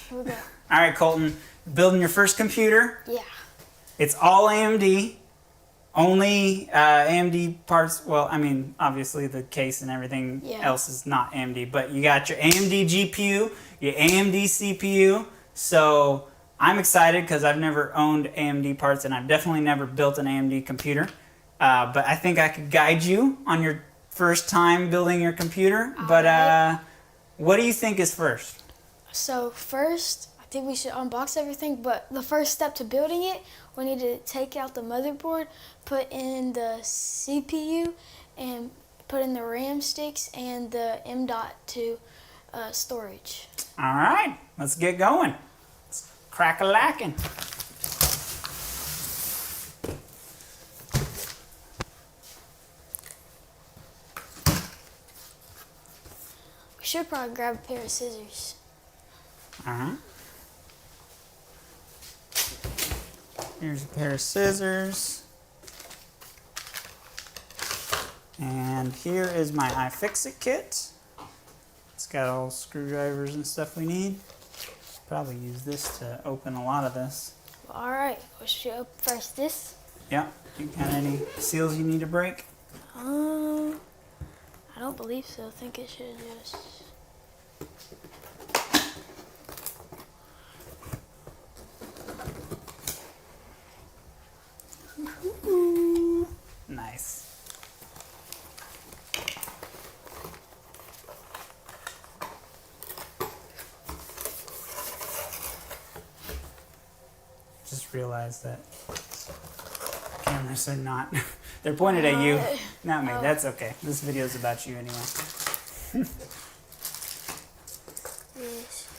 Here we go. All right, Colton, building your first computer. Yeah. It's all AMD. Only AMD parts. Well, I mean, obviously the case and everything else is not AMD, but you got your AMD GPU, your AMD CPU. So I'm excited because I've never owned AMD parts and I've definitely never built an AMD computer. But I think I could guide you on your first time building your computer. But what do you think is first? So first, I think we should unbox everything, but the first step to building it, we need to take out the motherboard, put in the CPU, and put in the RAM sticks and the M.2 storage. All right, let's get going. Let's crack-a-lackin'. We should probably grab a pair of scissors. Here's a pair of scissors. And here is my iFixit kit. It's got all screwdrivers and stuff we need. Probably use this to open a lot of this. All right, we should open first this. Yeah. You got any seals you need to break? I don't believe so. I think it should just... Nice. Just realized that cameras are not, they're pointed at you, not me. That's okay. This video is about you anyway. This.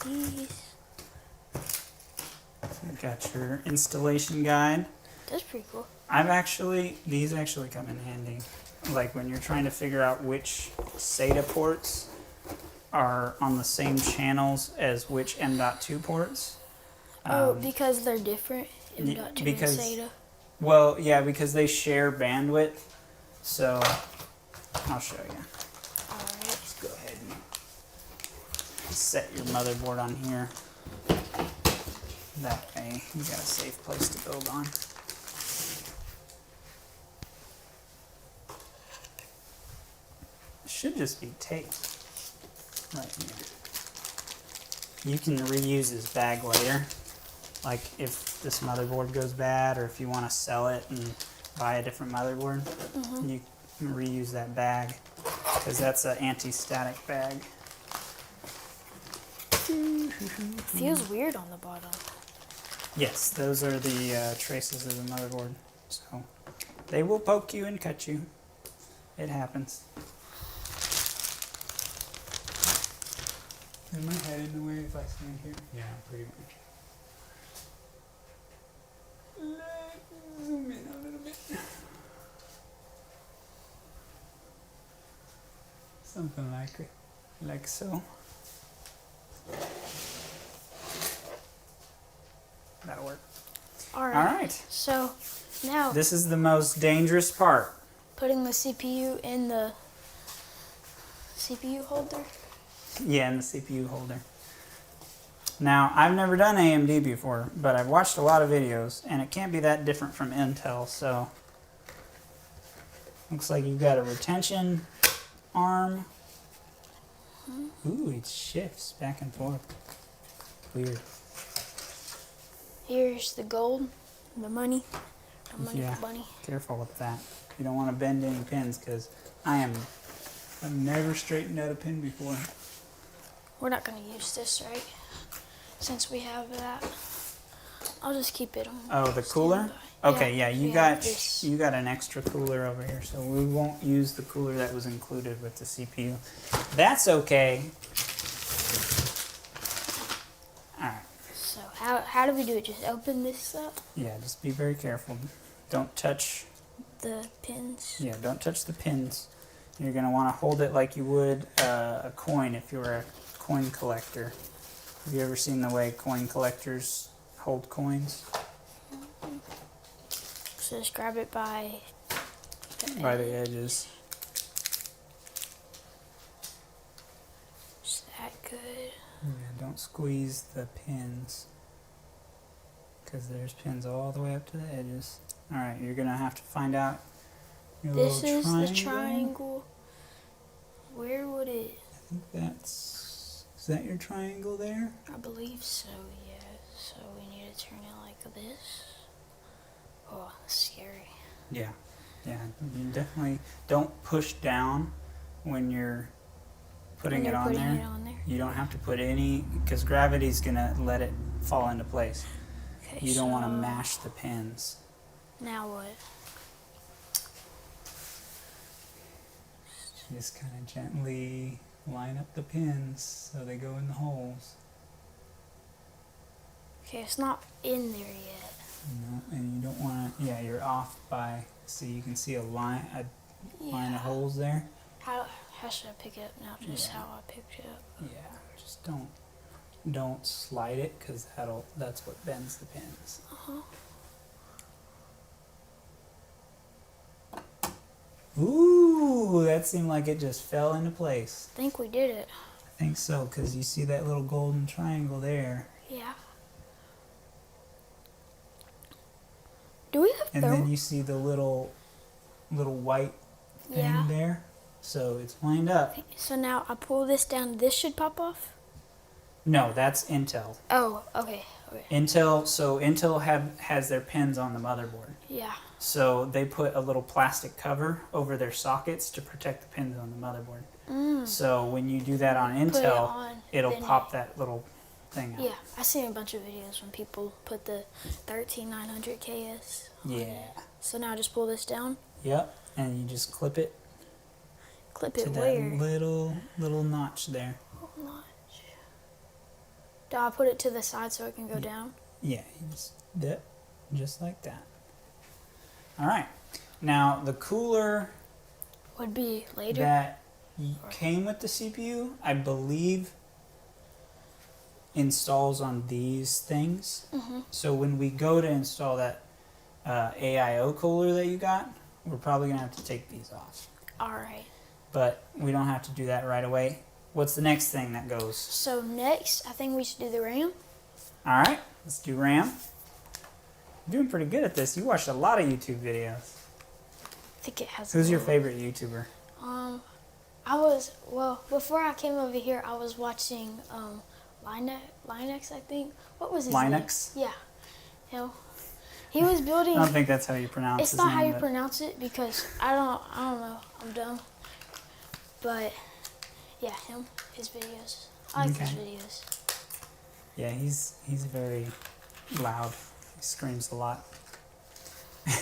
These. You got your installation guide. That's pretty cool. These actually come in handy. Like when you're trying to figure out which SATA ports are on the same channels as which M.2 ports. Because they're different, M.2 and SATA. Well, yeah, because they share bandwidth. So, I'll show you. Alright. Let's go ahead and set your motherboard on here. That way, you got a safe place to build on. It should just be tape right here. You can reuse this bag later. Like if this motherboard goes bad, or if you want to sell it and buy a different motherboard, you can reuse that bag because that's an anti-static bag. Feels weird on the bottom. Yes, those are the traces of the motherboard. So they will poke you and cut you. It happens. Is my head in the way if I stand here? Yeah, pretty much. Let's zoom in a little bit. Something like it. Like so. That'll work. Alright. So now this is the most dangerous part. Putting the CPU in the CPU holder? Yeah, in the CPU holder. Now, I've never done AMD before, but I've watched a lot of videos, and it can't be that different from Intel, so... Looks like you've got a retention arm. Ooh, it shifts back and forth. Weird. Here's the gold, the money. The money, Yeah, bunny. careful with that. You don't want to bend any pins, because I've never straightened out a pin before. We're not going to use this, right? Since we have that. I'll just keep it on. Oh, the cooler? Okay, yeah, you got an extra cooler over here, so we won't use the cooler that was included with the CPU. That's okay. Alright. So how do we do it? Just open this up? Yeah, just be very careful. Don't touch the pins. Yeah, don't touch the pins. You're going to want to hold it like you would a coin if you were a coin collector. Have you ever seen the way coin collectors hold coins? So just grab it by the edges. Is that good? don't squeeze the pins, because there's pins all the way up to the edges. All right, you're gonna have to find out your This little is triangle. the triangle. Where would it? I think is that your triangle there? I believe so, yeah. So we need to turn it like this. Oh, scary. Yeah, yeah. You definitely don't push down when you're putting it on there. You don't have to put any, because gravity's gonna let it fall into place. Okay, You don't want to mash the pins. Now what? Just kind of gently line up the pins so they go in the holes. Okay, it's not in there yet. No, and you don't want to. Yeah, you're off by. See, you can see a line of holes there. How should I pick it up now? Just how I picked it up. Yeah, just don't slide it, because that's what bends the pins. Ooh, that seemed like it just fell into place. I think we did it. I think so, because you see that little golden triangle there. Yeah. Do we have And then you see the little white thing there. So it's lined up. So now I pull this down, this should pop off? No, that's Intel. Oh, okay. Intel has their pins on the motherboard. Yeah. So they put a little plastic cover over their sockets to protect the pins on the motherboard. So when you do that on Intel, it'll pop that little thing out. Yeah, I've seen a bunch of videos when people put the 13900KS on it. So now I just pull this down? Yep, and you just clip it. Clip it to where? That little notch there. Little notch. Do I put it to the side so it can go down? Yeah, you just dip, just like that. All right. Now the cooler would be later. That came with the CPU, I believe, installs on these things. So when we go to install that AIO cooler that you got, we're probably gonna have to take these off. All right. But we don't have to do that right away. What's the next thing that goes? So next, I think we should do the RAM. All right, let's do RAM. You're doing pretty good at this. You watched a lot of YouTube videos. I think it has. Who's your favorite YouTuber? Before I came over here, I was watching Linux, I think. What was his Linux? name? Yeah. He was building. I don't think that's how you pronounce it's his not name. how you pronounce it, because I don't know. I'm dumb. But yeah, his videos. I like his videos. Yeah, he's very loud. He screams a lot. But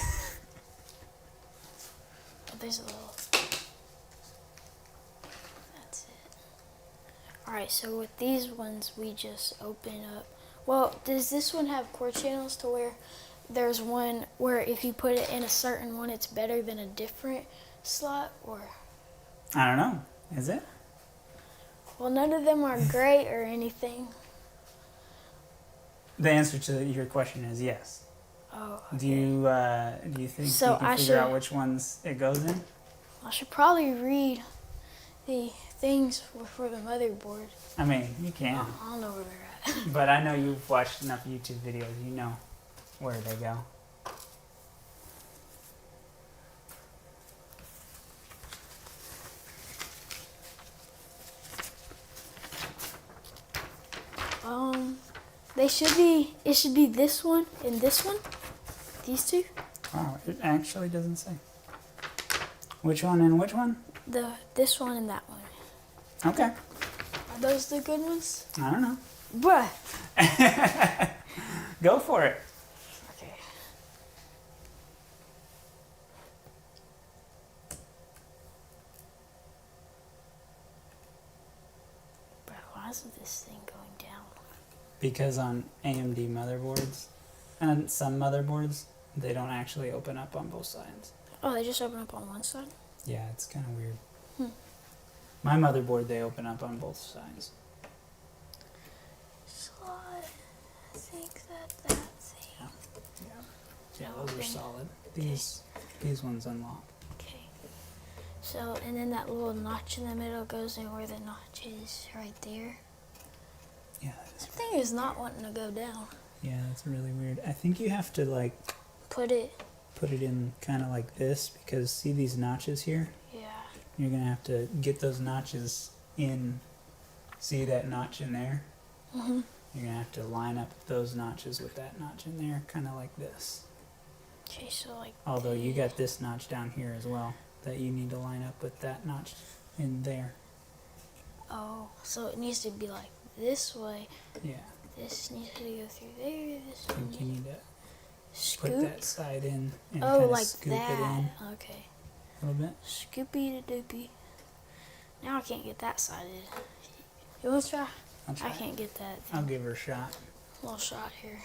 there's a little. That's it. Alright, so with these ones, we just open up. Well, does this one have cord channels to where there's one where if you put it in a certain one, it's better than a different slot? Or I don't know. Is it? Well, none of them are great or anything. The answer to your question is yes. Oh, okay. Do you think So you can figure out which ones it goes in? I should probably read the things for the motherboard. I mean, you can. I don't know where they're at. But I know you've watched enough YouTube videos. You know where they go. It should be this one and this one. These two. Wow, it actually doesn't say. Which one and which one? This one and that one. Okay. Are those the good ones? I don't know. Bruh. Go for it. Okay. Bruh, why isn't this thing going down? Because on AMD motherboards, and some motherboards, they don't actually open up on both sides. Oh, they just open up on one side? Yeah, it's kind of weird. My motherboard, they open up on both sides. Slot. I think that thing. Yeah, those are solid. These ones unlock. Okay. So, and then that little notch in the middle goes in where the notch is, right there. Yeah, that is That thing is not wanting to go down. Yeah, that's really weird. I think you have to like Put it in kind of like this, because see these notches here? Yeah. You're gonna have to get those notches in. See that notch in there? Mm-hmm. You're gonna have to line up those notches with that notch in there, kind of like this. Okay, so like. Although you got this notch down here as well that you need to line up with that notch in there. Oh, so it needs to be like this way. Yeah. This needs to go through there. This I one. think you need to Scoop. put that side in and Oh, kind of like scoop that. it in Okay. a little bit. Scoopy to doopy. Now I can't get that sided. You want to try? I'll try. I can't get that. I'll give her a shot. Little shot here.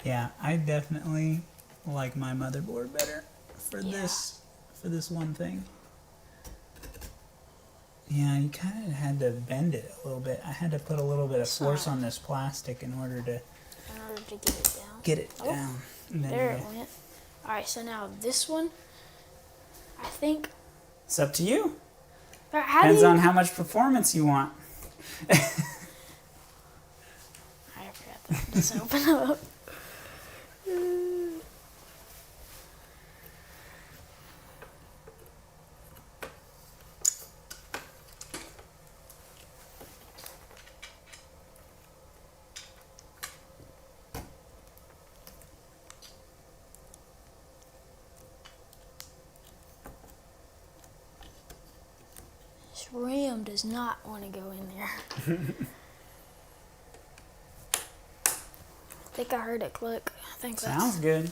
Yeah, I definitely like my motherboard better for Yeah. this one thing. Yeah, you kind of had to bend it a little bit. I had to put a little bit of force on this plastic in order to get it down. get it down. And then There it went. Alright, so now this one, I think. It's up to you. How Depends do you, on how much performance you want. I forgot that. Just open up. This RAM does not want to go in there. I think I heard it click. I think Sounds good.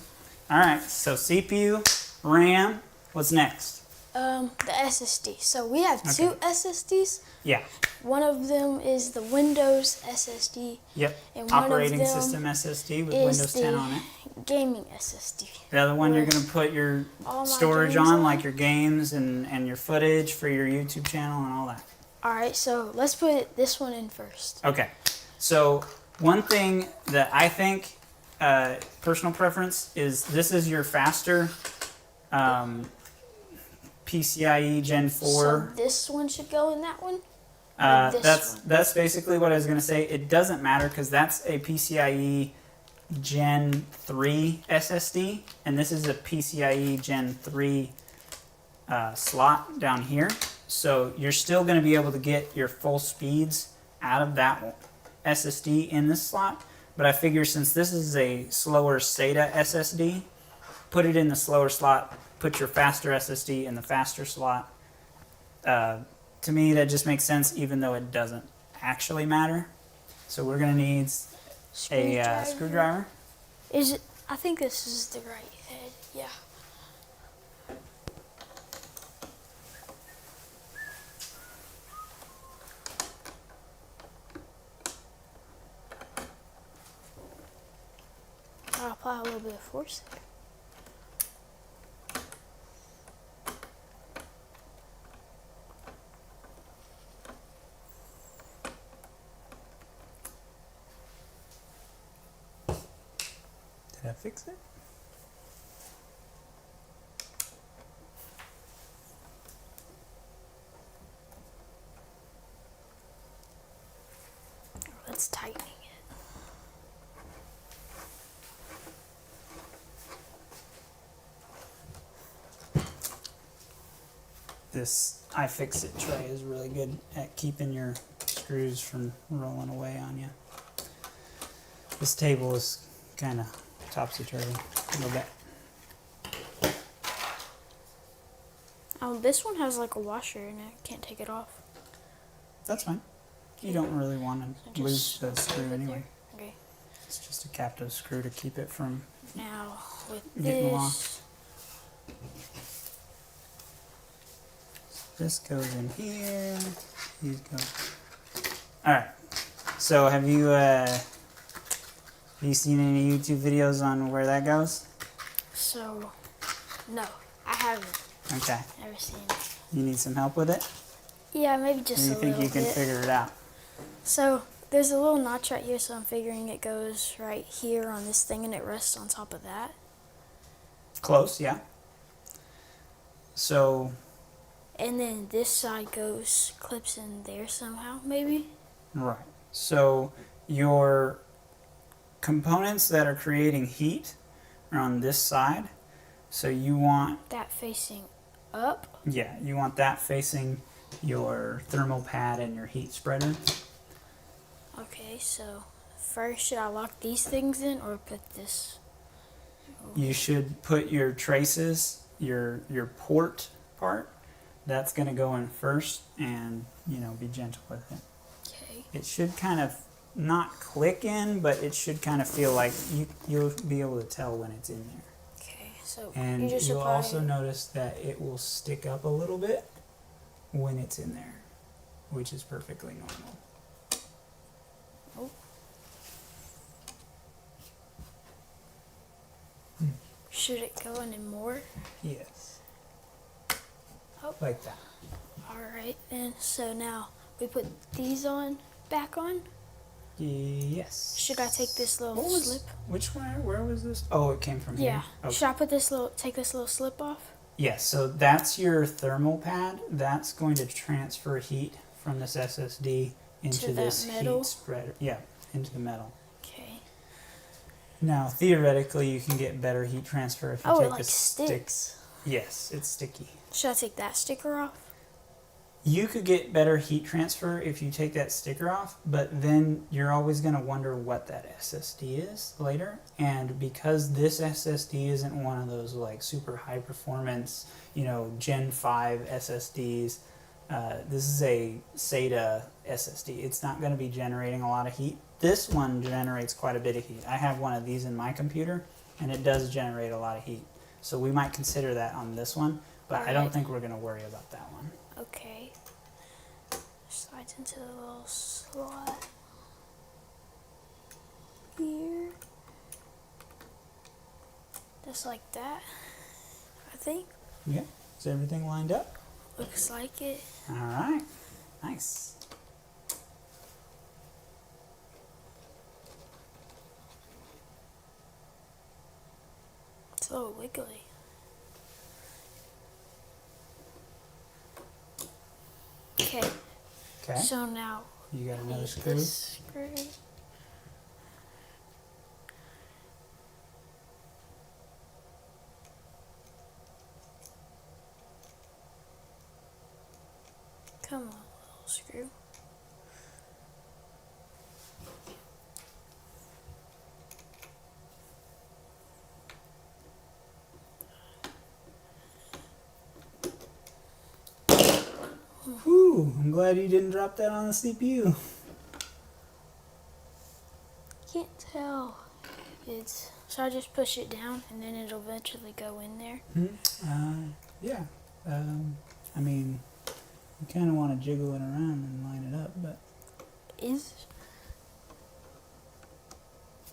All right, so CPU, RAM. What's next? the SSD. So we have two SSDs. Yeah. One of them is the Windows SSD. Yep. And one Operating of them system SSD with is Windows 10 on it. gaming SSD. The other one you're going to put your All my storage games on, on? like your games and your footage for your YouTube channel and all that. Alright, so let's put this one in first. Okay. So one thing that I think, personal preference, is this is your faster PCIe Gen 4. So this one should go in that one? Or this one? That's basically what I was going to say. It doesn't matter because that's a PCIe Gen 3 SSD, and this is a PCIe Gen 3 slot down here. So you're still going to be able to get your full speeds out of that SSD in this slot. But I figure since this is a slower SATA SSD, put it in the slower slot, put your faster SSD in the faster slot. To me, that just makes sense, even though it doesn't actually matter. So we're going to need a screwdriver. Is it? I think this is the right head. Yeah. I'll apply a little bit of force there. Did I fix it? That's tightening it. This iFixit tray is really good at keeping your screws from rolling away on you. This table is kind of topsy-turvy a little bit. Oh, this one has like a washer in it. Can't take it off. That's fine. You don't really want to lose the screw anyway. Okay. It's just a captive screw to keep it from Now with getting this. lost. This goes in here. These go. All right. So have you seen any YouTube videos on where that goes? So, no, I haven't. Okay. Never seen it. You need some help with it? Yeah, maybe Or just you a think little you can bit. figure it out? So there's a little notch right here, so I'm figuring it goes right here on this thing, and it rests on top of that. Close, yeah. So And then this side clips in there somehow, maybe? Right. So your components that are creating heat are on this side. So you want that facing up? Yeah, you want that facing your thermal pad and your heat spreader. Okay, so first should I lock these things in or put this? You should put your traces, your port part, that's going to go in first, and be gentle with it. Okay. It should kind of not click in, but it should kind of feel like you'll be able to tell when it's in there. Okay, so And you'll also notice that it will stick up a little bit when it's in there, which is perfectly normal. Oh. Should it go in more? Yes. Oh. Like that. Alright then, so now we put these back on? Yes. Should I take this little slip? Which one? Where was this? Oh, it came from here. Yeah. Okay. Should I take this little slip off? Yes, so that's your thermal pad. That's going to transfer heat from this SSD into this metal? heat spreader. Yeah, into the metal. Okay. Now, theoretically, you can get better heat transfer if you take the sticks. Yes, it's sticky. Should I take that sticker off? You could get better heat transfer if you take that sticker off, but then you're always going to wonder what that SSD is later. And because this SSD isn't one of those like super high performance, Gen 5 SSDs, this is a SATA SSD. It's not going to be generating a lot of heat. This one generates quite a bit of heat. I have one of these in my computer, and it does generate a lot of heat. So we might consider that on this one, but I don't think we're going to worry about that one. Okay. Slides into the little slot here. Just like that, I think. Yeah. Is everything lined up? Looks like it. All right. Nice. It's a little wiggly. Okay. Okay. So now You got another this screw? screw. Come on, little screw. Whew, I'm glad you didn't drop that on the CPU. Can't tell. So I just push it down and then it'll eventually go in there. Yeah. I mean, you kind of want to jiggle it around and line it up, but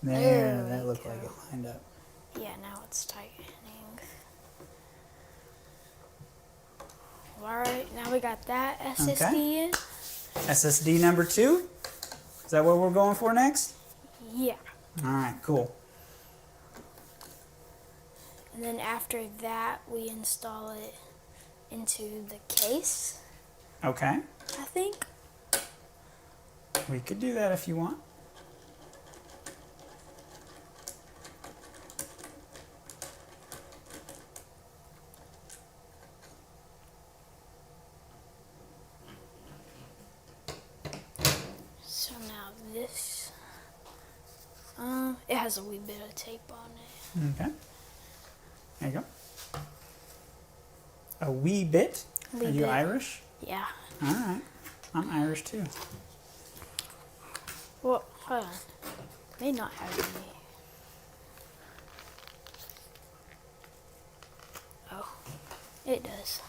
there, that looked like it lined up. Yeah, now it's tightening. Alright, now we got that SSD in. SSD number 2? Is that what we're going for next? Yeah. Alright, cool. And then after that, we install it into the case, Okay. I think. We could do that if you want. So now this, it has a wee bit of tape on it. Okay. There you go. A wee bit? Wee Are you bit. Irish? Yeah. Alright. I'm Irish too. Well, hold on. May not have any. Oh, it does.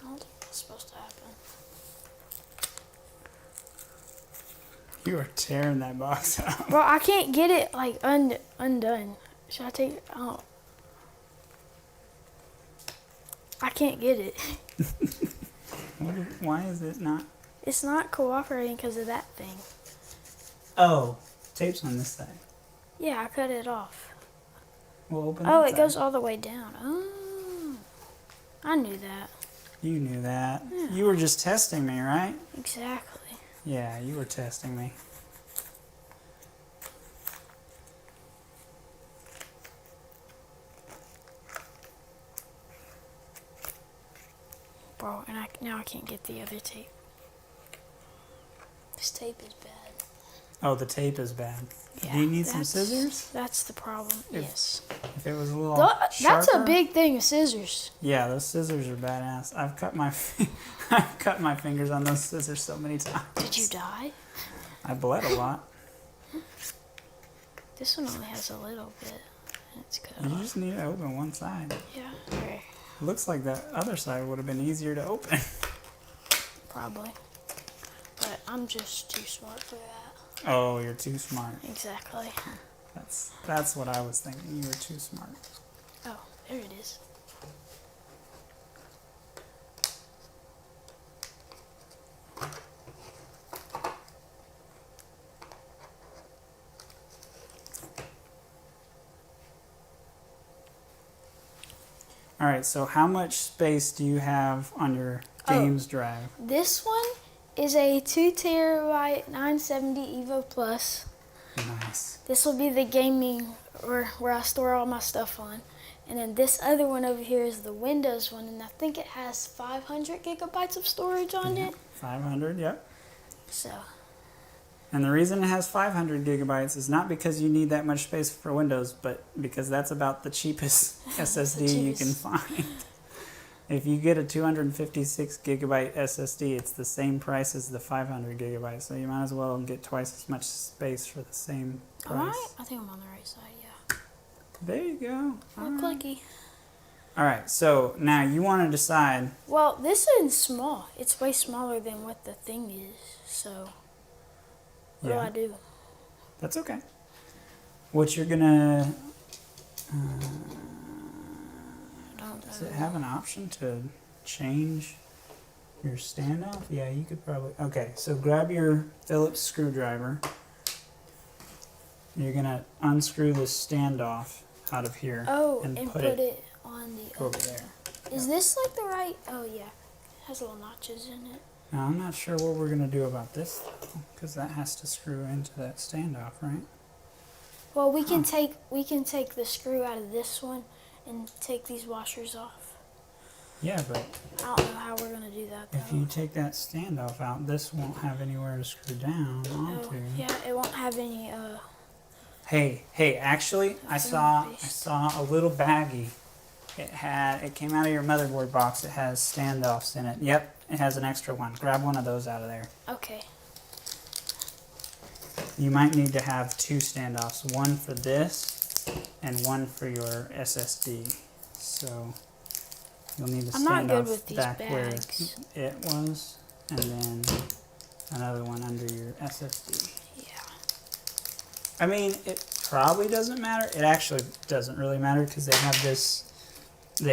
I don't think that's supposed to happen. You are tearing that box out. Bro, I can't get it like undone. Should I take it out? I can't get it. Why is it not? It's not cooperating because of that thing. Oh, tape's on this side. Yeah, I cut it off. We'll open Oh, that it side. goes all the way down. Oh, I knew that. You knew that. Yeah. You were just testing me, right? Exactly. Yeah, you were testing me. Bro, and now I can't get the other tape. This tape is bad. Oh, the tape is bad. Yeah, Do you need some scissors? That's the problem. Yes. If it was a little That's sharper? a big thing of scissors. Yeah, those scissors are badass. I've cut my I've cut my fingers on those scissors so many times. Did you die? I bled a lot. This one only has a little bit. And it's cut You off. just need to open one side. Yeah. Okay. Looks like that other side would have been easier to open. Probably. But I'm just too smart for that. Oh, you're too smart. Exactly. That's what I was thinking. You were too smart. Oh, there it is. All right, so how much space do you have on your games drive? This one is a 2 terabyte 970 Evo Plus. Nice. This will be the gaming or where I store all my stuff on. And then this other one over here is the Windows one, and I think it has 500 gigabytes of storage on it. 500, yep. So, And the reason it has 500 gigabytes is not because you need that much space for Windows, but because that's about the cheapest SSD you can find. If you get a 256 gigabyte SSD, it's the same price as the 500 gigabytes, so you might as well get twice as much space for the same price. alright, I think I'm on the right side, yeah. There you go. All clicky. All right, so now you want to decide. Well, this is small. It's way smaller than what the thing is, so what do I do? That's okay. What you're gonna. Does it have an option to change your standoff? Yeah, you could probably. Okay, so grab your Phillips screwdriver. You're gonna unscrew the standoff out of here. Oh, and put it on the over other. there. Is this like the right? Oh yeah, it has little notches in it. Now I'm not sure what we're gonna do about this because that has to screw into that standoff, right? Well, we can take the screw out of this one and take these washers off. Yeah, but I don't know how we're gonna do that though. if you take that standoff out, this won't have anywhere to screw down onto. Oh, yeah, it won't have any. Hey, actually, I saw a little baggie. It came out of your motherboard box. It has standoffs in it. Yep, it has an extra one. Grab one of those out of there. Okay. You might need to have two standoffs, one for this and one for your SSD. So you'll need the I'm not good standoff with these back bags. where it was, and then another one under your SSD. Yeah. I mean, it probably doesn't matter. It actually doesn't really matter because they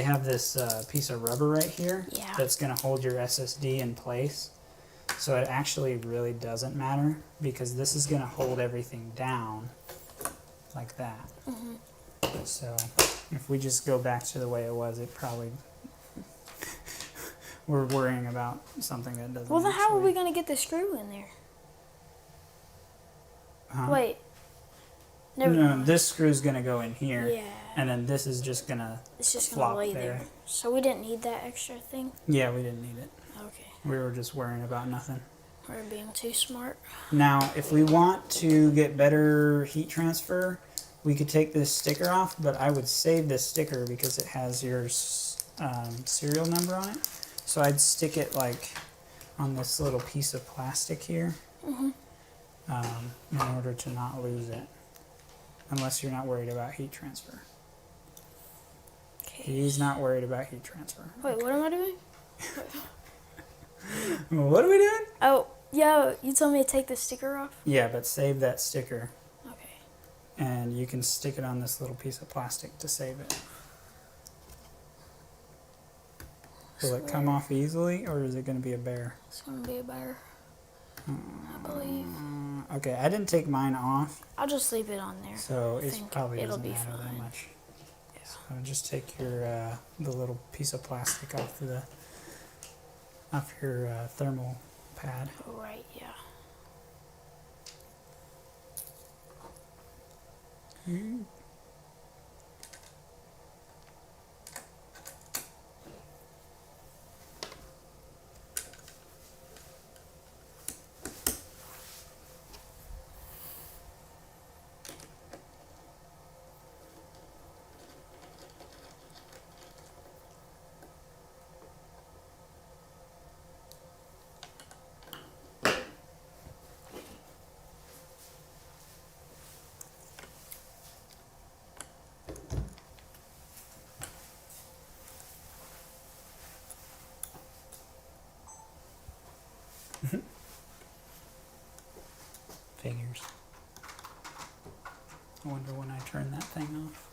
have this piece of rubber right here Yeah. that's going to hold your SSD in place. So it actually really doesn't matter because this is going to hold everything down like that. Mm-hmm. So if we just go back to the way it was, it probably we're worrying about something that doesn't. Well, then how are actually- we gonna get the screw in there? Huh? Wait. Never No, mind. this screw's going to go in here. Yeah. And then this is just going to It's just flop gonna lay there. there. So we didn't need that extra thing. Yeah, we didn't need it. Okay. We were just worrying about nothing. We're being too smart. Now, if we want to get better heat transfer, we could take this sticker off, but I would save this sticker because it has your serial number on it. So I'd stick it like on this little piece of plastic here Mhm. in order to not lose it. Unless you're not worried about heat transfer. Okay. He's not worried about heat transfer. Wait, what am I doing? What are we doing? Oh, yo, you told me to take the sticker off? Yeah, but save that sticker. Okay. And you can stick it on this little piece of plastic to save it. Will it come off easily, or is it going to be a bear? It's going to be a bear, I believe. Okay, I didn't take mine off, I'll just leave it on there. so it probably it'll doesn't be matter that fine. much. So just take your the little piece of plastic off your thermal pad. Right, yeah. Figures. I wonder when I turn that thing off.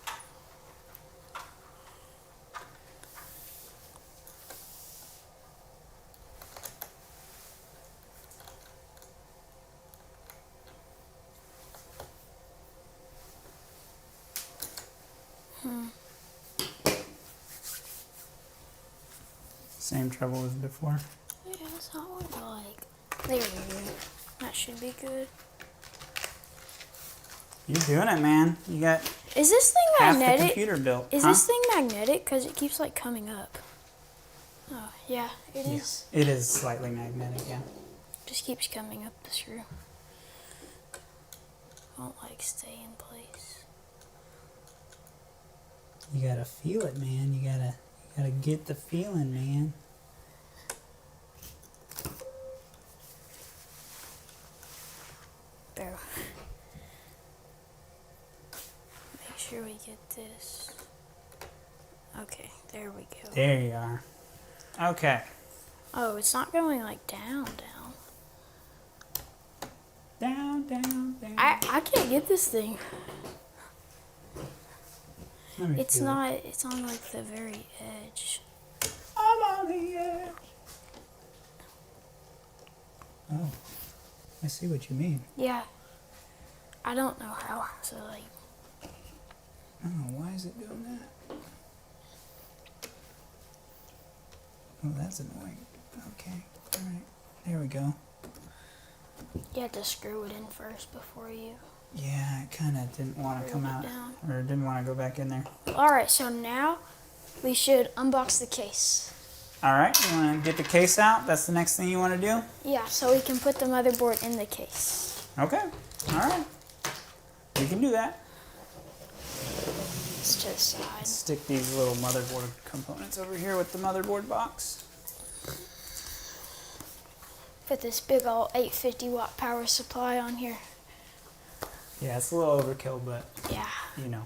Same trouble as before. Yeah, that's not what I like. There we go. That should be good. You're doing it, man. You got Is this thing half the magnetic? computer built. Is huh? this thing magnetic? Because it keeps like coming up. Oh, yeah, it is. It is slightly magnetic, yeah. Just keeps coming up the screw. Won't like stay in place. You gotta feel it, man. You gotta get the feeling, man. There. Make sure we get this. Okay, there we go. There you are. Okay. Oh, it's not going like down. Down, down, down. I can't get this thing. Let me It's feel not, it's on like the very edge. I'm on the edge. Oh, I see what you mean. Yeah. I don't know how, so like. Oh, why is it doing that? Oh, that's annoying. Okay, all right. There we go. You have to screw it in first before you. Yeah, it kind of didn't want to come Screw it out, down. or didn't want to go back in there. Alright, so now we should unbox the case. All right, you want to get the case out? That's the next thing you want to do? Yeah, so we can put the motherboard in the case. Okay, all right. We can do that. It's to the side. Stick these little motherboard components over here with the motherboard box. Put this big old 850 watt power supply on here. Yeah, it's a little overkill, but Yeah. you know.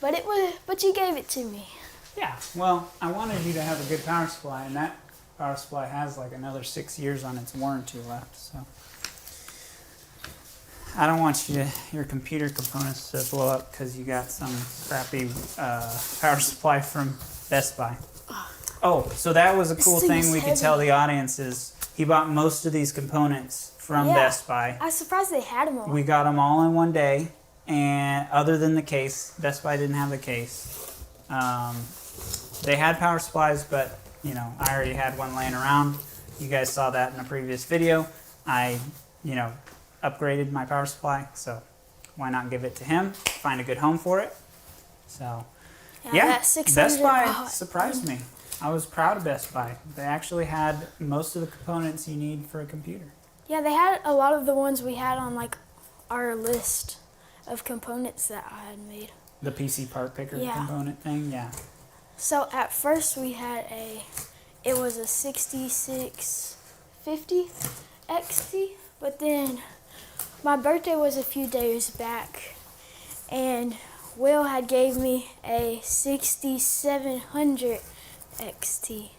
But you gave it to me. Yeah, well, I wanted you to have a good power supply, and that power supply has like another 6 years on its warranty left, so. I don't want your computer components to blow up because you got some crappy power supply from Best Buy. Oh, so that was a cool thing thing is we could heavy. tell the audience is he bought most of these components from Yeah. Best Buy. I was surprised they had them all. We got them all in one day, and other than the case, Best Buy didn't have the case. They had power supplies, but you know, I already had one laying around. You guys saw that in a previous video. I, upgraded my power supply, so why not give it to him? Find a good home for it. So, yeah, that 600 Best Buy watt. surprised me. I was proud of Best Buy. They actually had most of the components you need for a computer. Yeah, they had a lot of the ones we had on like our list of components that I had made. The PC part picker Yeah. component thing, yeah. So at first we had it was a 6650 XT, but then my birthday was a few days back, and Will had gave me a 6700 XT.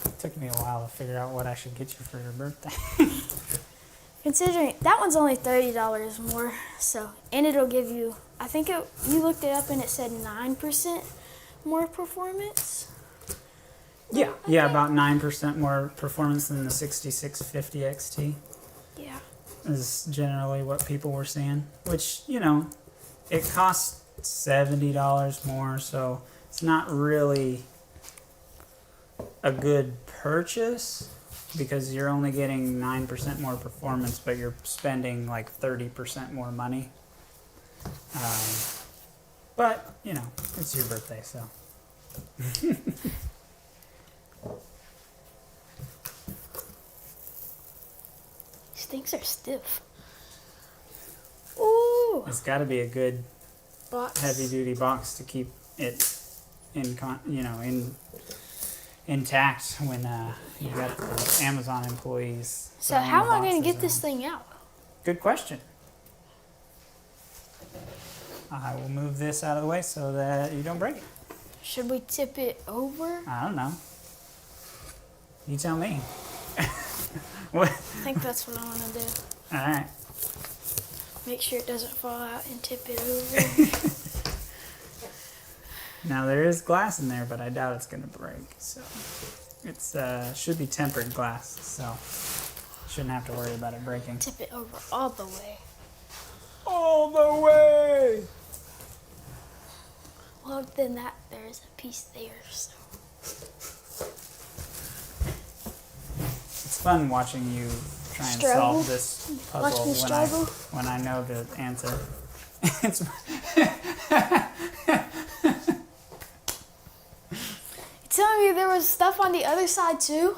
It took me a while to figure out what I should get you for your birthday. Considering that one's only $30 more, so, and it'll give you, I think you looked it up and it said 9% more performance. Yeah, yeah, about 9% more performance than the 6650 XT Yeah. is generally what people were seeing. Which, you know, it costs $70 more, so it's not really a good purchase because you're only getting 9% more performance, but you're spending like 30% more money. But, you know, it's your birthday, so. These things are stiff. Ooh. It's got to be a good Box. heavy-duty box to keep it intact when you got the Amazon employees. So throwing how the am I going to boxes get this around. thing out? Good question. I will move this out of the way so that you don't break it. Should we tip it over? I don't know. You tell me. What? I think that's what I want to do. All right. Make sure it doesn't fall out and tip it over. Now there is glass in there, but I doubt it's going to break. So it's should be tempered glass, so shouldn't have to worry about it breaking. Tip it over all the way. All the way. Well, then there's a piece there, so. It's fun watching you try and Struggle? solve this Watch puzzle me struggle? when I know the answer. It's You telling me there was stuff on the other side too?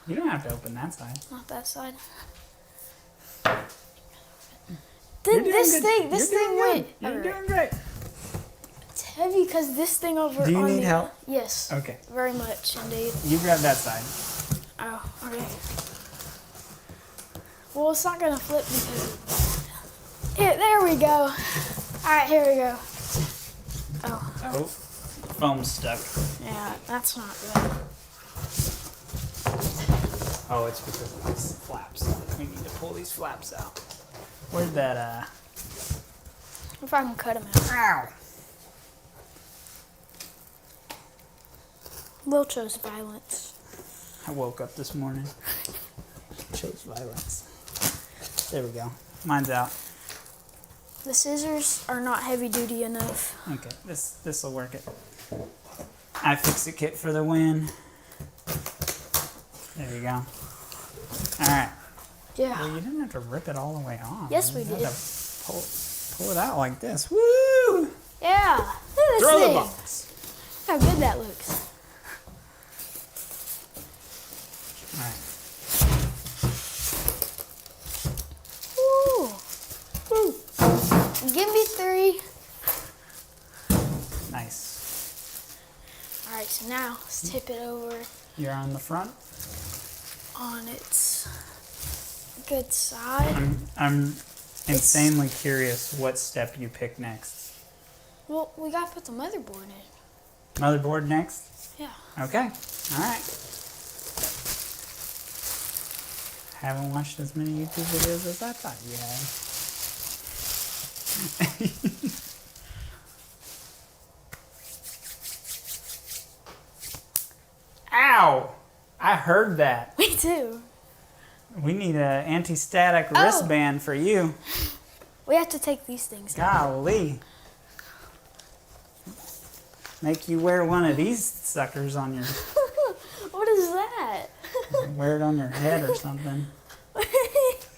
You don't have to open that side. Not that side. You're This doing thing, good. this You're thing doing went. good. You're doing great. It's heavy because this thing over. Do you on need the, help? Yes. Okay. Very much indeed. You grab that side. Oh, okay. Well, it's not gonna flip because. Yeah, there we go. All right, here we go. Oh. Oh, foam's stuck. Yeah, that's not good. Oh, it's because of these flaps. We need to pull these flaps out. Where'd that, If I can cut them out. Ow! Will chose violence. I woke up this morning. Chose violence. There we go. Mine's out. The scissors are not heavy duty enough. Okay, this will work it. iFixit kit for the win. There you go. All right. Yeah. Well, you didn't have to rip it all the way off. Yes, we You did. had to pull it out like this. Woo! Yeah. Look at this Throw thing. the box. How good that looks. All right. Woo. Woo! Give me 3. Nice. All right, so now let's tip it over You're on the front. on its good side. I'm insanely curious what step you pick next. Well, we gotta put the motherboard in. Motherboard next? Yeah. Okay. All right. Haven't watched as many YouTube videos as I thought you had. Ow! I heard that. Me too. We need an anti-static wristband for you. We have to take these things out. Golly. Make you wear one of these suckers on your... What is that? Wear it on your head or something.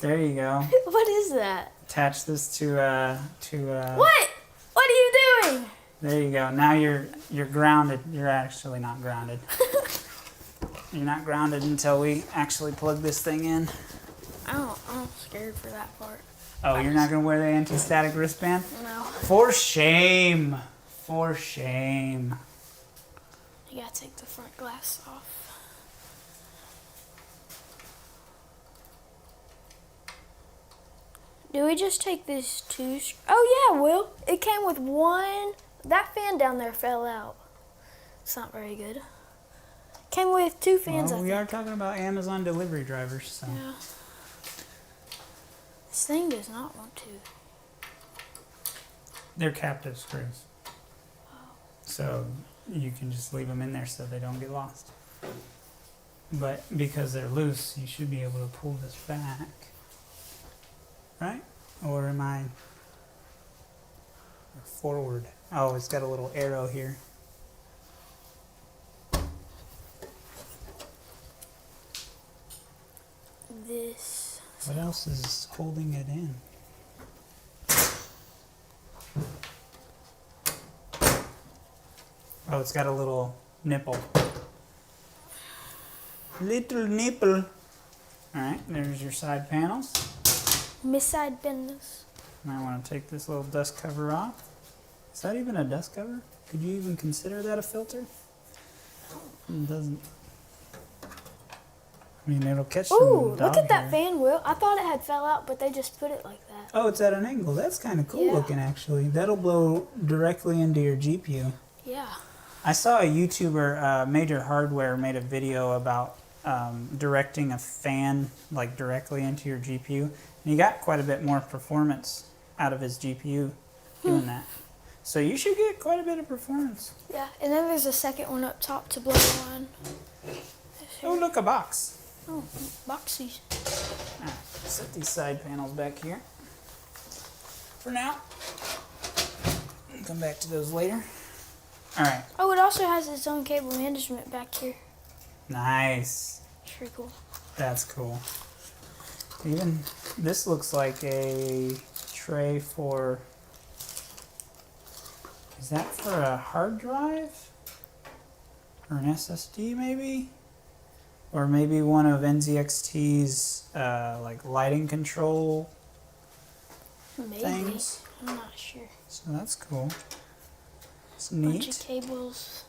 There you go. What is that? Attach this to What? What are you doing? There you go. Now you're grounded. You're actually not grounded. You're not grounded until we actually plug this thing in. I'm scared for that part. Oh, you're not gonna wear the anti-static wristband? No. For shame. For shame. You gotta take the front glass off. Do we just take these 2? Oh yeah, Will. It came with 1. That fan down there fell out. It's not very good. Came with 2 fans. Well, I we think. are talking about Amazon delivery drivers, so. Yeah. This thing does not want to. They're captive screws. So you can just leave them in there so they don't get lost. But because they're loose, you should be able to pull this back. Right? Or am I forward? Oh, it's got a little arrow here. This. What else is holding it in? Oh, it's got a little nipple. Little nipple. Alright, there's your side panels. Side benders. Might want to take this little dust cover off. Is that even a dust cover? Could you even consider that a filter? It doesn't. I mean, it'll catch some Ooh, dog look at that hair. fan wheel. I thought it had fell out, but they just put it like that. Oh, it's at an angle. That's kind of cool Yeah. looking, actually. That'll blow directly into your GPU. Yeah. I saw a YouTuber, Major Hardware, made a video about directing a fan like directly into your GPU, and he got quite a bit more performance out of his GPU doing that. So you should get quite a bit of performance. Yeah, and then there's a second one up top to blow on. Oh, look, a box. Oh, boxies. All right, set these side panels back here for now. Come back to those later. All right. Oh, it also has its own cable management back here. Nice. It's pretty cool. That's cool. Even this looks like a tray for. Is that for a hard drive? Or an SSD maybe? Or maybe one of NZXT's like lighting control Maybe. things. I'm not sure. So that's cool. It's Bunch of neat. cables.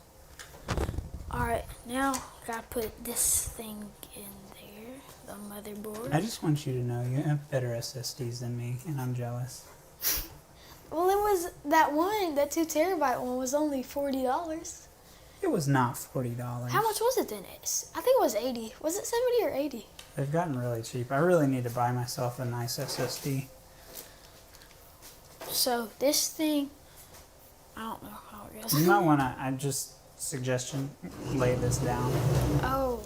Alright, now gotta put this thing in there. The motherboard. I just want you to know you have better SSDs than me, and I'm jealous. Well, it was that 2 terabyte one was only $40. It was not $40. How much was it then? I think it was 80. Was it 70 or 80? They've gotten really cheap. I really need to buy myself a nice SSD. So this thing, I don't know how it goes. You might want to, I just suggestion, lay this down. Oh,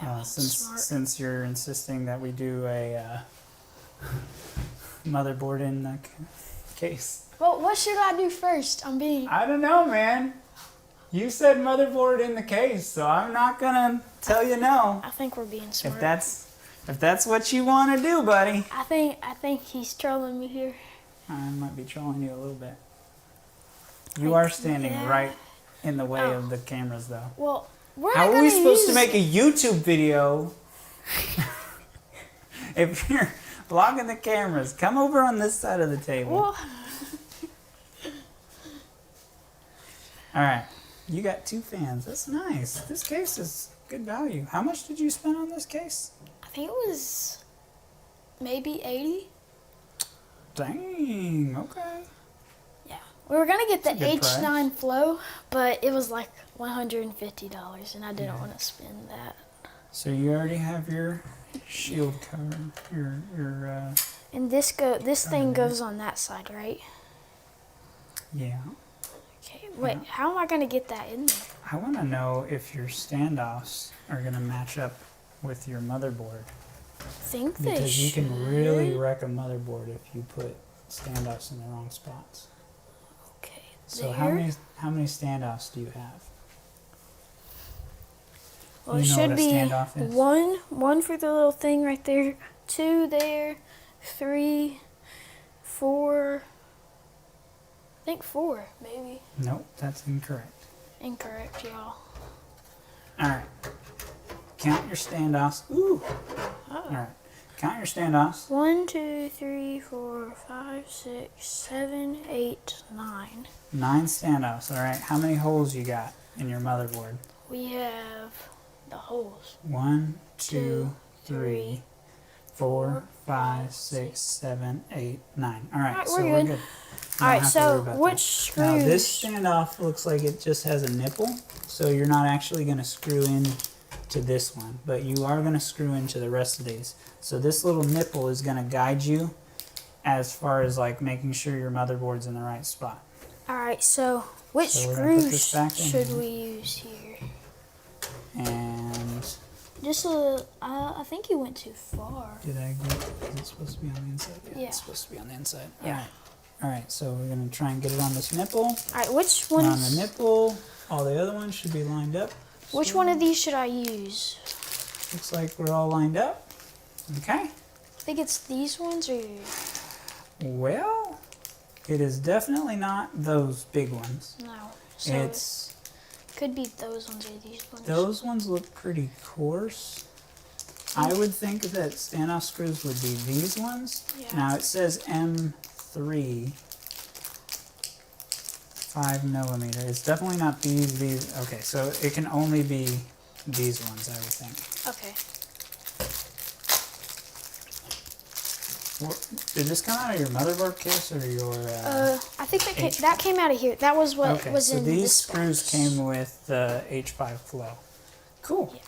yeah, smart. Since you're insisting that we do a motherboard in the case. Well, what should I do first? I don't know, man. You said motherboard in the case, so I'm not gonna tell you no. I think we're being smart. If that's what you want to do, buddy. I think he's trolling me here. I might be trolling you a little bit. You are standing right in the way of the cameras, though. Well, we're How not are we gonna supposed to make a YouTube video if you're blocking the cameras? Come over on this side of the table. Well, All right. You got 2 fans. That's nice. This case is good value. How much did you spend on this case? I think it was maybe 80. Dang. Okay. Yeah. We were gonna get the That's a good H9 Flow, but it was like $150, and I didn't want to spend that. So you already have your shield cover. Your And this thing goes on that side, right? yeah. Okay. Wait, how am I gonna get that in there? I want to know if your standoffs are going to match up with your motherboard. I think they Because you should. can really wreck a motherboard if you put standoffs in the wrong spots. Okay. So there. how many standoffs do you have? Well, You it know should what a be standoff is? one for the little thing right there, 2 there, 3, 4. I think 4, maybe. Nope, that's incorrect. Incorrect, y'all. All right. Count your standoffs. Ooh. Oh. All right. Count your standoffs. 1, 2, 3, 4, 5, 6, 7, 8, 9. 9 standoffs. All right. How many holes you got in your motherboard? We have the holes. 1, 2, 2, 3, 4, 5, 6, 7, 8, 9. All right. Alright, So we're good. good. All right, so which screws? Now this standoff looks like it just has a nipple, so you're not actually going to screw in to this one, but you are going to screw into the rest of these. So this little nipple is going to guide you as far as like making sure your motherboard's in the right spot. All right, so Which So we're gonna put this screws back in should here. we use here? And Just a, I think you went too far. did I get, is it supposed to be on the inside? Yeah. It's supposed to be on the inside. Yeah. Alright. Alright, so we're gonna try and get it on this nipple. Alright, which And one? on the nipple, all the other ones should be lined up. Which one of these should I use? Looks like we're all lined up. Okay. I think it's these ones or. Well, it is definitely not those big ones. No. So It's could be those ones or these ones. those ones look pretty coarse. I would think that standoff screws would be these ones. Yeah. Now it says M3, 5mm. It's definitely not these. Okay, so it can only be these ones, I would think. Okay. Did this come out of your motherboard case or your? I think that came out of here. That was what Okay, was so in these this screws box. came with the H5 flow. Cool. Yeah.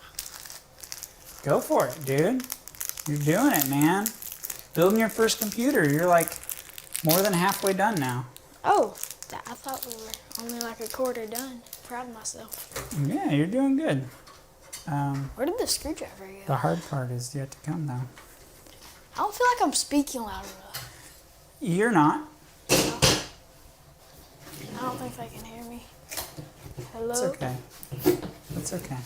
Go for it, dude. You're doing it, man. Building your first computer. You're like more than halfway done now. Oh, I thought we were only like a quarter done. Proud of myself. Yeah, you're doing good. Where did the screwdriver go? The hard part is yet to come, though. I don't feel like I'm speaking loud enough. You're not. I don't think they can hear me. Hello? It's okay. It's okay.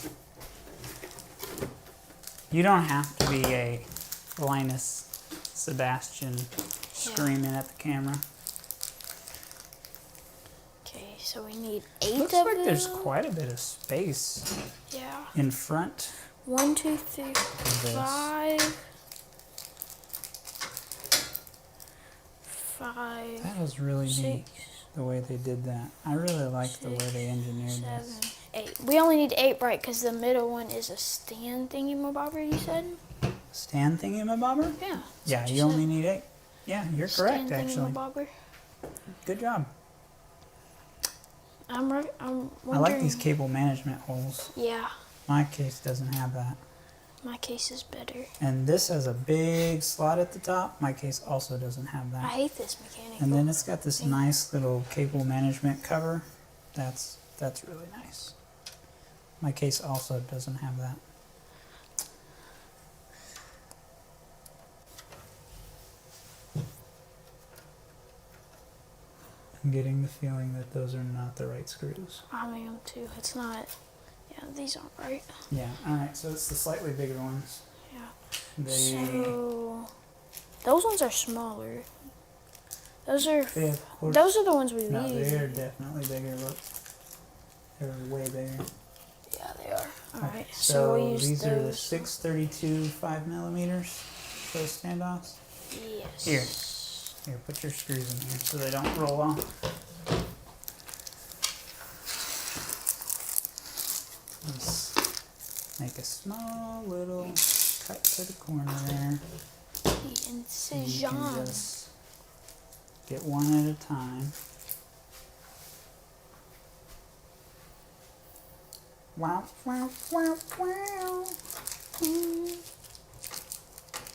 You don't have to be a Linus Sebastian screaming at the camera. Okay, so we need 8 Looks of like them. there's quite a bit of space Yeah. in front 1, 2, 3, of this. 5. 5, That was really neat, 6, the way they did that. I really like the way they engineered 7, this. 8. We only need 8, right? Because the middle one is a stand thingy-mabobber, you said? Stand thingy-mabobber? Yeah. that's Yeah, what you said. only need 8. Yeah, you're correct, Stand actually. thingy-mabobber. Good job. I'm wondering. I like these cable management holes. Yeah, My case doesn't have that. my case is better. And this has a big slot at the top. My case also doesn't have I that. hate this mechanical. And then it's got this nice little cable management cover. That's really nice. My case also doesn't have that. I'm getting the feeling that those are not the right screws. I am too. It's not. Yeah, these aren't right. Yeah, alright, so it's the slightly bigger ones. Yeah. They, So those ones are smaller. Those are. they have horse- Those are the ones we No, use. they're definitely bigger, look. They're way bigger. Yeah, they are. All right. Okay, So we'll use these are the those. 632 5mm, those standoffs. Yes. Here, put your screws in here so they don't roll off. Let's make a small little cut to the corner there. The And you incision. can just get one at a time. Wow, wow, wow, wow.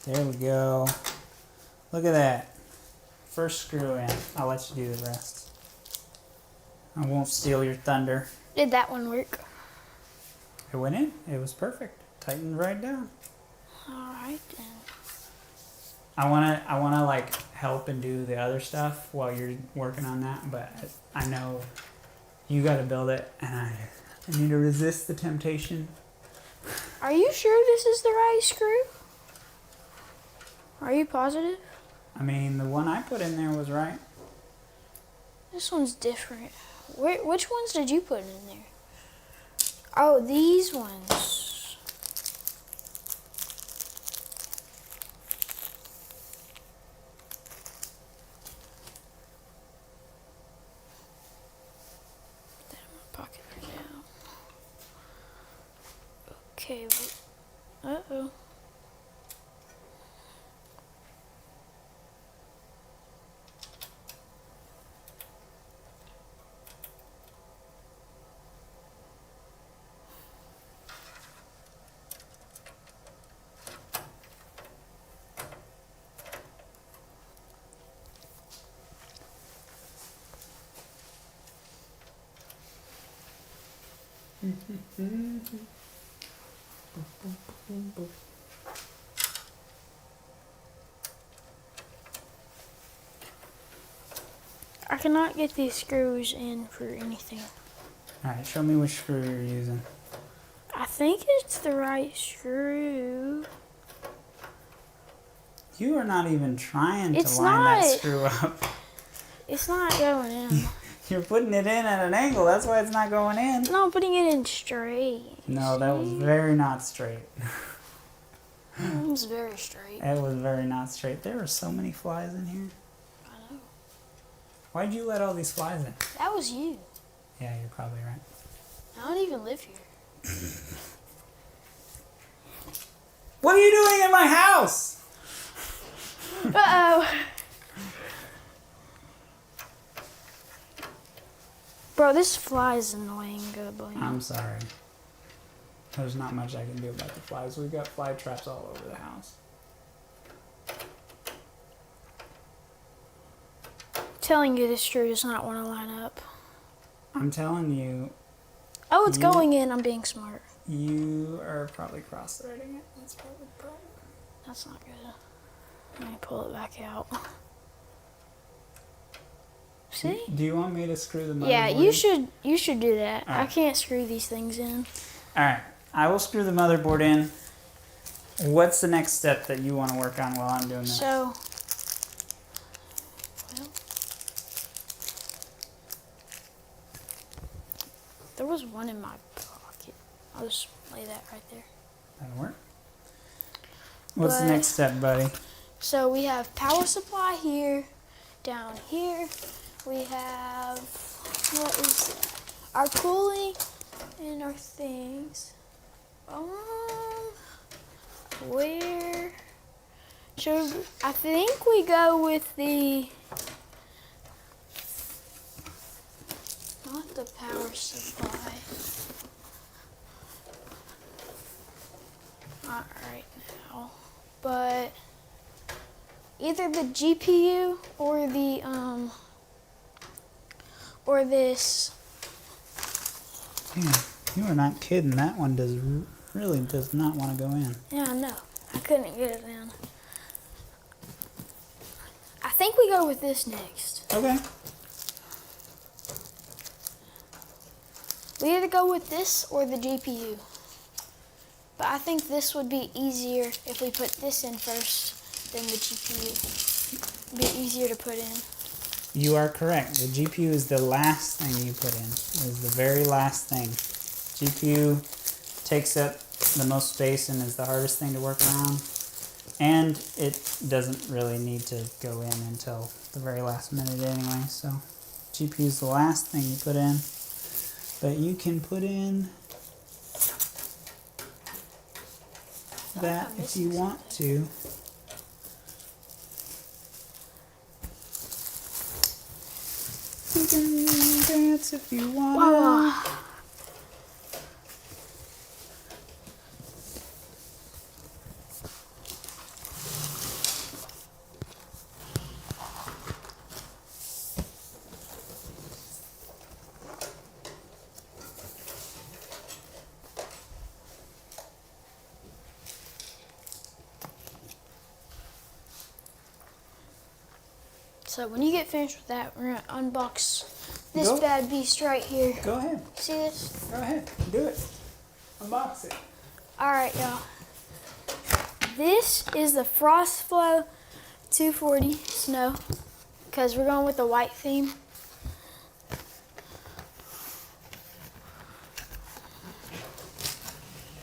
There we go. Look at that. First screw in. I'll let you do the rest. I won't steal your thunder. Did that one work? It went in. It was perfect. Tightened right down. All right then. I wanna like help and do the other stuff while you're working on that, but I know you got to build it, and I need to resist the temptation. Are you sure this is the right screw? Are you positive? I mean, the one I put in there was right. This one's different. Which ones did you put in there? Oh, these ones. Put that in my pocket for now. Okay. Uh-oh. I cannot get these screws in for anything. Alright, show me which screw you're using. I think it's the right screw. You are not even trying to It's line not. that screw up. It's not going in. You're putting it in at an angle, that's why it's not going in. No, I'm putting it in straight. No, that was very not straight. It was very straight. It was very not straight. There are so many flies in here. I know. Why'd you let all these flies in? That was you. Yeah, you're probably right. I don't even live here. What are you doing in my house? Uh-oh. Bro, this fly is annoying. Goodbye. I'm sorry. There's not much I can do about the flies. We've got fly traps all over the house. Telling you this screw does not want to line up. I'm telling you, Oh, it's going in. I'm being smart. you are probably cross-threading it. That's probably the problem. That's not good. Let me pull it back out. See? Do you want me to screw the motherboard Yeah, in? you should do that. All I right. can't screw these things in. Alright, I will screw the motherboard in. What's the next step that you want to work on while I'm doing this? So, well, there was one in my pocket. I'll just lay that right there. That'll work. What's the But- next step, buddy? So we have power supply here, down here. We have, what is that? Our cooling and our things. Where should I think we go with the, not the power supply. Not right now, but either the GPU or the or this. Yeah, you are not kidding. That one really does not want to go in. Yeah, I know. I couldn't get it in. I think we go with this next. Okay. We either go with this or the GPU. But I think this would be easier if we put this in first than the GPU. Be easier to put in. You are correct. The GPU is the last thing you put in. It is the very last thing. GPU takes up the most space and is the hardest thing to work around. And it doesn't really need to go in until the very last minute anyway. So GPU is the last thing you put in. But you can put in that if you want to. You can dance if you want. Wow. So when you get finished with that, we're gonna unbox this Go. bad beast right here. Go ahead. See this? Go ahead. Do it. Unbox it. All right, y'all. This is the Frostflow 240 Snow, because we're going with the white theme.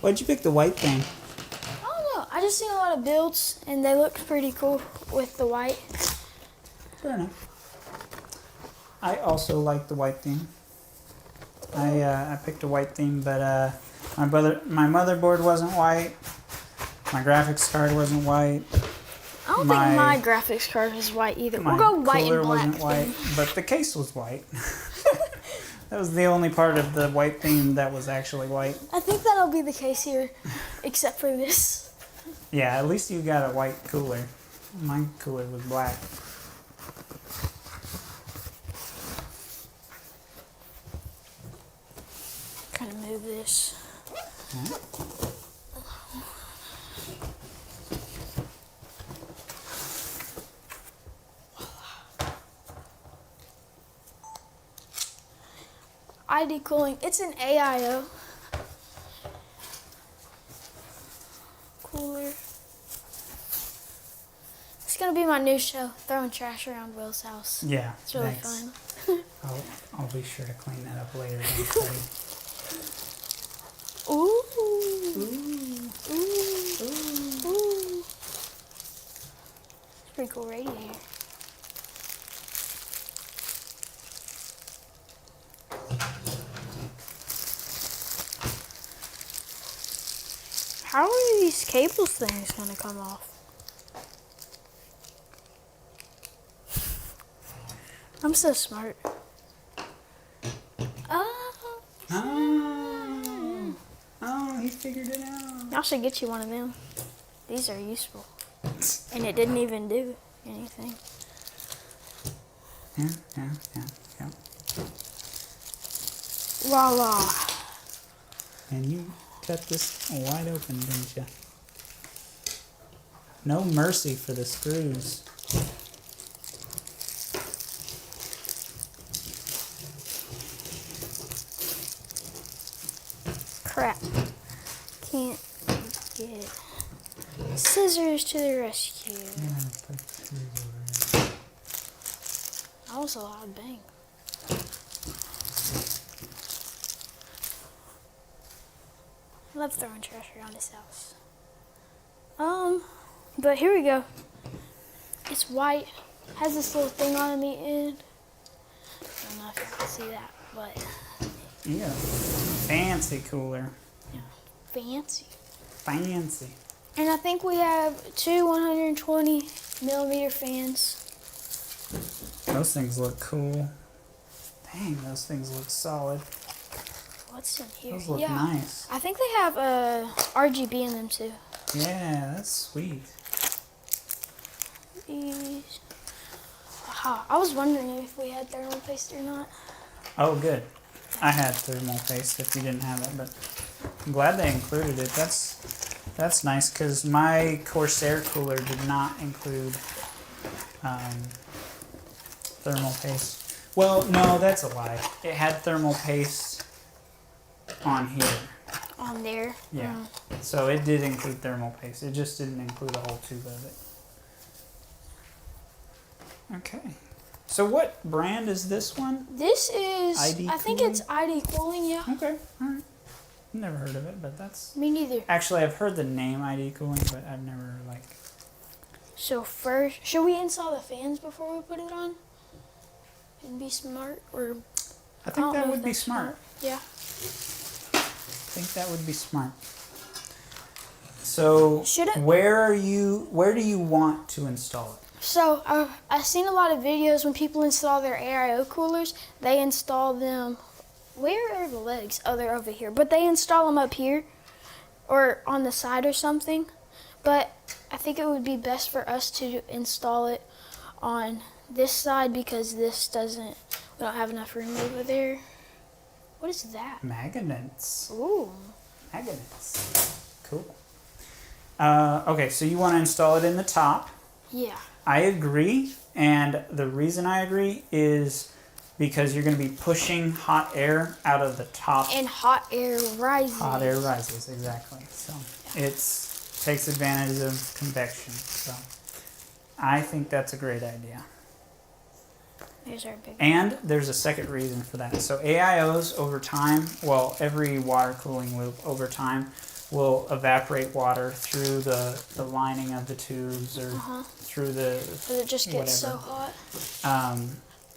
Why'd you pick the white thing? I don't know. I just seen a lot of builds, and they look pretty cool with the white. Fair enough. I also like the white theme. I picked a white theme, but my motherboard wasn't white. My graphics card wasn't white. I don't think my graphics card is white either. My We'll go white cooler and black. wasn't white, but the case was white. That was the only part of the white theme that was actually white. I think that'll be the case here, except for this. Yeah, at least you got a white cooler. My cooler was black. Kind of move this. ID cooling. It's an AIO cooler. It's gonna be my new show, throwing trash around Will's house. Yeah, It's really thanks. fun. I'll be sure to clean that up later. Don't worry. Ooh. Ooh. Ooh. Ooh. It's a pretty cool radiator. How are these cables things gonna come off? I'm so smart. Oh, he figured it out. I should get you one of them. These are useful. And it didn't even do anything. Yeah. Voila. And you cut this wide open, didn't you? No mercy for the screws. Crap. Can't get scissors to the rescue. That was a loud bang. I love throwing trash around this house. But here we go. It's white. Has this little thing on the end. I don't know if you can see that, but Yeah. Fancy cooler. yeah, fancy. Fancy. And I think we have two 120 millimeter fans. Those things look cool. Dang, those things look solid. What's in here? Those look yeah, nice. I think they have RGB in them too. Yeah, that's sweet. These. Aha, I was wondering if we had thermal paste or not. Oh, good. I had thermal paste if you didn't have it, but I'm glad they included it. That's nice because my Corsair cooler did not include thermal paste. Well, no, that's a lie. It had thermal paste on here. On there? Yeah. So it did include thermal paste. It just didn't include a whole tube of it. Okay. So what brand is this one? This is, ID I think Cooling? it's ID Cooling, yeah. Okay. All right. Never heard of it, but that's... Me neither. Actually, I've heard the name ID Cooling, but I've never, like... So first, should we install the fans before we put it on? And be smart, or... I think don't that know would if be that's smart. Yeah. I think that would be smart. So, Should it- where do you want to install it? So I've seen a lot of videos when people install their AIO coolers, they install them, where are the legs? Oh, they're over here. But they install them up here or on the side or something. But I think it would be best for us to install it on this side because this doesn't, we don't have enough room over there. What is that? Magnets. Ooh. Magnets. Cool. Okay, so you want to install it in the top. Yeah. I agree, and the reason I agree is because you're going to be pushing hot air out of the top. And hot air rises. Hot air rises, exactly. So takes advantage of convection. So I think that's a great idea. There's our big. And there's a second reason for that. So AIOs over time, well, every water cooling loop over time will evaporate water through the lining of the tubes or through the Because it just gets so hot.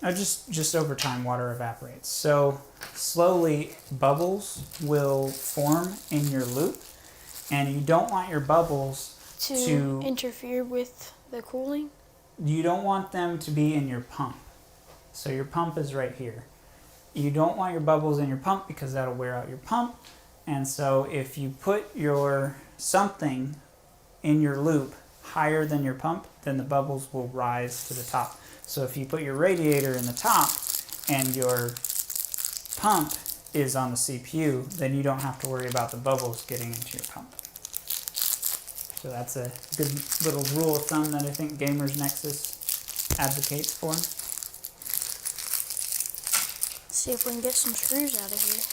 or just over time water evaporates. So slowly bubbles will form in your loop, and you don't want your bubbles To interfere with the cooling. you don't want them to be in your pump. So your pump is right here. You don't want your bubbles in your pump because that'll wear out your pump. And so if you put your something in your loop higher than your pump, then the bubbles will rise to the top. So if you put your radiator in the top and your pump is on the CPU, then you don't have to worry about the bubbles getting into your pump. So that's a good little rule of thumb that I think Gamers Nexus advocates for. See if we can get some screws out of here.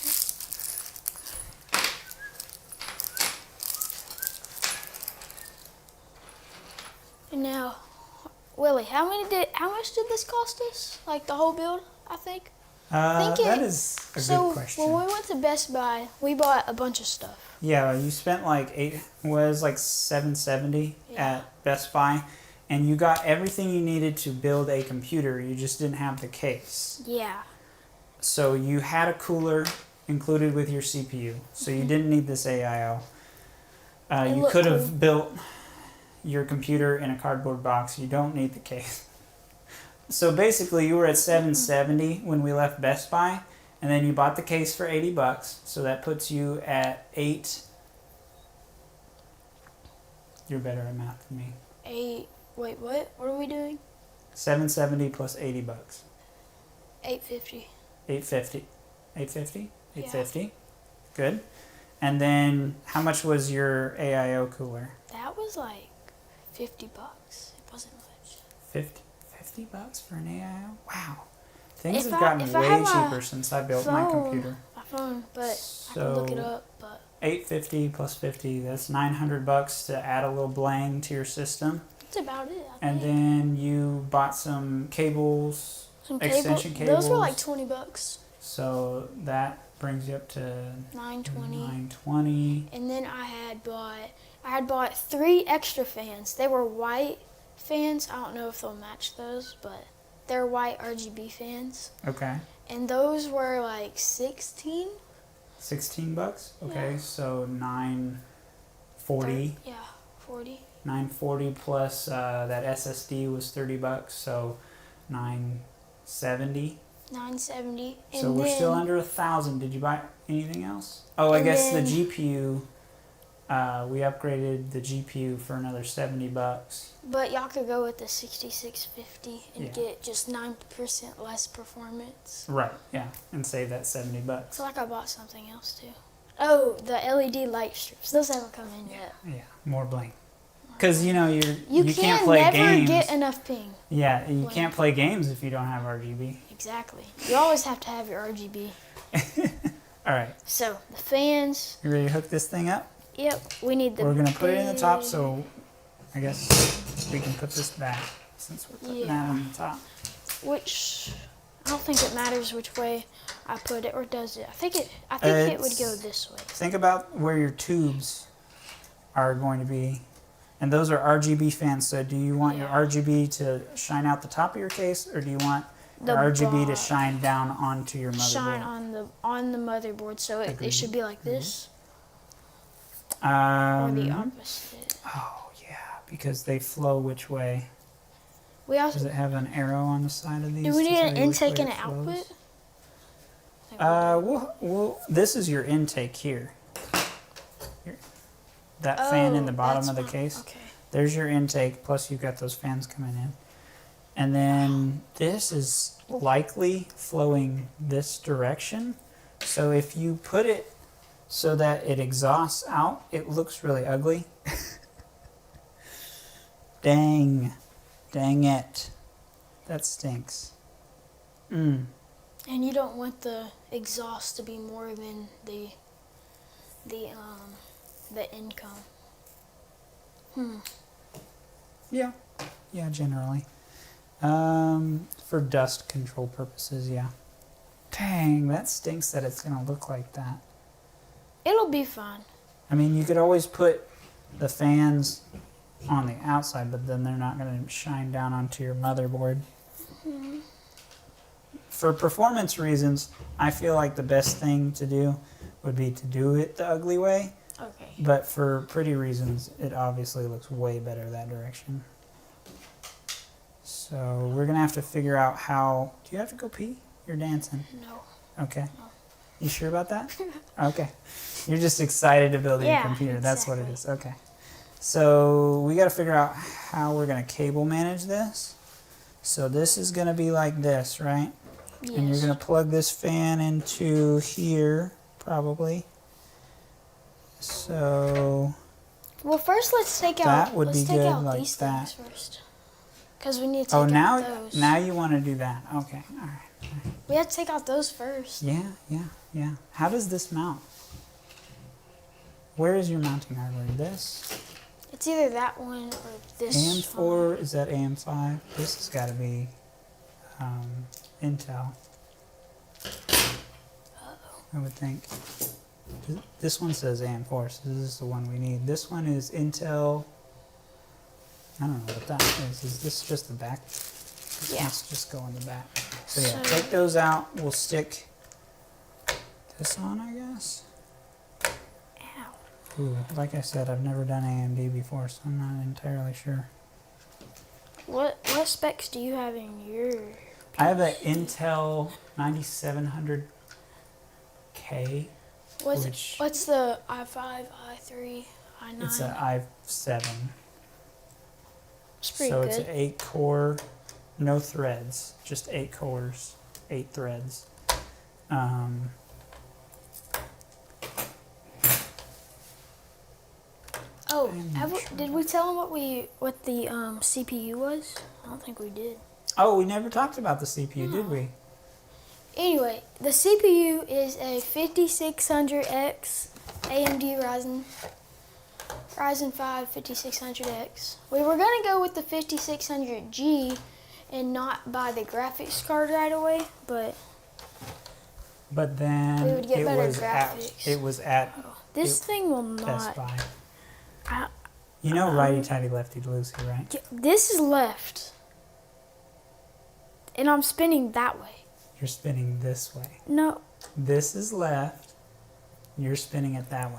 And now, Willie, how much did this cost us? Like the whole build, I think. That is a good question. When we went to Best Buy, we bought a bunch of stuff. Yeah, you spent like $770 at Best Buy, and you got everything you needed to build a computer. You just didn't have the case. Yeah. So you had a cooler included with your CPU, so you didn't need this AIO. You could have built your computer in a cardboard box. You don't need the case. So basically, you were at $770 when we left Best Buy, and then you bought the case for $80. So that puts you at You're better at math than me. Wait, what? What are we doing? $770 plus $80. $850. $850. $850? Yeah. $850. Good. And then how much was your AIO cooler? That was like $50. It wasn't much. $50 for an AIO? Wow. Things If have I- gotten if I way had my cheaper since I built my computer. My phone, but I So can look it up. But $850 plus 50, that's $900 to add a little blang to your system. that's about it. I And think. then you bought some cables, Some extension Those were like cables. $20. So that brings you up to $920. $920. And then I had bought 3 extra fans. They were white fans. I don't know if they'll match those, but they're white RGB fans. Okay. And those were like 16. $16? Okay, Yeah. so $940. Yeah, 40. $940 plus that SSD was $30, so $970. $970. And So we're then, still under $1,000. Did you buy anything else? Oh, I And guess then- the GPU. We upgraded the GPU for another $70. But y'all could go with the 6650 and Yeah. get just 9% less performance. Right. Yeah, and save that $70. I feel like I bought something else too. Oh, the LED light strips. Those haven't come in yet. Yeah, more bling. Because you You can't can play never games. get enough ping. Yeah, you bling. can't play games if you don't have RGB. Exactly. You always have to have your RGB. All right, So the fans. you ready to hook this thing up? Yep. We need the. We're gonna put it in the top, big- so I guess we can put this back since we're putting that on the top. Which I don't think it matters which way I put it, or does it? I think it would go this way. Think about where your tubes are going to be. And those are RGB fans, so do you want your Yeah. RGB to shine out the top of your case, or do you want The your RGB to bar- shine down onto your motherboard? Shine on the motherboard, so it should be like this, or the opposite. Oh, yeah, because they flow which way? We also Does it have an arrow on the side of these? do. We to need tell an you which intake way and it an flows? output. This is your intake here. That fan in the bottom of the case. Okay. There's your intake, plus you've got those fans coming in. And then this is likely flowing this direction. So if you put it so that it exhausts out, it looks really ugly. Dang it. That stinks. And you don't want the exhaust to be more than the income. Yeah, generally. For dust control purposes, yeah. Dang, that stinks that it's gonna look like that. It'll be fine. I mean, you could always put the fans on the outside, but then they're not gonna shine down onto your motherboard. For performance reasons, I feel like the best thing to do would be to do it the ugly way. Okay. But for pretty reasons, it obviously looks way better that direction. So we're gonna have to figure out how. Do you have to go pee? You're dancing. No. Okay. No. You sure about that? Okay. You're just excited to build your Yeah, computer. That's what it exactly. is. Okay. So we got to figure out how we're gonna cable manage this. So this is gonna be like this, right? Yes. And you're going to plug this fan into here, probably. So Well, first let's take out. that would let's be take good, out like these that. things first. Because we need to take now, out those. now you want to do that. Okay, all right. We have to take out those first. Yeah. How does this mount? Where is your mounting hardware? This? It's either that one or this AM4, is that AM5? This has got to be Intel. I would think. This one says AM4, so this is the one we need. This one is Intel. I don't know what that is. Is this just the back? Yeah. Let's just go in the back. So yeah, take those out. We'll stick this on, I guess. Ow. Ooh, like I said, I've never done AMD before, so I'm not entirely sure. What specs do you have in your? I have an Intel 9700K. What's the i5, i3, i9? It's an i7. It's pretty So good. it's an 8-core, no threads, just 8 cores, 8 threads. Oh, did we tell them what the CPU was? I don't think we did. Oh, we never talked about the CPU, did we? Anyway, the CPU is a 5600X AMD Ryzen 5 5600X. We were going to go with the 5600G and not buy the graphics card right away, but then we would get it better was graphics. It was at This thing will Best not. Buy. You know righty tighty lefty loosey, right? This is left, and I'm spinning that way. You're spinning this way. No, This is left. You're spinning it that way.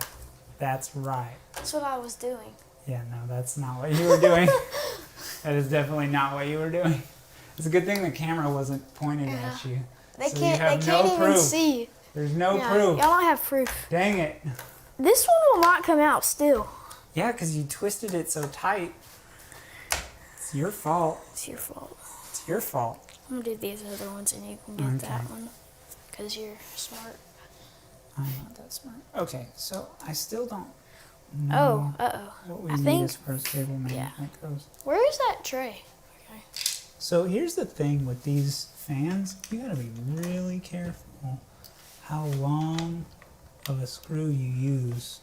That's right. that's what I was doing. Yeah, no, that's not what you were doing. That is definitely not what you were doing. It's a good thing the camera wasn't pointed at you. They So you can't. have They can't no even proof. see. There's no Yeah, proof. Y'all don't have proof. Dang it. This one will not come out still. Yeah, because you twisted it so tight. It's your fault. It's your fault. It's your fault. I'm gonna do these other ones and you can get that one. Because you're smart. I'm not that smart. Okay, so I still don't know what we need as far as cable management goes. Where is that tray? Okay. So here's the thing with these fans. You gotta be really careful how long of a screw you use.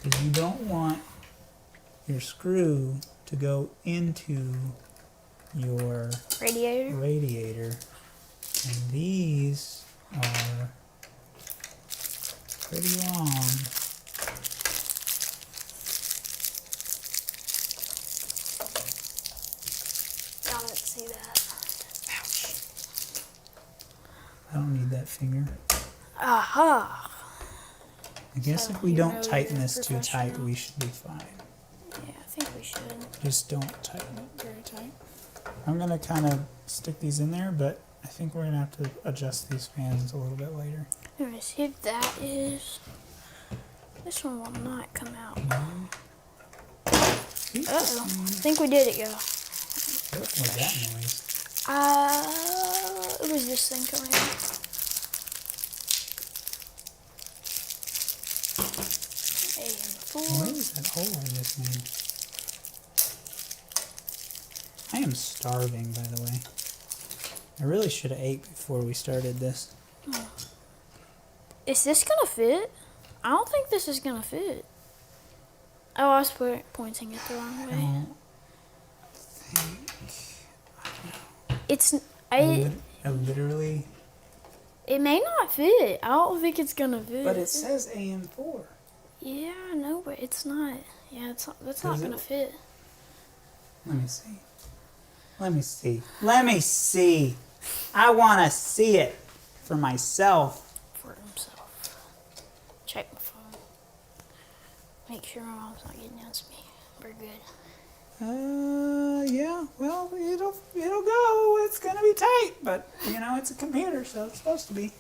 Because you don't want your screw to go into your Radiator. And these are pretty long. I don't see that. Ouch. I don't need that finger. Aha! I guess if we don't tighten this too tight, we should be fine. Yeah, I think we should. Just don't tighten it very tight. I'm going to kind of stick these in there, but I think we're going to have to adjust these fans a little bit later. Anyways, here that is. This one will not come out. Uh-oh. I think we did it, y'all. What was that noise? It was this thing coming out. Where is that hole I just made? I am starving, by the way. I really should have ate before we started this. Is this gonna fit? I don't think this is gonna fit. Oh, I was pointing it the wrong way. I don't think... I literally... It may not fit. I don't think it's gonna fit. But it says AM4. Yeah, I know, but it's not. Yeah, it's not, that's not gonna fit. Let me see. Let me see. Let me see. I want to see it for myself. For himself. Check my phone. Make sure my mom's not getting against me. We're good. Yeah. Well, it'll go. It's gonna be tight, but you know, it's a computer, so it's supposed to be.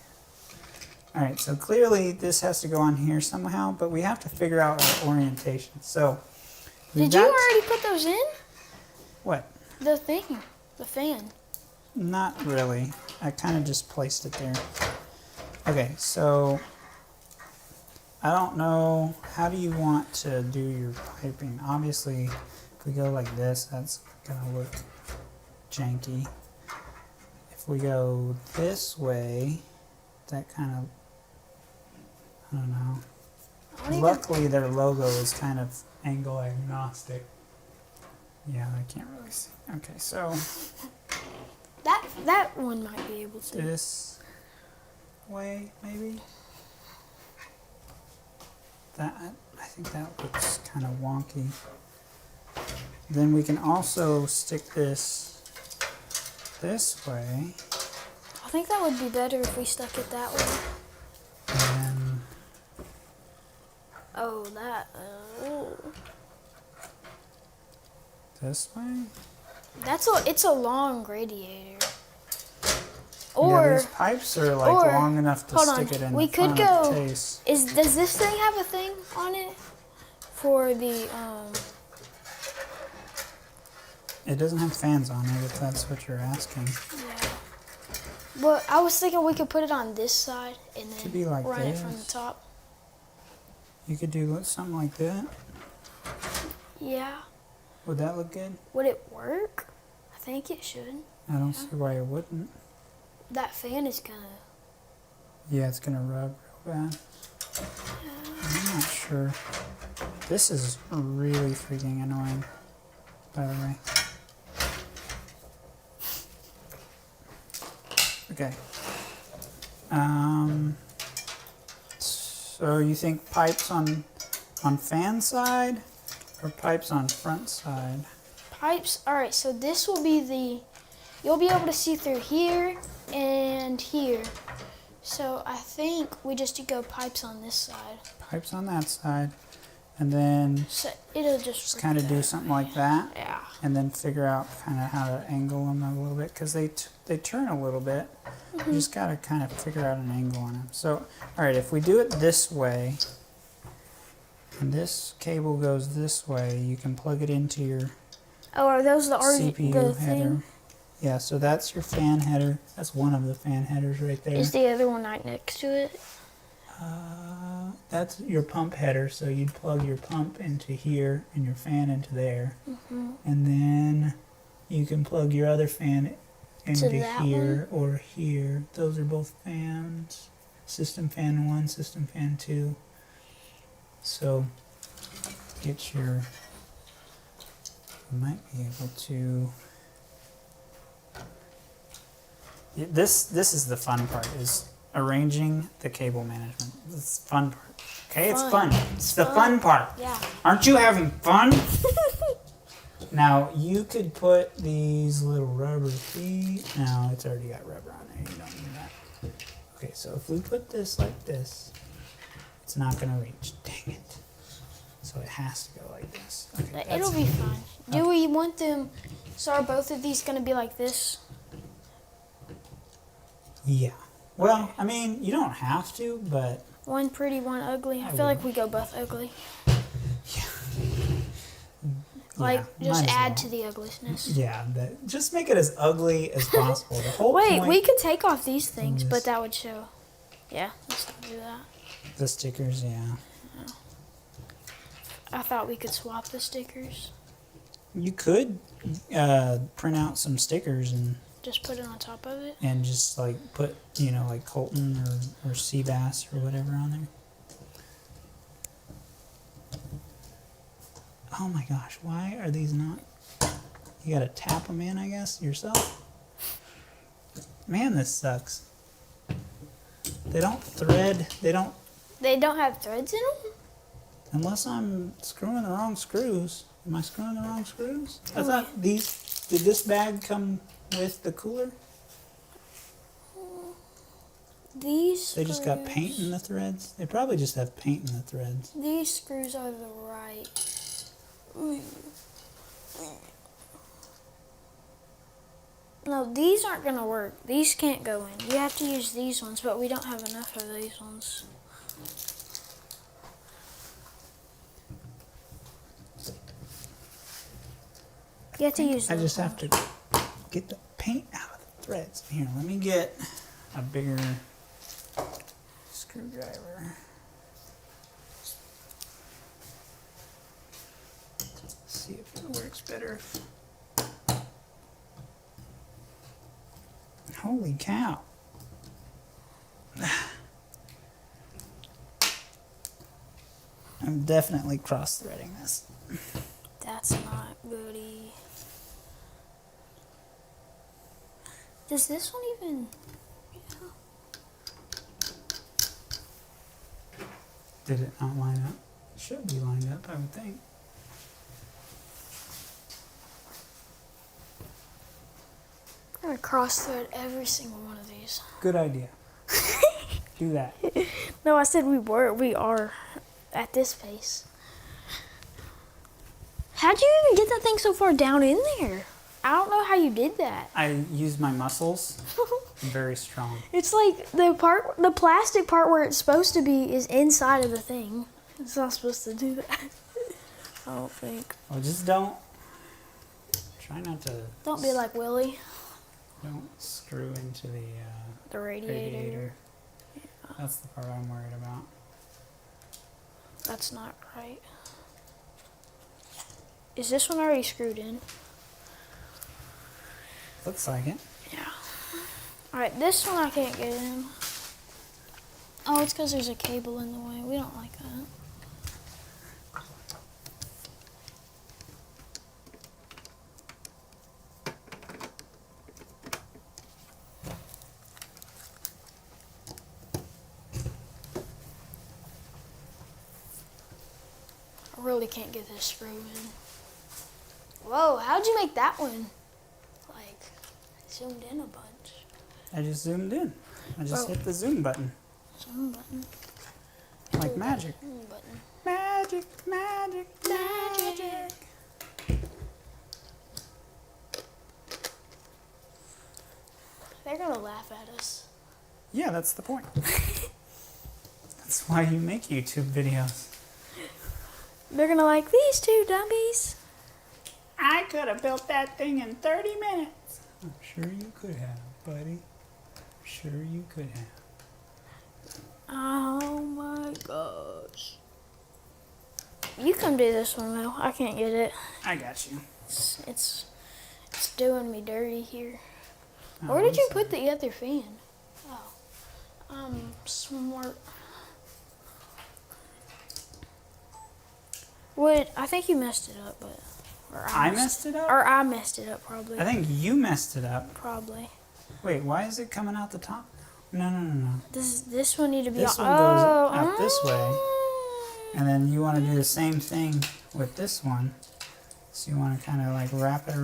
All right. So clearly, this has to go on here somehow, but we have to figure out our orientation. So. Did you already put those in? What? The thing. The fan. Not really. I kind of just placed it there. Okay, so I don't know, how do you want to do your piping? Obviously, if we go like this, that's gonna look janky. If we go this way, that kind of, I don't know. Luckily, their logo is kind of angle agnostic. Yeah, I can't really see. Okay, so that one might be able to. This way, maybe? That, I think that looks kind of wonky. Then we can also stick this way. I think that would be better if we stuck it that way. And oh, that. this way? It's a long radiator. Yeah, Or these pipes are like long enough to stick it in we the could front go. of the case. Does this thing have a thing on it for the It doesn't have fans on it, if that's what you're asking. Yeah. But I was thinking we could put it on this side and then Could be like run it this. from the top. You could do something like that. Yeah. Would that look good? Would it work? I think it should. I don't see why it wouldn't. That fan is gonna. Yeah, it's gonna rub real bad. I'm not sure. This is really freaking annoying, by the way. Okay. So you think pipes on fan side or pipes on front side? Pipes. All right. So this will be the. You'll be able to see through here and here. So I think we just go pipes on this side. Pipes on that side, and then So it'll just kind of do something like that. Yeah. And then figure out kind of how to angle them a little bit, because they turn a little bit. You just got to kind of figure out an angle on them. So, all right, if we do it this way, and this cable goes this way, you can plug it into your Oh, are those the CPU the header. thing? Yeah, so that's your fan header. That's one of the fan headers right there. Is the other one right next to it? That's your pump header, so you'd plug your pump into here and your fan into there. And then you can plug your other fan into here or here. Those are both fans. System fan 1, system fan 2. So get your, you might be able to, this is the fun part, is arranging the cable management. It's the fun part. Okay, it's fun. It's the fun part. Yeah. Aren't you having fun? Now, you could put these little rubber feet. No, it's already got rubber on there. You don't need that. Okay, so if we put this like this, it's not going to reach. Dang it. So it has to go like this. Okay, It'll be fine. Do we want them, so are both of these going to be like this? Yeah. Well, I mean, you don't have to, but... One pretty, one ugly. I feel like we go both ugly. Like, just add to the ugliness. Yeah, just make it as ugly as possible. The whole Wait, point, we could take off these things, but that would show. Yeah, let's not do that. the stickers, yeah. I thought we could swap the stickers. You could print out some stickers and Just put it on top of it. and just like put, you know, like Colton or sea bass or whatever on there. Oh my gosh, why are these not? You gotta tap them in, I guess, yourself. Man, this sucks. They don't thread, they don't, They don't have threads in them? unless I'm screwing the wrong screws. Am I screwing the wrong screws? I thought did this bag come with the cooler? These They just got paint in the threads? They probably just have paint in the threads. These screws are the right. No, these aren't going to work. These can't go in. You have to use these ones, but we don't have enough of these ones. You have to use I those just have ones. to get the paint out of threads. Here, let me get a bigger screwdriver. See if it works better. Holy cow. I'm definitely cross-threading this. That's not goody. Does this one even... Did it not line up? It should be lined up, I would think. I'm gonna cross-thread every single one of these. Good idea. Do that. No, I said we are at this pace. How'd you even get that thing so far down in there? I don't know how you did that. I use my muscles. I'm very strong. It's like the plastic part where it's supposed to be is inside of the thing. It's not supposed to do that. I don't think. Well, just don't. Try not to. Don't be like Willie. Don't screw into The radiator. Yeah. That's the part I'm worried about. That's not right. Is this one already screwed in? Looks like it. Yeah. Alright, this one I can't get in. Oh, it's because there's a cable in the way. We don't like that. I really can't get this screw in. Whoa, how'd you make that one? Like, zoomed in a bunch. I just zoomed in. I just hit the zoom button. Zoom button. Like magic. Zoom button. Magic, magic, magic. They're gonna laugh at us. Yeah, that's the point. That's why you make YouTube videos. They're gonna like, these two dummies. I could have built that thing in 30 minutes. I'm sure you could have, buddy. I'm sure you could have. Oh my gosh. You come do this one, Mel. I can't get it. I got you. It's doing me dirty here. Oh, Where did you I'm sorry. put the other fan? Oh, smart. I think you messed it up, but I messed it up? Or I messed it up, probably. I think you messed it up. Probably. Wait, why is it coming out the top? No. This one need to be. This one goes out this way. And then you want to do the same thing with this one. So you want to kind of like wrap it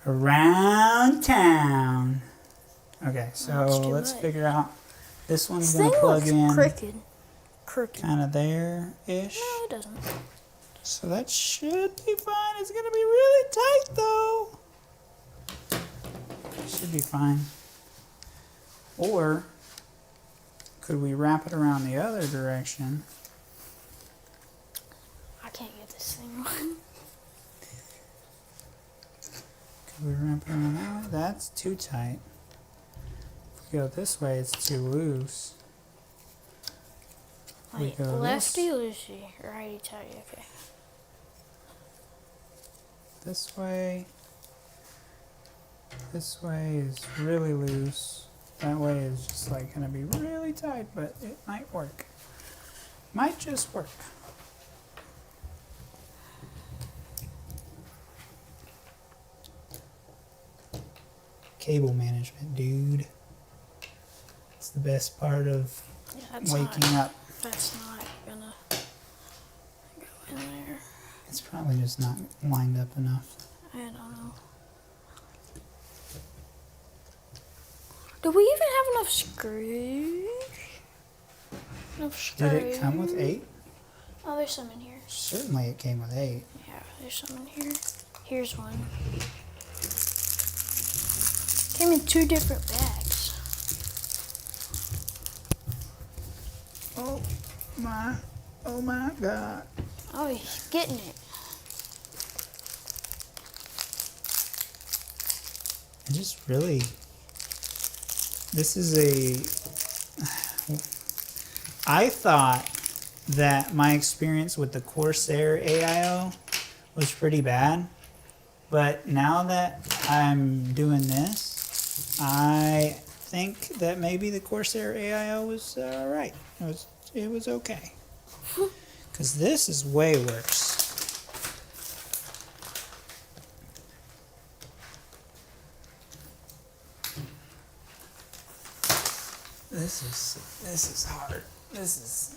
around town. Okay, so let's figure out. This one's going to plug in Crooked. kind of there-ish. No, it doesn't. So that should be fine. It's going to be really tight though. Should be fine. Or could we wrap it around the other direction? I can't get this thing on. Could we wrap it around that way? That's too tight. If we go this way, it's too loose. Wait, We go lefty, loosey, righty, tighty, okay. This way is really loose. That way is just like gonna be really tight, but it might work. Might just work. Cable management, dude. It's the best part of waking up. That's not gonna go in there. It's probably just not lined up enough. I don't know. Do we even have enough screws? Did it come with 8? Oh, there's some in here. Certainly it came with 8. Yeah, there's some in here. Here's one. Came in 2 different bags. Oh my God. Oh, he's getting it. I just really, this is a, I thought that my experience with the Corsair AIO was pretty bad, but now that I'm doing this, I think that maybe the Corsair AIO was alright. It was okay. Because this is way worse. This is hard. This is.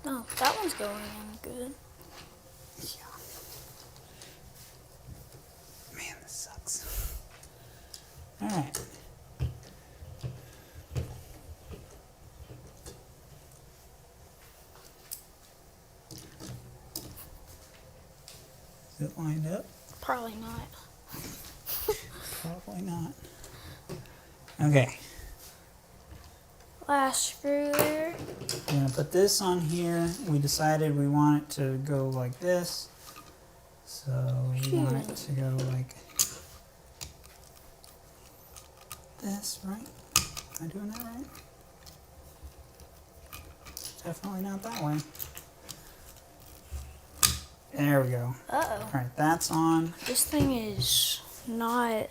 Oh, that one's going in good. Yeah. Man, this sucks. All right. Is it lined up? Probably not. Probably not. Okay. Last screw there. We're gonna put this on here. We decided we want it to go like this. So we want it to go like this, right? Am I doing that right? Definitely not that way. There we go. Uh-oh. Alright, that's on. This thing is not,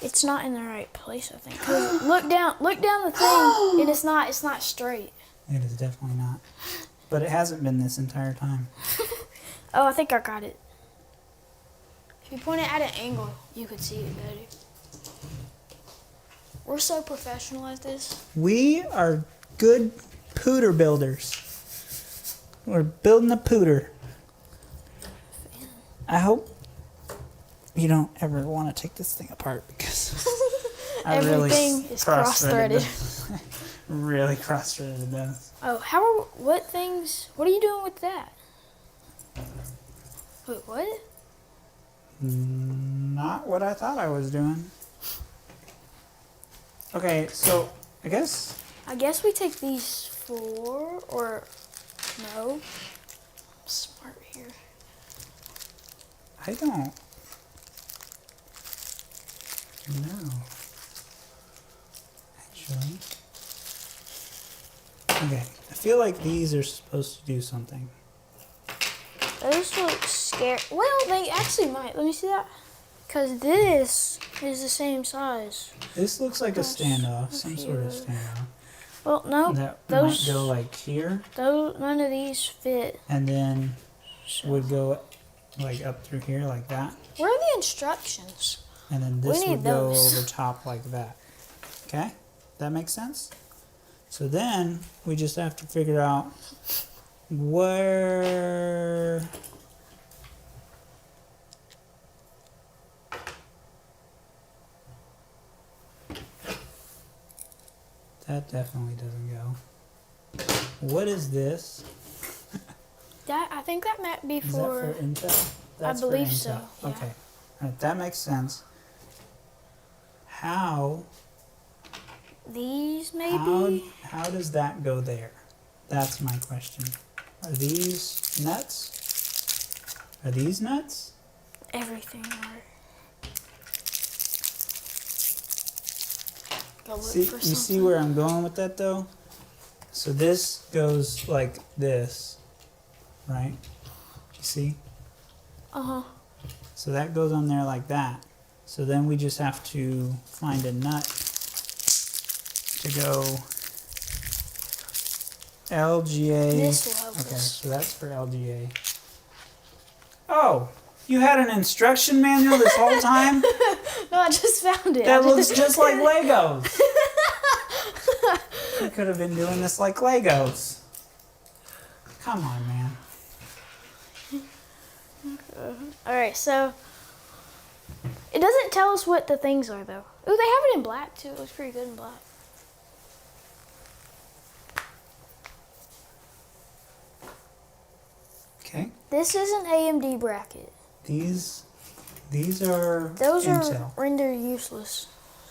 it's not in the right place, I think. 'Cause look down the thing, and it's not straight. It is definitely not. But it hasn't been this entire time. Oh, I think I got it. If you point it at an angle, you could see it better. We're so professional at this. We are good pooter builders. We're building a pooter. I hope you don't ever want to take this thing apart because I Everything is cross-threaded. Really cross-threaded this. Oh, what are you doing with that? Wait, what? Not what I thought I was doing. Okay, so I guess we take these 4, or no? I'm smart here. I don't know. Actually. Okay, I feel like these are supposed to do something. Those look scary. Well, they actually might. Let me see that. Because this is the same size. This looks like a standoff, some sort of standoff. Well, no. That Those might go like here. None of these fit. And then would go like up through here like that. Where are the instructions? And then this We would need go those. over top like that. Okay? That makes sense? So then we just have to figure out where that definitely doesn't go. What is this? I think that might be Is that for. for Intel? That's believe for so, Intel. yeah. Okay. All right, that makes sense. How These maybe. how does that go there? That's my question. Are these nuts? Are these nuts? Everything are. Go look See, for you see something. where I'm going with that though? So this goes like this, right? You see? Uh-huh. So that goes on there like that. So then we just have to find a nut to go LGA. This will help Okay, us. so that's for LGA. Oh, you had an instruction manual this whole time? No, I just found it. That looks just like Legos. You could have been doing this like Legos. Come on, man. Alright, so it doesn't tell us what the things are though. Oh, they have it in black too. It looks pretty good in black. Okay. This is an AMD bracket. These are Those Intel. are render useless.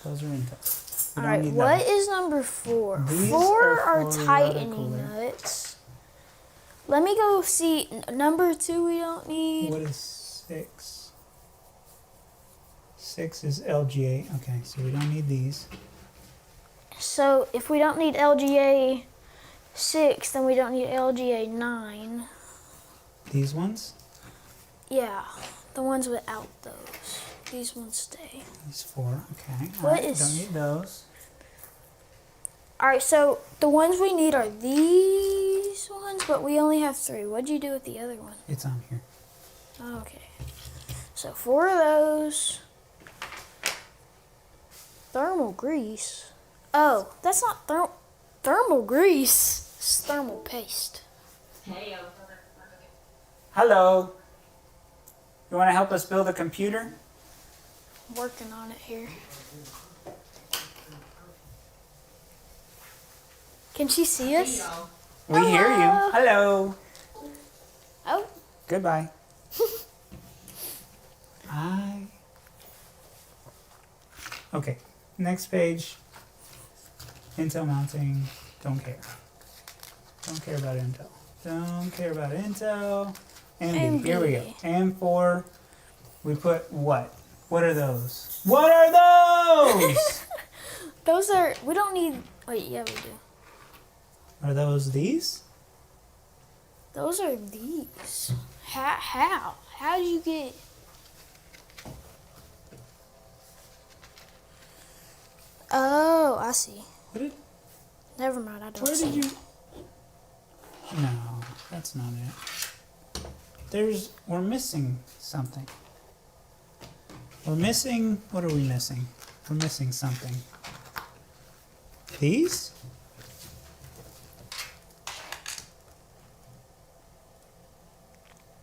Those are Intel. We don't Alright, need what those. is number 4? These 4 are are for tightening water cooler. nuts. Let me go see number 2 we don't need. What is 6? 6 is LGA. Okay, so we don't need these. So if we don't need LGA 6, then we don't need LGA 9. These ones? Yeah, the ones without those. These ones stay. These 4. Okay. What Alright, is- don't need those. Alright, so the ones we need are these ones, but we only have 3. What'd you do with the other one? It's on here. Okay. So 4 of those. Thermal grease. Oh, that's not thermal grease. It's thermal paste. Hello. You want to help us build a computer? I'm working on it here. Can she see us? We hear you. Hello. Oh, Goodbye. Okay, next page. Intel mounting. Don't care. Don't care about Intel. Don't care about Intel. AMD. Here we go. AM4. We put what? What are those? What are those? those are, we don't need, wait, yeah, we do. Are those these? Those are these. How? How did you get? Oh, I see. What did, Never mind, I don't where see. did you? No, that's not it. We're missing something. We're missing, what are we missing? We're missing something. These?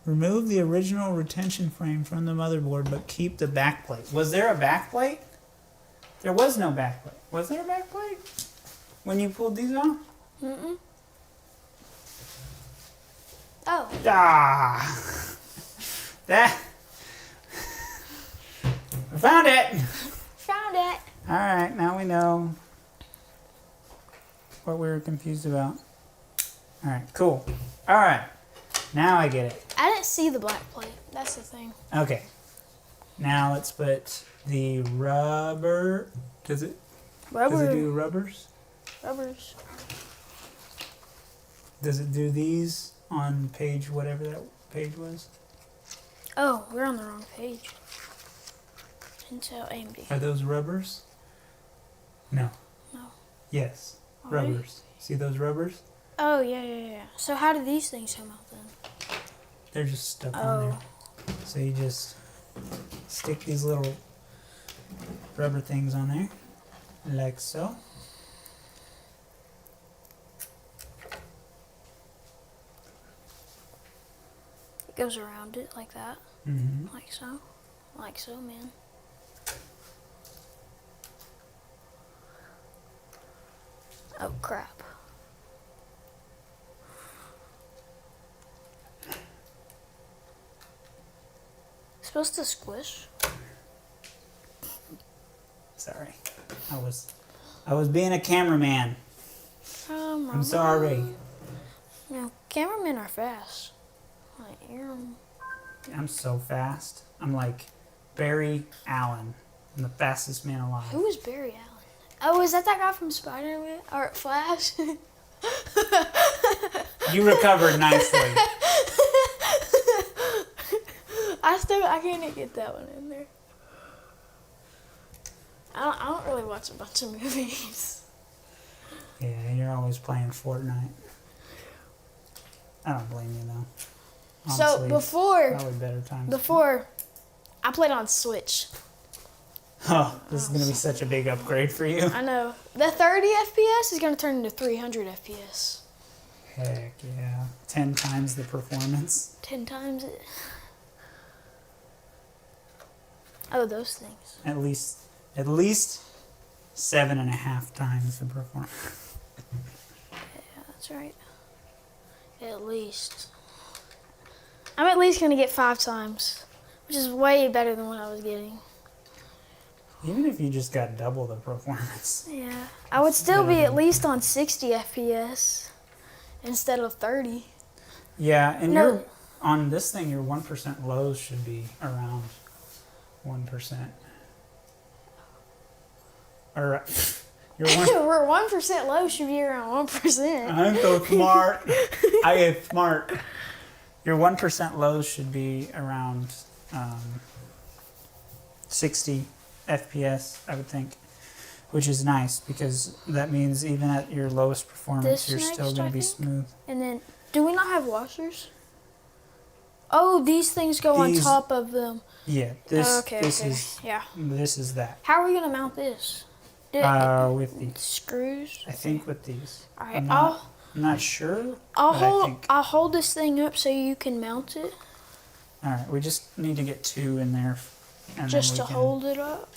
Remove the original retention frame from the motherboard, but keep the backplate. Was there a backplate? There was no backplate. Was there a backplate when you pulled these off? Mm-mm. Oh, Ah, that. I found it. found it. All right, now we know what we were confused about. All right, cool. All right, now I get it. I didn't see the black plate. That's the thing. Okay, now let's put the rubber. Does it do rubbers? Rubbers. Does it do these on page whatever that page was? Oh, we're on the wrong page. Intel AMD. Are those rubbers? No. No. Yes, Are they? rubbers. See those rubbers? Oh, yeah. So how do these things come out then? They're just stuck on there. So you just stick these little rubber things on there, like so. It goes around it like that. Mm-hmm. Like so. Like so, man. Oh, crap. Supposed to squish? Sorry, I was being a cameraman. I'm sorry. No, cameramen are fast. Like, I'm so fast. I'm like Barry Allen. I'm the fastest man alive. who is Barry Allen? Oh, is that guy from Spider-Man? Or Flash? You recovered nicely. I can't get that one in there. I don't really watch a bunch of movies. Yeah, you're always playing Fortnite. I don't blame you though. So Honestly, probably better times. before, I played on Switch. Oh, this is gonna be such a big upgrade for you. I know. The 30 FPS is gonna turn into 300 FPS. Heck yeah, 10 times the performance. 10 times it. Oh, those things. At least 7.5 times the performance. Yeah, that's right. At least. I'm at least gonna get 5 times, which is way better than what I was getting. Even if you just got double the performance. Yeah. I would still be at least on 60 FPS instead of 30. Yeah, and No. you're on this thing. Your 1% lows should be around 1%. Or your one. We're 1% low should be around 1%. I'm so smart. I get smart. Your 1% lows should be around 60 FPS, I would think, which is nice because that means even at your lowest performance, This you're still next, going I to be think? smooth. And then, do we not have washers? Oh, these things go on These- top of them. Yeah, this Okay, this okay. is Yeah. this is that. How are we gonna mount this? With these, Screws. I think with these. All right, I'm I'll not sure. I'll but I hold think- I'll hold this thing up so you can mount it, All right, we just need to get 2 in there, and just then to we can, hold it up.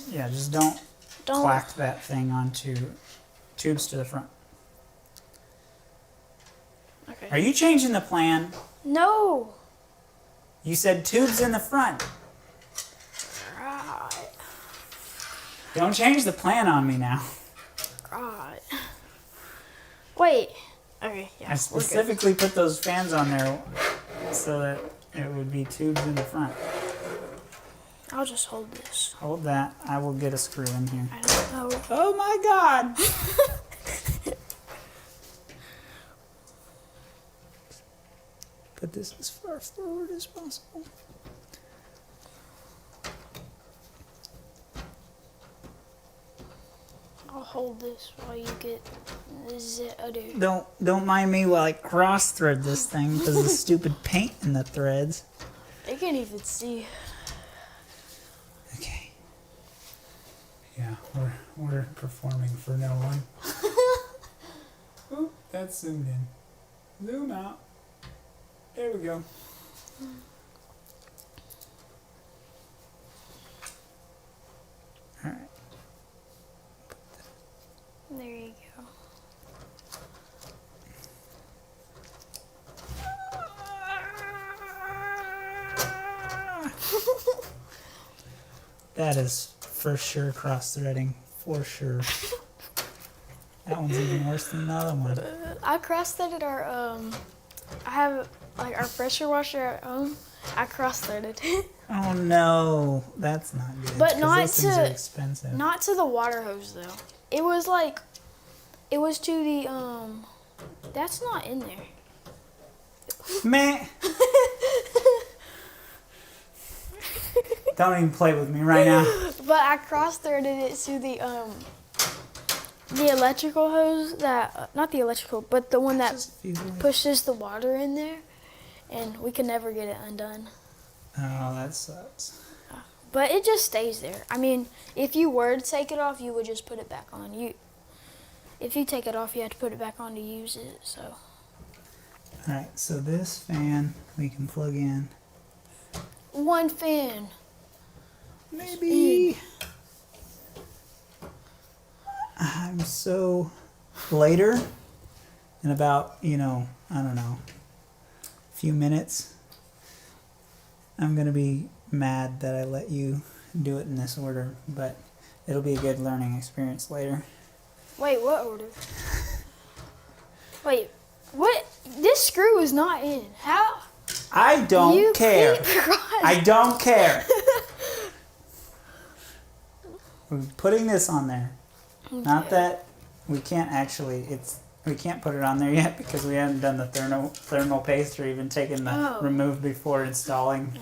Yeah, just don't Don't. clack that thing onto tubes to the front. Okay. Are you changing the plan? No. You said tubes in the front. Right. Don't change the plan on me now. Right. Wait. Okay. Yeah. I we're good. specifically put those fans on there so that it would be tubes in the front. I'll just hold this. Hold that. I will get a screw in here. I don't know. Oh my God! Put this as far forward as possible. I'll hold this while you get the other. Don't mind me while I cross thread this thing because of the stupid paint in the threads. They can't even see. Okay. Yeah, we're performing for no one. Oop, that's zoomed in. Zoom out. There we go. All right. There you go. That is for sure cross-threading. For sure. That one's even worse than the other one. I cross-threaded our I have like our pressure washer at home. I cross-threaded it. Oh no, that's not good. But 'cause not those things are to- expensive. Not to the water hose though. It was to the that's not in there. Man. Don't even play with me right now. But I cross-threaded it to the electrical hose that not the electrical, but the one that Just a few ways. pushes the water in there, and we can never get it undone. Oh, that sucks. But it just stays there. I mean, if you were to take it off, you would just put it back on. If you take it off, you have to put it back on to use it. So Alright, so this fan we can plug in. one fan. Maybe. I'm so later in about, I don't know, a few minutes. I'm going to be mad that I let you do it in this order, but it'll be a good learning experience later. Wait, what order? Wait, what? This screw is not in. How? I don't You care. keep crossing- I don't care. We're putting this on there. Not that we can't we can't put it on there yet because we haven't done the thermal paste or even taken the remove before installing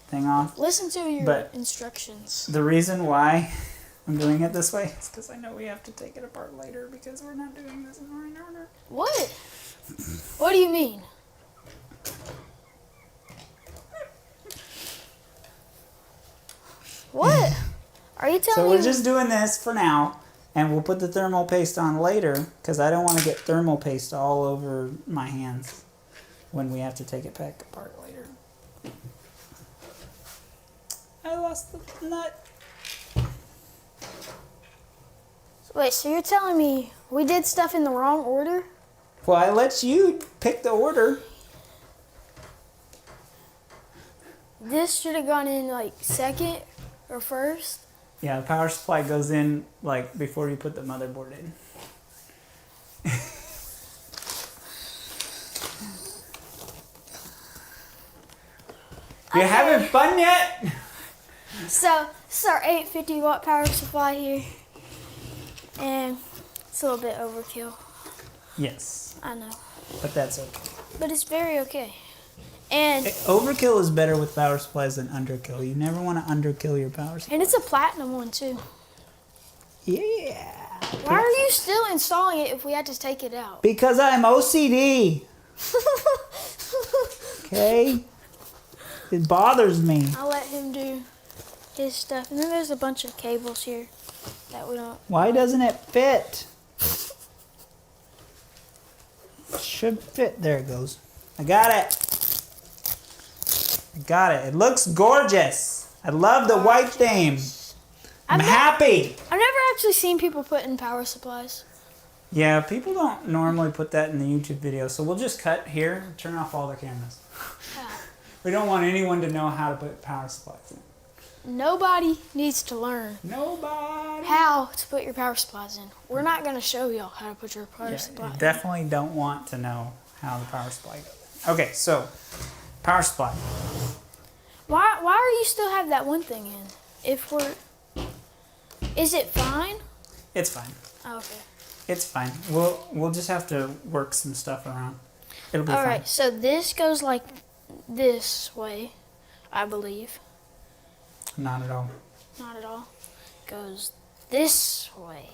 thing off. Listen to your But- instructions. The reason why I'm doing it this way is because I know we have to take it apart later because we're not doing this in the right order. What? What do you mean? What? Are you telling So me? we're just doing this for now, and we'll put the thermal paste on later because I don't want to get thermal paste all over my hands when we have to take it back apart later. I lost the nut. Wait, so you're telling me we did stuff in the wrong order? Well, I let you pick the order. This should have gone in like second or first. Yeah, the power supply goes in like before you put the motherboard in. You having fun yet? So this is our 850 watt power supply here, and it's a little bit overkill. Yes. I know, But that's okay. but it's very okay. And Overkill is better with power supplies than underkill. You never want to underkill your power supply. and it's a platinum one too. Yeah. Why are you still installing it if we had to take it out? Because I'm OCD. Okay? It bothers me. I'll let him do his stuff. And then there's a bunch of cables here that we don't. Why doesn't it fit? It should fit. There it goes. I got it. I got it. It looks gorgeous. I love the white theme. I'm happy. I've never actually seen people put in power supplies. Yeah, people don't normally put that in the YouTube video, so we'll just cut here and turn off all the cameras. We don't want anyone to know how to put power supplies in. Nobody needs to learn Nobody. how to put your power supplies in. We're not going to show y'all how to put your power supply You in. definitely don't want to know how the power supply goes. Okay, so power supply. Why are you still have that one thing in? If we're... Is it fine? It's fine. Oh, okay. It's fine. We'll just have to work some stuff around. It'll be fine. Alright, so this goes like this way, I believe. Not at all. Not at all. Goes this way.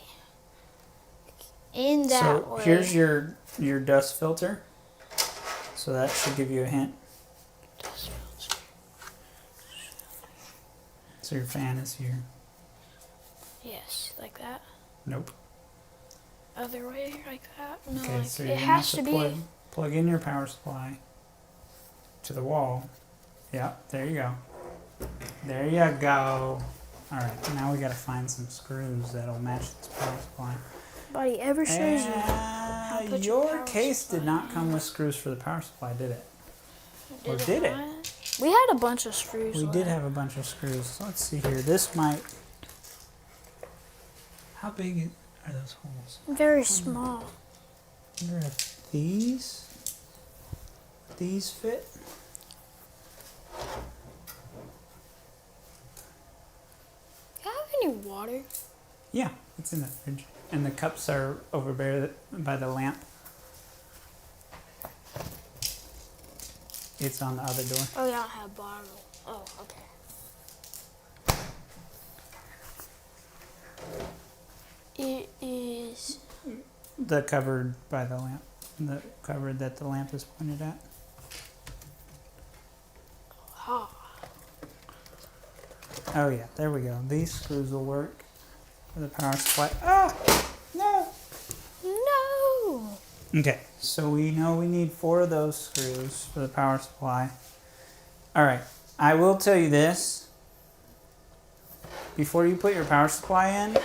In that way. So here's your dust filter. So that should give you a hint. Dust filter. So your fan is here. Yes, like that. Nope. Other way, like that. No, Okay, like, so you're it gonna has have to to be. plug in your power supply to the wall. Yeah, there you go. There you go. All right, now we gotta find some screws that'll match this power supply. Nobody ever shows you how to put Your power case supply did not in. come with screws for the power supply, did it? Or Did did it? not? We had a bunch of screws. We left. did have a bunch of screws. So let's see here. This might. How big are those holes? Very small. I wonder if these fit. Do you have any water? Yeah, it's in the fridge. And the cups are over there by the lamp. It's on the other door. Oh, yeah, I don't have a bottle. Oh, okay. It is. The cupboard by the lamp. The cupboard that the lamp is pointed at. Ah. Oh yeah, there we go. These screws will work for the power supply. Oh! No! No! Okay, so we know we need 4 of those screws for the power supply. Alright, I will tell you this. Before you put your power supply in,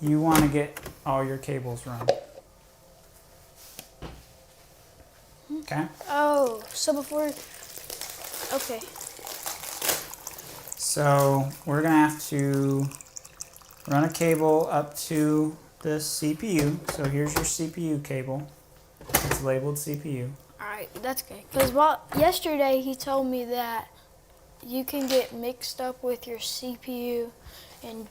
you want to get all your cables run. Okay? Oh, so before. Okay. So we're going to have to run a cable up to the CPU. So here's your CPU cable. It's labeled CPU. Alright, that's good. Because yesterday he told me that you can get mixed up with your CPU and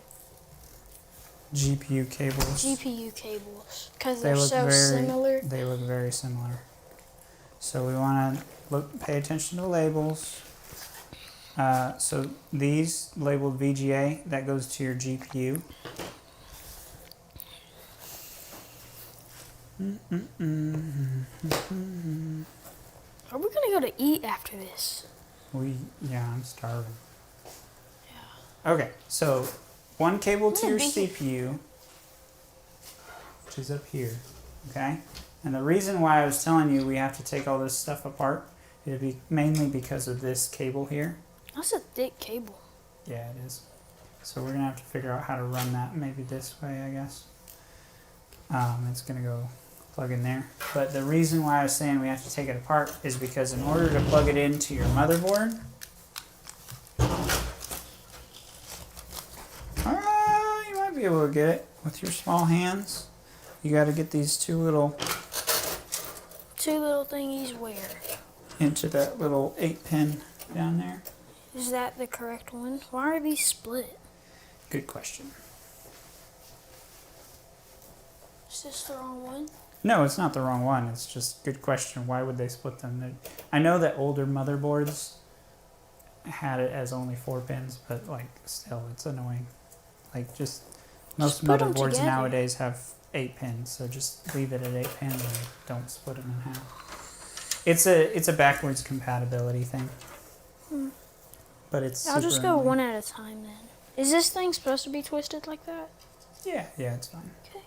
GPU cables. GPU cables. Because They they're look so very similar. They look very similar. So we want to pay attention to the labels. So these labeled VGA, that goes to your GPU. Are we going to go to eat after this? Yeah, I'm starving. Yeah. Okay, so one cable to your CPU, which is up here, okay? And the reason why I was telling you we have to take all this stuff apart is mainly because of this cable here. That's a thick cable. Yeah, it is. So we're gonna have to figure out how to run that maybe this way, I guess. It's gonna go plug in there. But the reason why I was saying we have to take it apart is because in order to plug it into your motherboard, you might be able to get it with your small hands. You got to get these two little thingies where? into that little 8-pin down there. Is that the correct one? Why are these split? Good question. Is this the wrong one? No, it's not the wrong one. It's just good question. Why would they split them? I know that older motherboards had it as only 4 pins, but like still, it's annoying. Like just most put 'em motherboards together. nowadays have 8 pins, so just leave it at 8 pins and don't split them in half. It's a backwards compatibility thing. But it's I'll just super go annoying. one at a time then. Is this thing supposed to be twisted like that? Yeah, it's fine. Okay.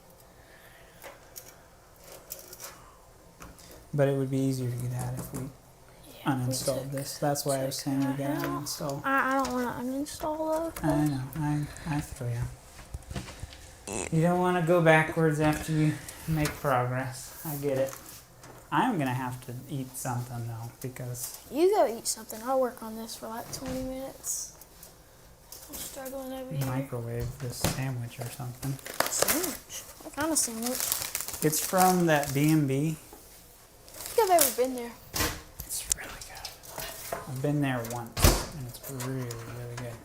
But it would be easier to get at if we Yeah, uninstalled this. That's why I was saying we gotta uninstall. I don't want to uninstall though. I know. I feel ya. You don't want to go backwards after you make progress. I get it. I'm gonna have to eat something though because You go eat something. I'll work on this for like 20 minutes. I'm struggling over here. microwave this sandwich or something. Sandwich? What kind of sandwich? It's from that B&B. I think I've ever been there. It's really good. I've been there once and it's really, really good.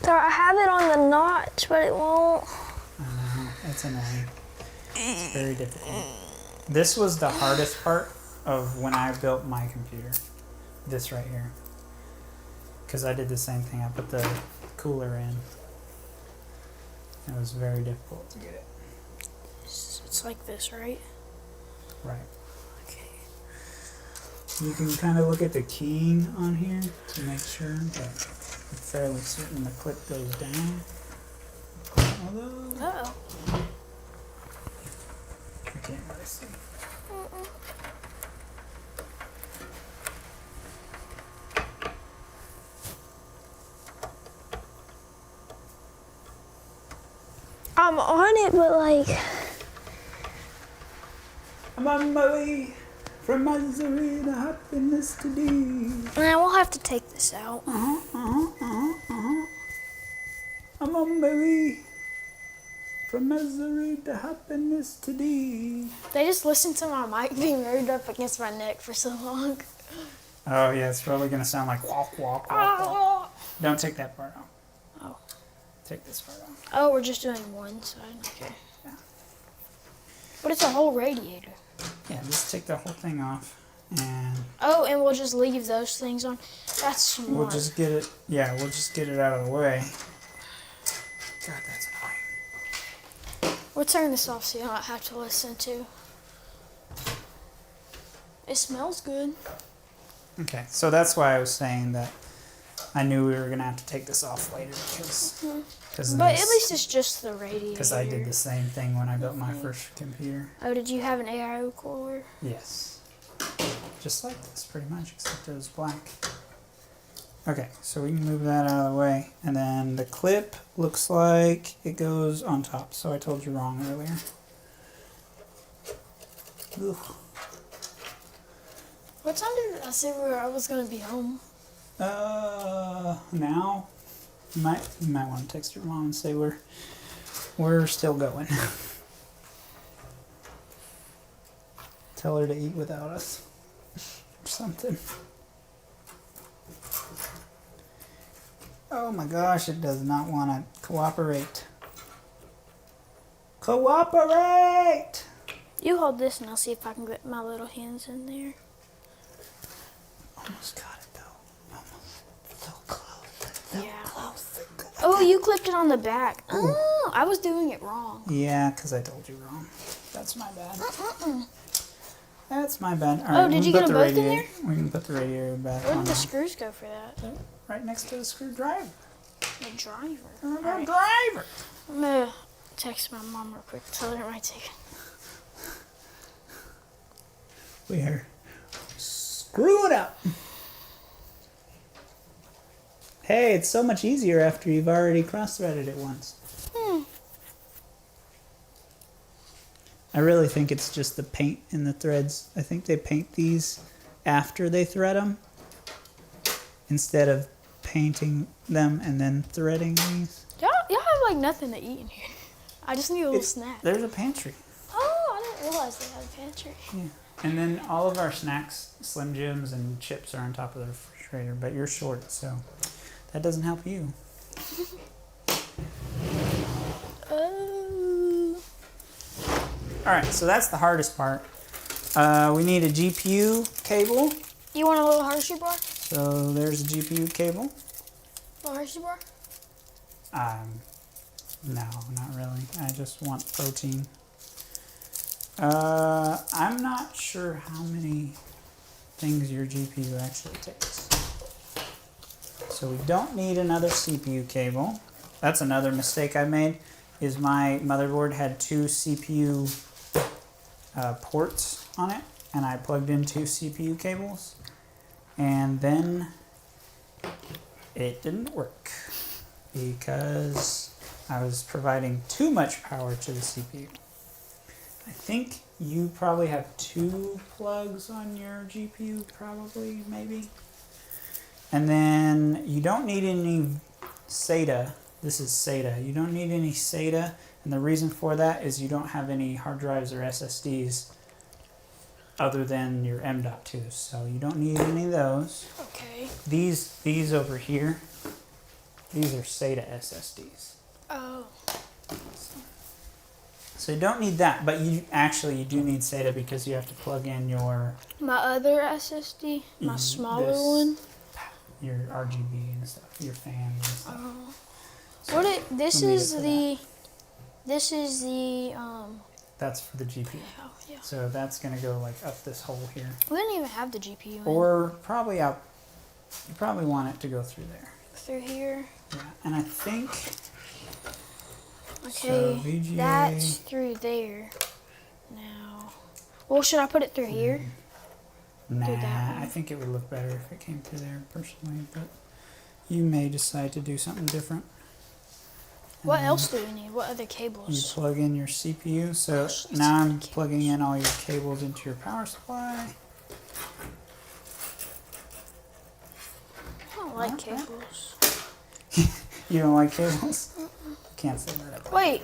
So I have it on the notch, but it won't. I know, it's annoying. It's very difficult. This was the hardest part of when I built my computer. This right here. Because I did the same thing. I put the cooler in. It was very difficult to get it. It's like this, right? Right. Okay. You can kind of look at the keying on here to make sure, but I'm fairly certain the clip goes down. Although, Uh-oh. I can't really see. I'm on it, but like... I'm on my way from Missouri to happiness today. Man, we'll have to take this out. I'm on my way from Missouri to happiness today. They just listened to my mic being reared up against my neck for so long. Oh yeah, it's probably gonna sound like walk, walk, walk, walk. Don't take that part off. Oh. Take this part off. Oh, we're just doing one side. Okay. Yeah. But it's a whole radiator. Yeah, just take the whole thing off, and Oh, and we'll just leave those things on. That's smart. we'll just get it. Yeah, we'll just get it out of the way. God, that's annoying. We'll turn this off so you don't have to listen to. It smells good. Okay, so that's why I was saying that I knew we were gonna have to take this off later because But at least it's just the radiator. because I did the same thing when I built my first computer. Oh, did you have an AIO cooler? Yes, just like this pretty much, except it was black. Okay, so we can move that out of the way, and then the clip looks like it goes on top. So I told you wrong earlier. Ugh. What time did I say I was gonna be home? Now you might want to text your mom and say we're still going. Tell her to eat without us or something. Oh my gosh, it does not want to cooperate. Cooperate! You hold this and I'll see if I can get my little hands in there. Almost got it though. Almost. So close. So Yeah. close. Oh, you clipped it on the back. Oh, I was doing it wrong. Yeah, because I told you wrong. That's my bad. That's my bad. All Oh, right, did we you can get put them the both in radiator. We can put the radiator back Where on did the there. screws go for that? Right next to the screwdriver. The driver. The Alright. driver. I'm gonna text my mom real quick. Tell her it might take. We are screw it up. Hey, it's so much easier after you've already cross-threaded it once. I really think it's just the paint in the threads. I think they paint these after they thread them instead of painting them and then threading these. Y'all have like nothing to eat in here. I just need a little snack. There's a pantry. Oh, I didn't realize they had a pantry. Yeah. And then all of our snacks, Slim Jims and chips are on top of the refrigerator, but you're short, so that doesn't help you. Oh. Alright, so that's the hardest part. We need a GPU cable. You want a little Hershey bar? So there's a GPU cable. A little Hershey bar? No, not really. I just want protein. I'm not sure how many things your GPU actually takes. So we don't need another CPU cable. That's another mistake I made, is my motherboard had 2 CPU ports on it, and I plugged in 2 CPU cables, and then it didn't work because I was providing too much power to the CPU. I think you probably have 2 plugs on your GPU, probably, maybe. And then you don't need any SATA. This is SATA. You don't need any SATA, and the reason for that is you don't have any hard drives or SSDs other than your M.2s, so you don't need any of those. Okay. These over here, these are SATA SSDs. Oh. So you don't need that, but you do need SATA because you have to plug in your My other SSD, my smaller this- one. your RGB and stuff, your fans and stuff. This We'll need is it for the. This is the. That's for the GPU. Oh yeah. So that's gonna go like up this hole here, We didn't even have the GPU in. or probably out. You probably want it to go through there. Through here. Yeah, and I think. Okay, So VGA. that's through there. Now, well, should I put it through here? Nah, that I one. think it would look better if it came through there personally, but you may decide to do something different. What And else do we need? What other You cables? plug in your CPU. So Let's now see I'm the plugging in all your cables into your power supply. I don't like Okay. cables. You don't like cables? Can't say that. About Wait,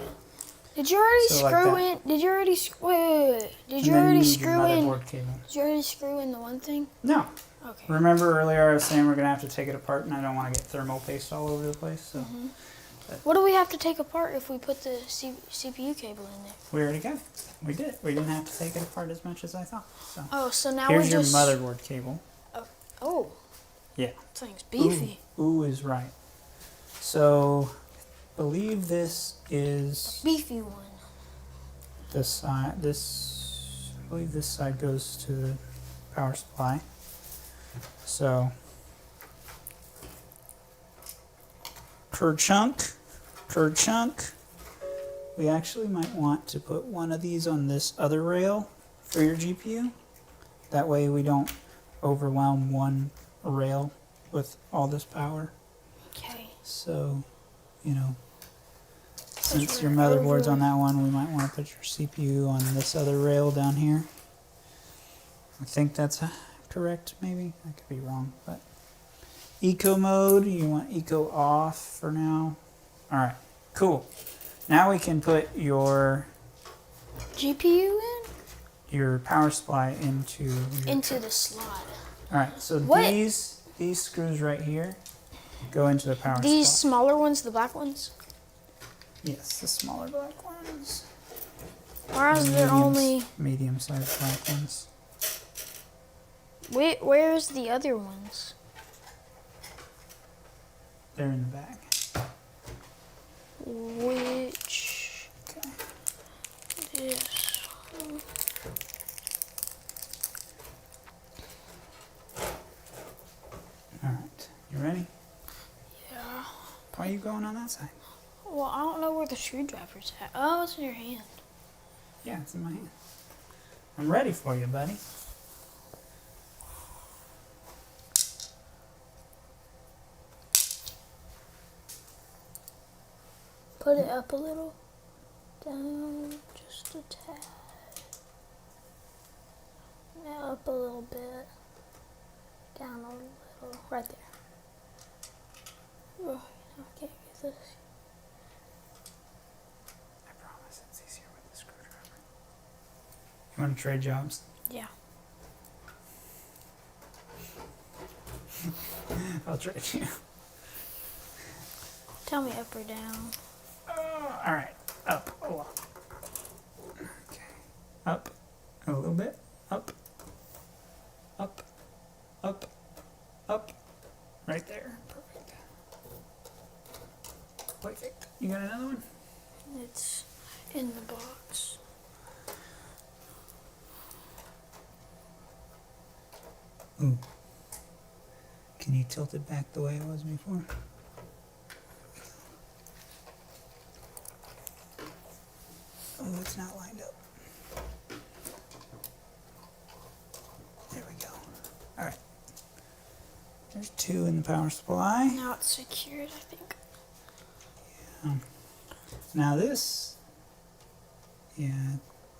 did you already So like screw that. in? Did you already? Wait. Did And you then already need your screw in? motherboard cable. Did you already screw in the one thing? No. Okay. Remember earlier I was saying we're gonna have to take it apart, and I don't want to get thermal paste all over the place. So What do we have to take apart if we put the CPU cable in there? we already got it. We did. We didn't have to take it apart as much as I thought. So Oh, so now here's we your just. motherboard cable. Oh, Yeah. this thing's beefy. Ooh is right. So I believe this is Beefy one. this side. I believe this side goes to the power supply. So per chunk, we actually might want to put one of these on this other rail for your GPU. That way we don't overwhelm one rail with all this power. Okay. So, you know, since your we're motherboard's over- on that one, we might want to put your CPU on this other rail down here. I think that's correct, maybe. I could be wrong, but eco mode, you want eco off for now. All right, cool. Now we can put your GPU power supply into your, into the slot. all right, so What? these screws right here go into the power These supply. smaller ones, the black ones. Yes, the smaller black ones. Or is there only? medium-sized black ones. Where's the other ones? They're in the back. Which? Okay. This. All right. You ready? Yeah. Why are you going on that side? Well, I don't know where the screwdriver's at. Oh, it's in your hand. Yeah, it's in my hand. I'm ready for you, buddy. Put it up a little. Down just a tad. Now up a little bit. Down a little. Right there. Oh, I can't get this. I promise it's easier with the screwdriver. You want to trade jobs? Yeah. I'll trade you. Tell me up or down. All right, up a lot. Okay, up a little bit. Up, up, up, up. Right there. Perfect. Perfect. You got another one? It's in the box. Ooh. Can you tilt it back the way it was before? Oh, it's not lined up. There we go. All right. There's 2 in the power supply. Now it's secured, I think. Now this, yeah,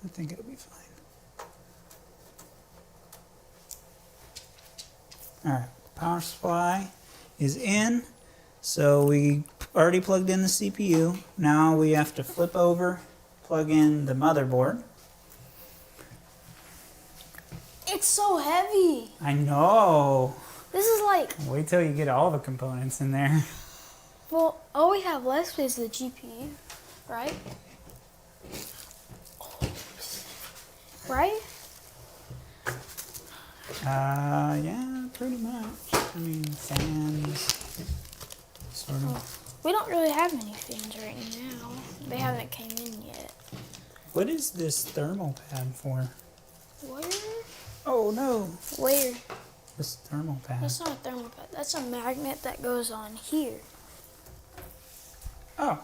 I think it'll be fine. All right, power supply is in. So we already plugged in the CPU. Now we have to flip over, plug in the motherboard. It's so heavy. I know. This is like, Wait till you get all the components in there. well, all we have left is the GPU, right? Right? Yeah, pretty much. I mean, fans, sort of. We don't really have many fans right now. They haven't came in yet. What is this thermal pad for? Where? Oh no, Where? this thermal pad. That's not a thermal pad. That's a magnet that goes on here. Oh,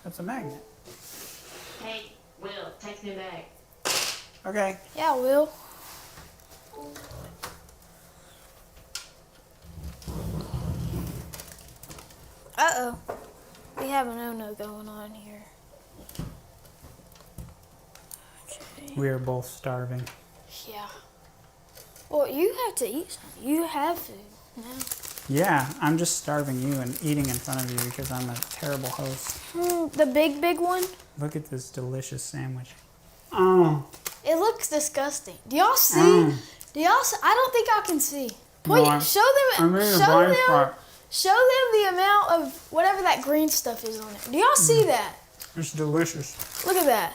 that's a magnet. Hey, Will, text me back. Okay. Yeah, Will. Uh-oh. We have a no-no going on here. Okay. We are both starving. Yeah. Well, you have to eat something. You have food now. Yeah, I'm just starving you and eating in front of you because I'm a terrible host. The big one? Look at this delicious sandwich. Oh. It looks disgusting. Do y'all see? Do y'all see? I don't think I can see. Point, I'm show them, in a show blind them, spot. show them the amount of whatever that green stuff is on it. Do y'all see that? It's delicious. Look at that.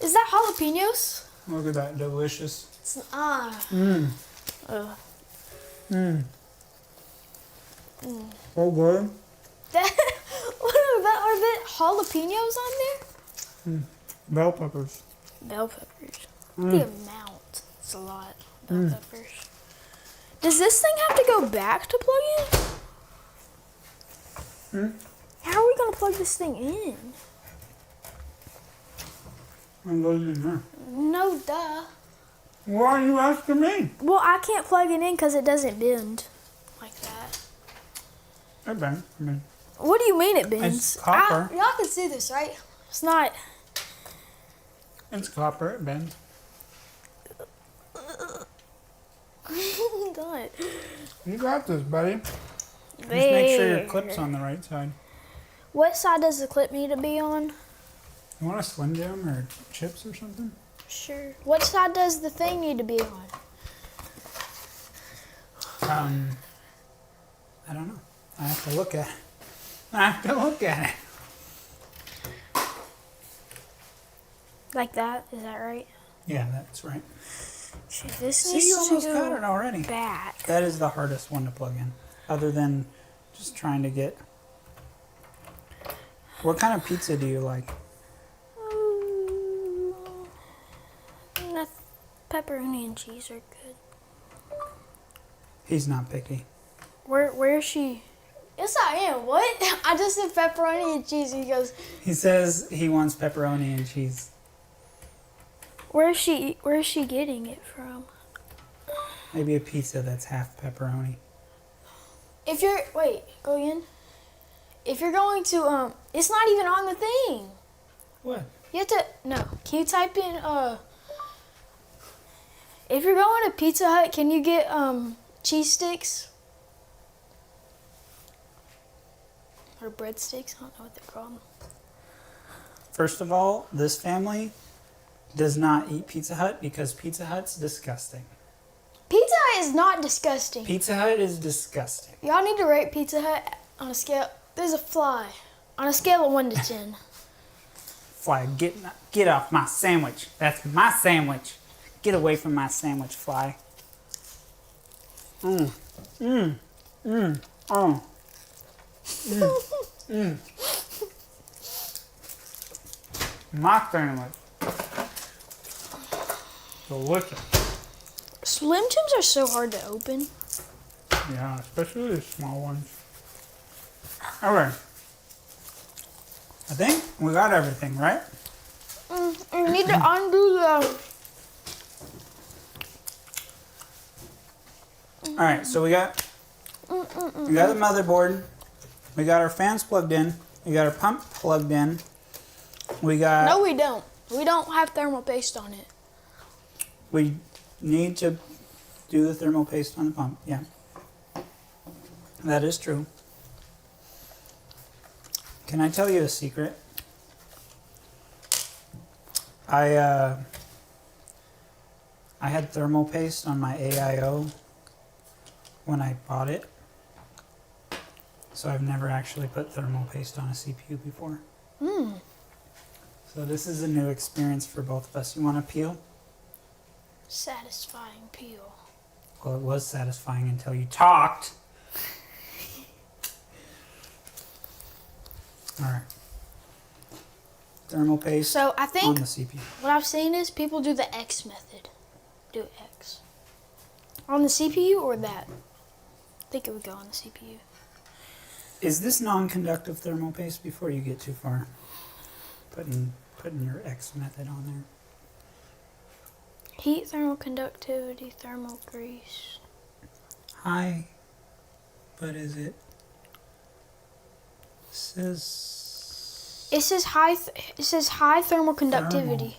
Is that jalapenos? Look at that, delicious. It's, Mmm. Ugh. Mmm. So good. That, what are that? Are there jalapenos on there? Bell peppers. Bell peppers. The amount. It's a lot. Bell peppers. Does this thing have to go back to plug in? How are we going to plug this thing in? And goes in there. No, duh. Why are you asking me? Well, I can't plug it in because it doesn't bend like that. Hey, Ben. I mean, What do you mean it bends? It's copper. Y'all can see this, right? It's not. it's copper, it bends. God. You got this, buddy. Just make sure your clip's on the right side. What side does the clip need to be on? You want a Slim Jim or chips or something? Sure. What side does the thing need to be on? I don't know. I have to look at it. I have to look at it. Like that? Is that right? Yeah, that's right. Shit, this See, needs you to almost go got it already. back. That is the hardest one to plug in, other than just trying to get... What kind of pizza do you like? Pepperoni and cheese are good. He's not picky. Where is she? Yes, I am. What? I just said pepperoni and cheese. And he goes, He says he wants pepperoni and cheese. Where is she getting it from? Maybe a pizza that's half pepperoni. If you're go again. If you're going to it's not even on the thing. What? You have to Can you type in if you're going to Pizza Hut, can you get cheese sticks? Or breadsticks? I don't know what they're called. First of all, this family does not eat Pizza Hut because Pizza Hut's disgusting. Pizza Hut is not disgusting. Pizza Hut is disgusting. Y'all need to rate Pizza Hut on a scale. There's a fly. On a scale of 1 to 10. Fly, get off my sandwich. That's my sandwich. Get away from my sandwich, fly. Oh. My sandwich. Delicious. Slim Jims are so hard to open. Yeah, especially the small ones. Alright. I think we got everything, right? You need to undo the. Alright, so we got the motherboard. We got our fans plugged in. We got our pump plugged in. We got... No, we don't. We don't have thermal paste on it. We need to do the thermal paste on the pump, yeah. That is true. Can I tell you a secret? I had thermal paste on my AIO when I bought it. So I've never actually put thermal paste on a CPU before. So this is a new experience for both of us. You want to peel? Satisfying peel. Well, it was satisfying until you talked. Alright. Thermal paste So I on think the CPU. what I've seen is people do the X method. Do X. On the CPU or that? I think it would go on the CPU. Is this non-conductive thermal paste before you get too far? Putting your X method on there. Heat, thermal conductivity, thermal grease. High. What is it? Says It says high. It says high thermal conductivity.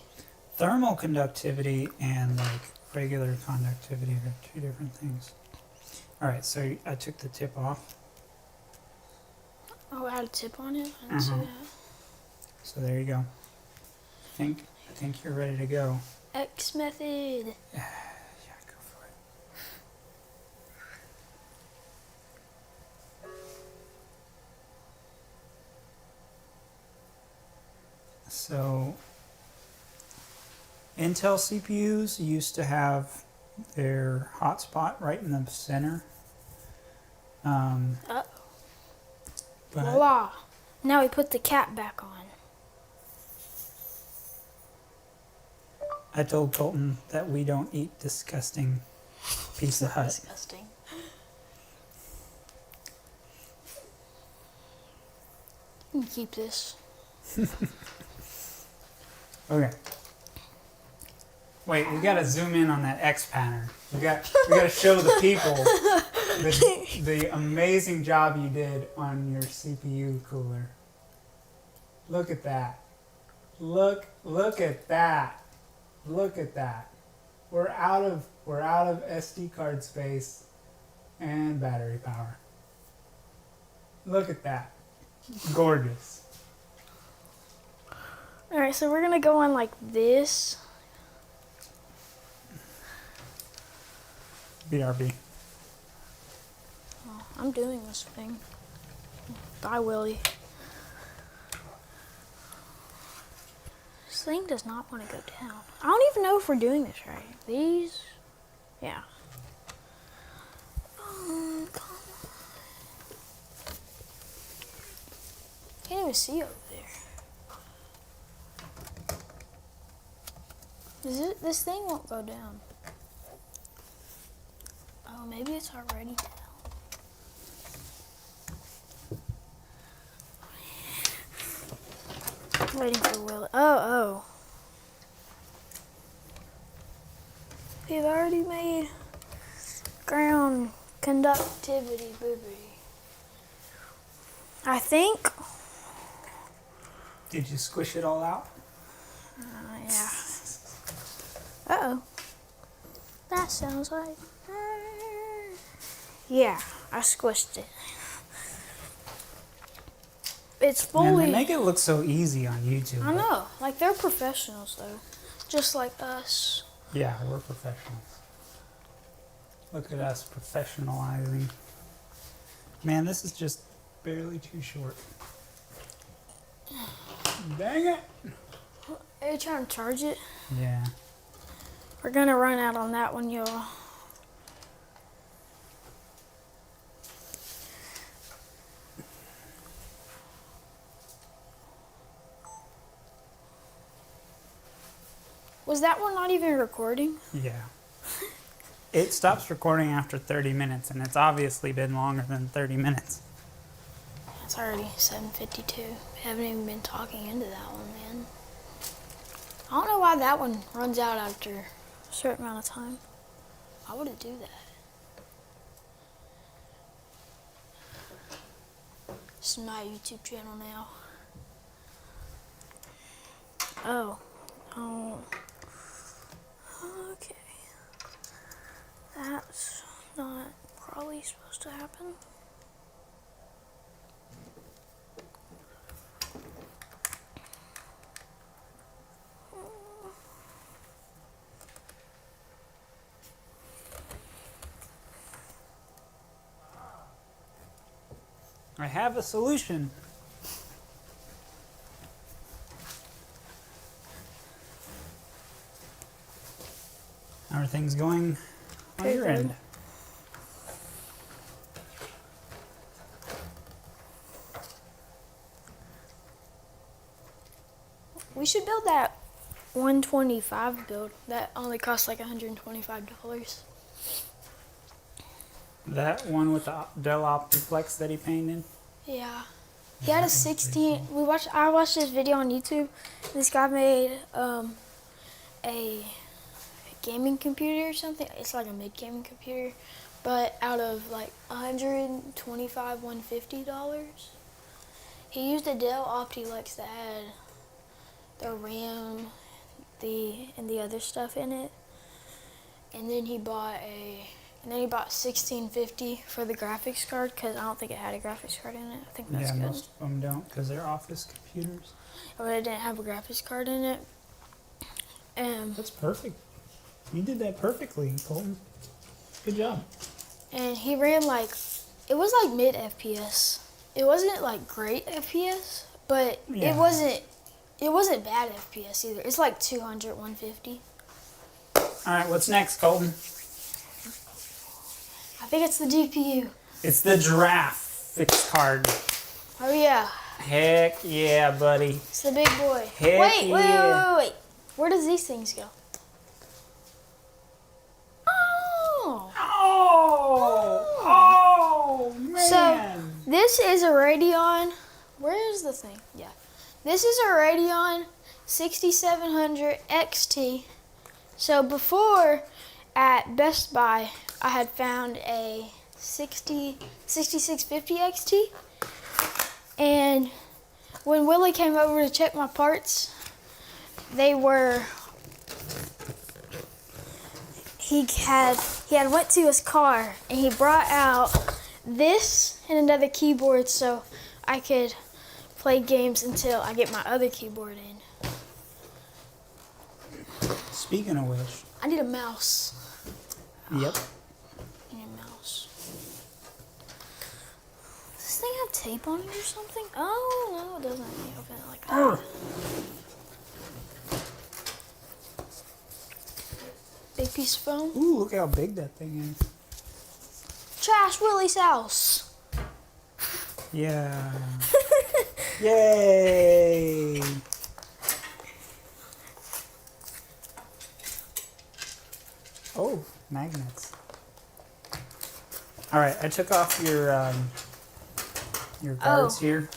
thermal conductivity and like regular conductivity are two different things. All right, so I took the tip off. Oh, I had a tip on it. I didn't see that. So there you go. I think you're ready to go. X method. Yeah, go for it. So Intel CPUs used to have their hotspot right in the center. Uh-oh. But Voila. Now we put the cap back on. I told Colton that we don't eat disgusting Pizza Hut. Disgusting. You can keep this. Okay. Wait, we gotta zoom in on that X pattern. We gotta show the people the amazing job you did on your CPU cooler. Look at that. Look at that. Look at that. We're out of SD card space and battery power. Look at that. Gorgeous. Alright, so we're gonna go on like this. BRB. Oh, I'm doing this thing. Bye, Willie. This thing does not want to go down. I don't even know if we're doing this right. These, yeah. Oh, come on. Can't even see over there. This thing won't go down. Oh, maybe it's already down. Waiting for Will. Oh. We've already made ground conductivity boobity. I think. Did you squish it all out? Yeah. Uh-oh. That sounds like... Yeah, I squished it. It's fully... Man, they make it look so easy on YouTube. I know. Like, they're professionals, though. Just like us. Yeah, we're professionals. Look at us professionalizing. Man, this is just barely too short. Dang it! Are you trying to charge it? Yeah. We're gonna run out on that one, y'all. Was that one not even recording? Yeah. It stops recording after 30 minutes, and it's obviously been longer than 30 minutes. It's already 7:52. We haven't even been talking into that one, man. I don't know why that one runs out after a certain amount of time. Why would it do that? This is my YouTube channel now. Oh. Okay. That's not probably supposed to happen. I have a solution. How are things going on Pretty your good. end? We should build that 125 build. That only costs like $125. That one with the Dell Optiplex that he painted? Yeah. He had a 16. I watched this video on YouTube. This guy made a gaming computer or something. It's like a mid-gaming computer, but out of like $125, $150. He used a Dell Optiplex that had the RAM, and the other stuff in it, and then he bought 1650 for the graphics card because I don't think it had a graphics card in it. I think that's Yeah, good. most of them don't because they're office computers. But it didn't have a graphics card in it. That's perfect. You did that perfectly, Colton. Good job. And he ran it was like mid FPS. It wasn't like great FPS, but Yeah. it wasn't bad FPS either. It's like 200, 150. All right, what's next, Colton? I think it's the GPU. It's the graphics card. Oh yeah, Heck yeah, buddy. it's the big boy. Heck Wait. yeah. Where does these things go? Oh. Oh, man. So this is a Radeon. Where is the thing? Yeah. This is a Radeon 6700 XT. So before at Best Buy, I had found a 6650 XT. And when Willie came over to check my parts, he had went to his car and he brought out this and another keyboard so I could play games until I get my other keyboard in. Speaking of which. I need a mouse. Yep. I need a mouse. Does this thing have tape on it or something? Oh, no, it doesn't. You open it like that. Big piece of foam. Ooh, look how big that thing is. Trash Willie's house. Yeah. Yay! Oh, magnets. All right, I took off your guards here.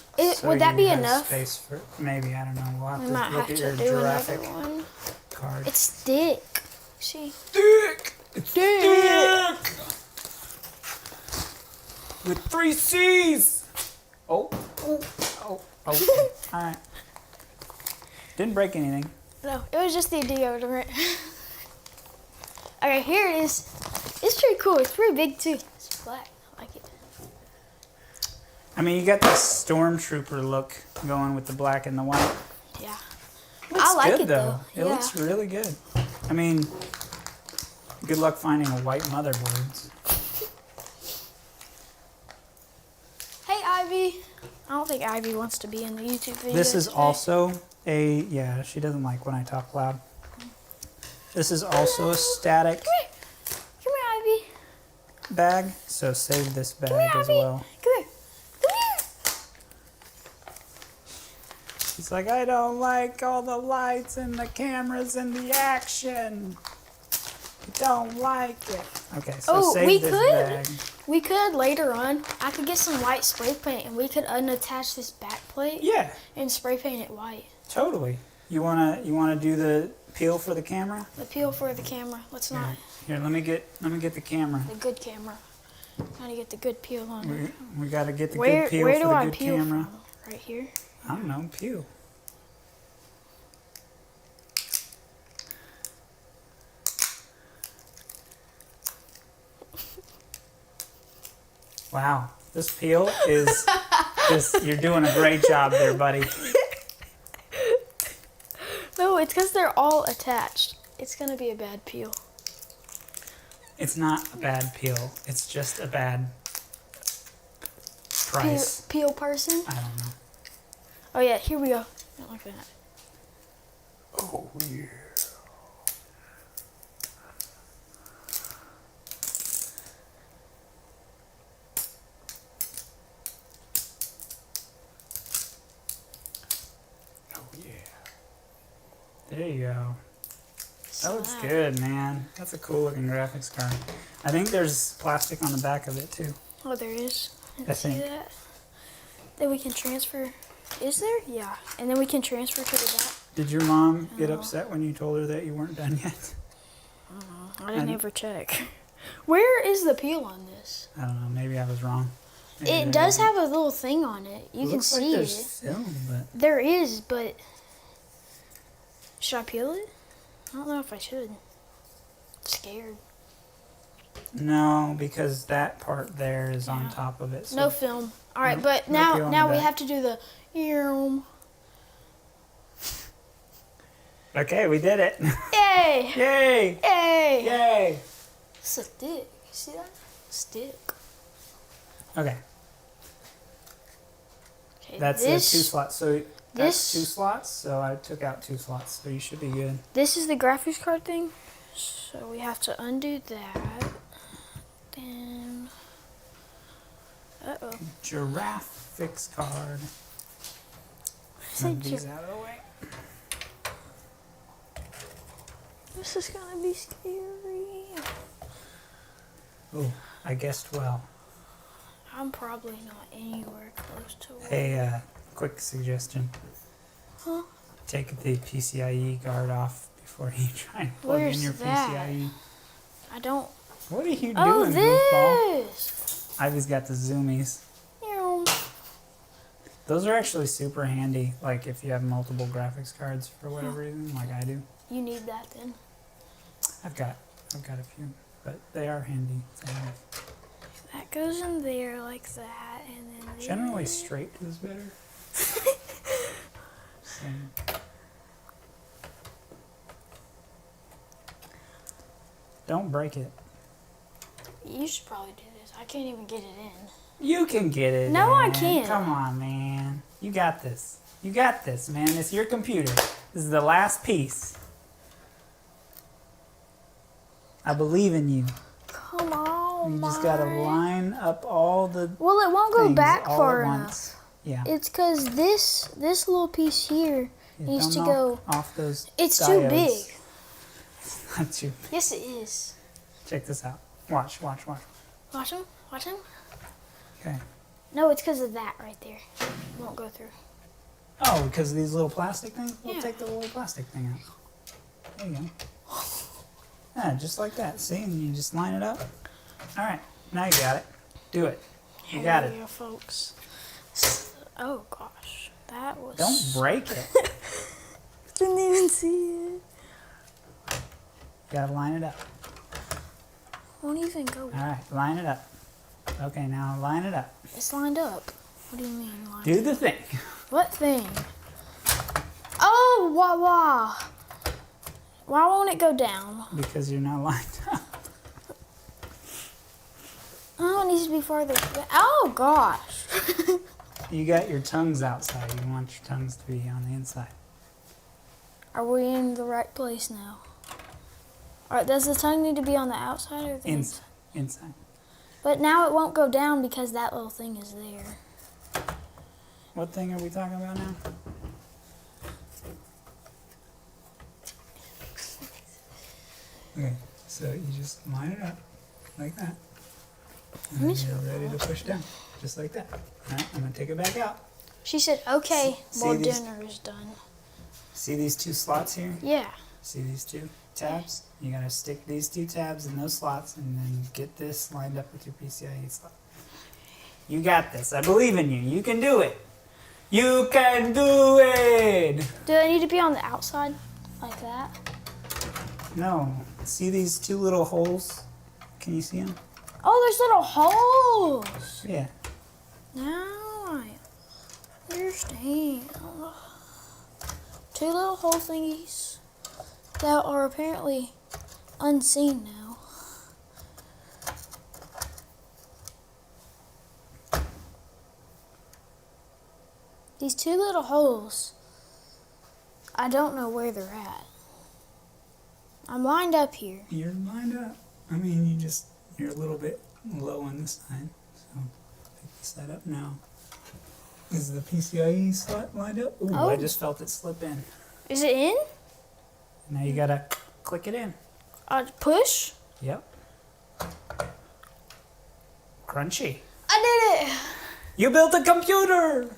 Would that you be have enough? Space for maybe, I don't know. We'll have We to might look have at to your do another graphic one. card. It's thick. See? thick. It's Thick. with 3 C's. Oh. All right. Didn't break anything. No, it was just the deodorant. Okay, here it is. It's pretty cool. It's pretty big too. It's black. I like it. I mean, you got this stormtrooper look going with the black and the white. Yeah. Looks I like good, it though. though. It Yeah. looks really good. I mean, Good luck finding a white motherboard. Hey, Ivy. I don't think Ivy wants to be in the YouTube video. This is today. also a, yeah, she doesn't like when I talk loud. This is also a static Come here. Come here, Ivy. bag, so save this bag Come here, as Ivy. well. Come here. Come here. She's like, I don't like all the lights and the cameras and the action. I don't like it. Okay, so Oh, save we this could? bag. We could later on. I could get some white spray paint and we could unattach this back plate Yeah, and spray paint it white. totally. You wanna do the peel for the camera? The peel for the camera. Let's not. Here, let me get the camera. The good camera. Gotta get the good peel on it. We gotta get the Where good peel where for do the I good peel camera. from? Right here. I don't know, peel. Wow, this peel is just, you're doing a great job there, buddy. No, it's because they're all attached. It's gonna be a bad peel. It's not a bad peel, it's just a bad price. Peel person. I don't know. Oh yeah, here we go. Not like that. Oh, yeah. Oh, yeah. There you go. That looks Slap. good, man. That's a cool looking graphics card. I think there's plastic on the back of it, too. Oh, there is. I See think. that? Then we can transfer. Is there? Yeah. And then we can transfer to the back. Did your mom get No. upset when you told her that you weren't done yet? I didn't And- ever check. Where is the peel on this? I don't know. Maybe I was wrong. Maybe It there does you go. have a little thing on it. You can Looks like see there's it. film, but There is, but should I peel it? I don't know if I should. I'm scared. no, because that part there is on Yeah. top of it. So No film. All right, No- but no peel on now the we back. have to do the. Okay, we did it. Yay! Yay! Yay! Yay! It's a stick. See that? Stick. Okay, Okay, that's this, 2 slots. So that's this- 2 slots. So I took out 2 slots. So you should be good. This is the graphics card thing. So we have to undo that. Then. Uh-oh. Giraffe fix card. Say Move these gi- out of the way. This is gonna be scary. Oh, I guessed well. I'm probably not anywhere close to it. Hey, quick suggestion. Huh? Take the PCIe guard off before you try and plug Where's in your that? PCIe. I don't. What are you doing, Oh, goofball? this! Ivy's got the zoomies. Ew. Those are actually super handy, like if you have multiple graphics cards for whatever reason, like I do. You need that then. I've got a few, but they are handy to have. That goes in there like that, and then there. Generally, straight is better. So, don't break it. You should probably do this. I can't even get it in. You can get it. No, I in. can't. Come on, man. You got this. You got this, man. It's your computer. This is the last piece. I believe in you. Come on, You just gotta Mari. line up all the Well, it won't go things back all far at enough. once. Yeah. It's because this little piece here Yeah, needs don't to knock go. off those It's diodes. too big. Not too. Yes, it is. Check this out. Watch. Watch him. Watch him. Okay. No, it's because of that right there. It won't go through. Oh, because of these little plastic things? We'll Yeah. take the little plastic thing out. There you go. Yeah, just like that. See? And you just line it up. All right. Now you got it. Do it. You got Here it. we go, folks. Oh gosh, that was. Don't break it. Didn't even see it. You gotta line it up. Won't even go. All right. Line it up. Okay, now line it up. It's lined up. What do you mean lined Do the thing. What thing? Oh, wah. Why won't it go down? Because you're not lined up. Oh, it needs to be farther. Oh, gosh. You got your tongues outside. You want your tongues to be on the inside. Are we in the right place now? All right, does the tongue need to be on the outside or the inside? Inside. But now it won't go down because that little thing is there. What thing are we talking about now? Okay, so you just line it up like that. And then you're ready to push down, just like that. All right, I'm gonna take it back out. She said, okay, See more these- dinner is done. See these two slots here? Yeah. See these two tabs? You gotta stick these two tabs in those slots and then get this lined up with your PCIe slot. You got this. I believe in you. You can do it. You can do it! Do they need to be on the outside like that? No. See these two little holes? Can you see them? Oh, there's little holes. Yeah. Now I understand. Two little hole thingies that are apparently unseen now. These two little holes, I don't know where they're at. I'm lined up here. You're lined up. I mean, you're a little bit low on this side. So pick this side up now. Is the PCIe slot lined up? Ooh, Oh. I just felt it slip in. Is it in? Now you gotta click it in. Push? Yep. Crunchy. I did it! You built a computer!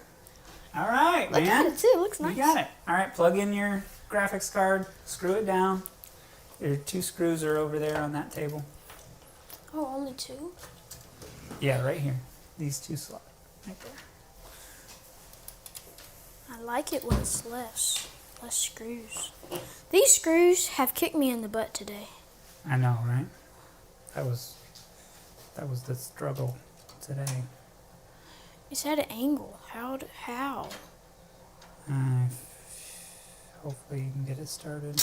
All right, Look man. at it too, it looks nice. You got it. All right, plug in your graphics card, screw it down. Your two screws are over there on that table. Oh, only two? Yeah, right here. These two slots. Right there. I like it when it's less screws. These screws have kicked me in the butt today. I know, right? That was the struggle today. It's at an angle. How? Hopefully you can get it started.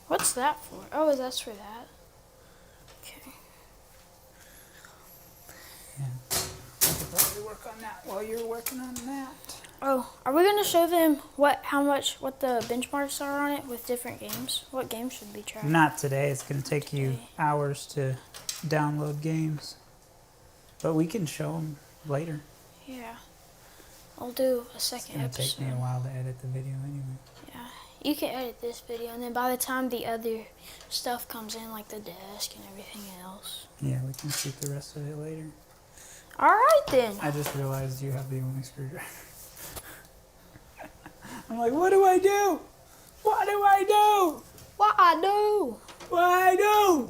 What's that for? Oh, that's for that. Okay. Yeah. I could probably work on that while you're working on that. Oh, are we gonna show them what the benchmarks are on it with different games? What games should be tried? Not today. It's going to take you Okay. hours to download games. But we can show them later. Yeah. I'll do a It's second going to take episode. me a while to edit the video anyway. Yeah. You can edit this video, and then by the time the other stuff comes in, like the desk and everything else. Yeah, we can shoot the rest of it later. All right then. I just realized you have the only screwdriver. I'm like, what do I do? What do I do? What I do? What I do?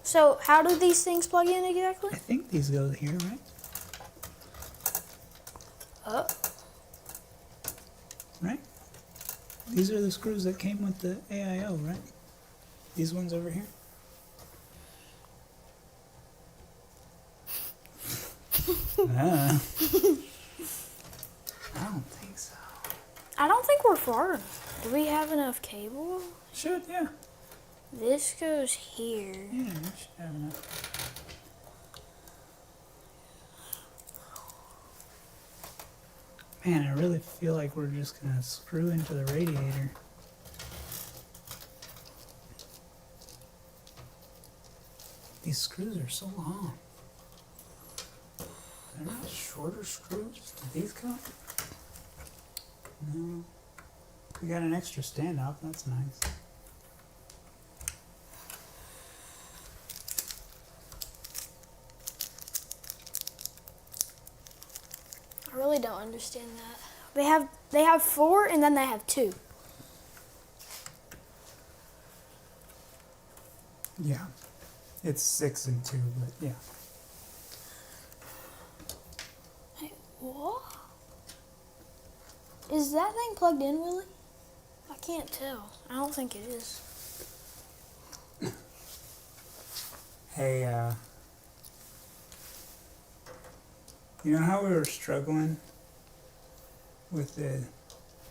So how do these things plug in exactly? I think these go here, right? Up. Right? These are the screws that came with the AIO, right? These ones over here? I don't think so. I don't think we're far enough. Do we have enough cable? Should, yeah. This goes here. Yeah, you should have enough. Man, I really feel like we're just gonna screw into the radiator. These screws are so long. They're not shorter screws. Do these come? No. We got an extra standoff. That's nice. I really don't understand that. They have 4 and then they have 2. Yeah. It's 6 and 2, but yeah. Hey, what? Is that thing plugged in, Willie? I can't tell. I don't think it is. Hey, you know how we were struggling with the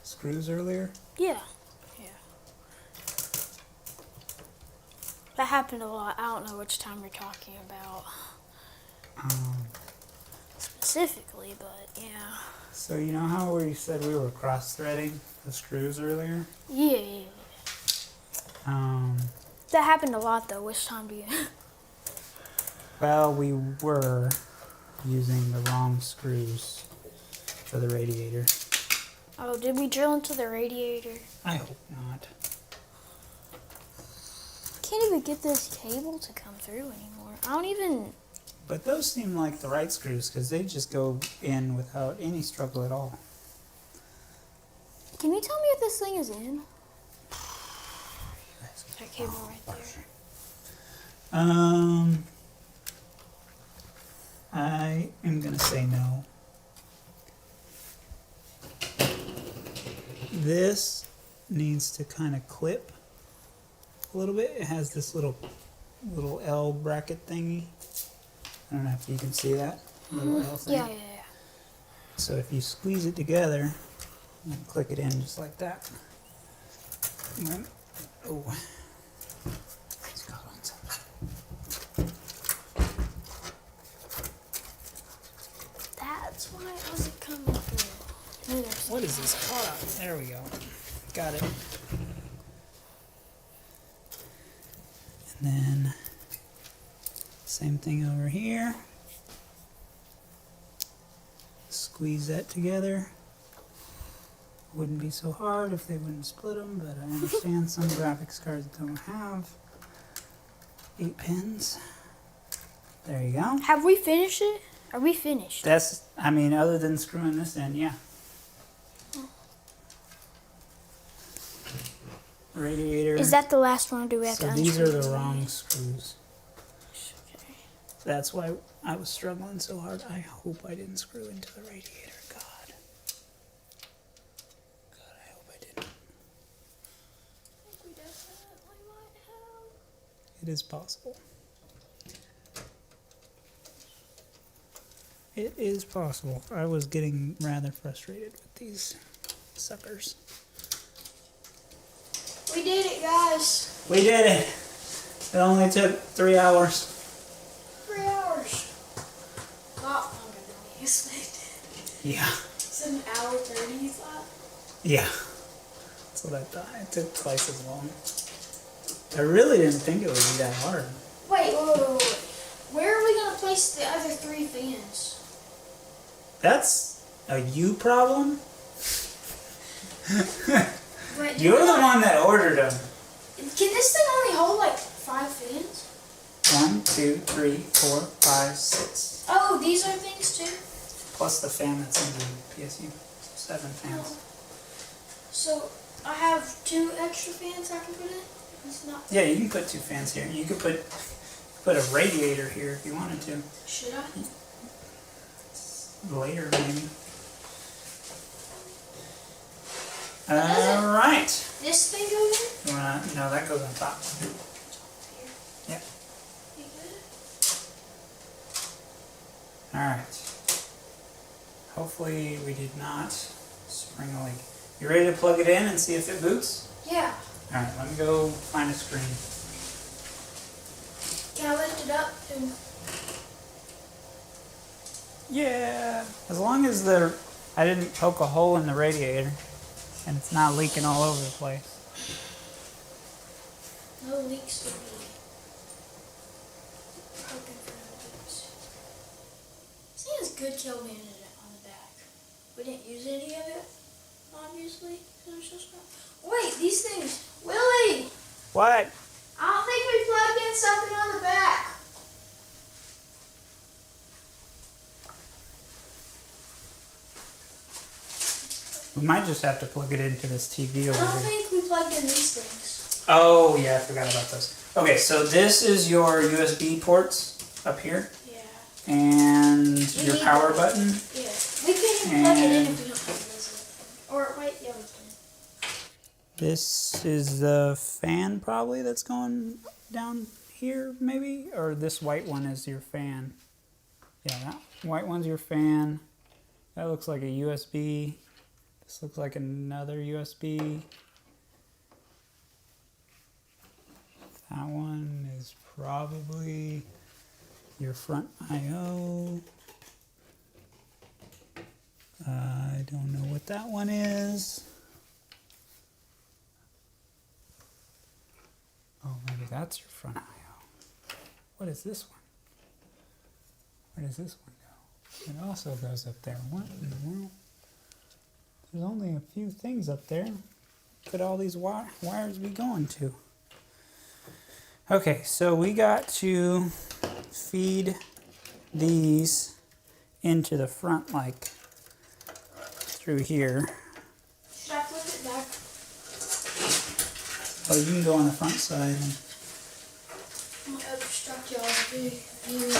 screws earlier? Yeah. That happened a lot. I don't know which time you're talking about specifically, but yeah. So you know how we said we were cross-threading the screws earlier? Yeah. That happened a lot though. Which time do you? Well, we were using the wrong screws for the radiator. Oh, did we drill into the radiator? I hope not. Can't even get this cable to come through anymore. I don't even. But those seem like the right screws because they just go in without any struggle at all. Can you tell me if this thing is in? That cable right there. I am gonna say no. This needs to kind of clip a little bit. It has this little L bracket thingy. I don't know if you can see that little L thing. Yeah. So if you squeeze it together and click it in just like that. And then, oh, it's caught on something. That's why it wasn't coming through. What is this caught on? There we go. Got it. And then same thing over here. Squeeze that together. Wouldn't be so hard if they wouldn't split them, but I understand some graphics cards don't have 8 pins. There you go. Have we finished it? Are we finished? That's, I mean, other than screwing this in, yeah. Radiator. Is that the last one, or do we have So to these unscrew are the it? wrong screws. Okay. That's why I was struggling so hard. I hope I didn't screw into the radiator. God, I hope I didn't. We definitely might have. It is possible. It is possible. I was getting rather frustrated with these suckers. We did it, guys. We did it. It only took 3 hours. 3 hours. Not longer than we expected. Yeah. It's an hour 30, you thought? Yeah. That's what I thought. It took twice as long. I really didn't think it would be that hard. Wait. Where are we going to place the other 3 fans? That's a you problem? Wait, You're the one that ordered them. Can this thing only hold like 5 fans? 1, 2, 3, 4, 5, 6. Oh, these are things too? Plus the fan that's in the PSU. 7 fans. So I have 2 extra fans I can put in? It's not. Yeah, you can put 2 fans here. You could put a radiator here if you wanted to. Should I? Later, maybe. Alright. This thing go in? You wanna, no, that goes on top. Here. Yep. You good? Alright. Hopefully we did not spring a leak. You ready to plug it in and see if it boots? Yeah. Alright, let me go find a screen. Can I lift it up and Yeah. As long as I didn't poke a hole in the radiator and it's not leaking all over the place. no leaks to be hoping for no leaks. This thing has good kill bandage on the back. We didn't use any of it, obviously. It was just wait, these things. Willie! What? I don't think we plugged in something on the back. We might just have to plug it into this TV over I don't here. think we plugged in these things. Oh, yeah, I forgot about those. Okay, so this is your USB ports up here. Yeah. And your need power those. button. Yeah. We can plug it in And- if we don't have this. Or wait, yeah, we can. This is the fan probably that's going down here, maybe? Or this white one is your fan. Yeah, that white one's your fan. That looks like a USB. This looks like another USB. That one is probably your front I/O. I don't know what that one is. Oh, maybe that's your front I/O. What is this one? Where does this one go? It also goes up there. What in the world? There's only a few things up there. Could all these wires be going to? Okay, so we got to feed these into the front, like through here. Should I flip it back? Oh, you can go on the front side. I'm gonna obstruct y'all's view.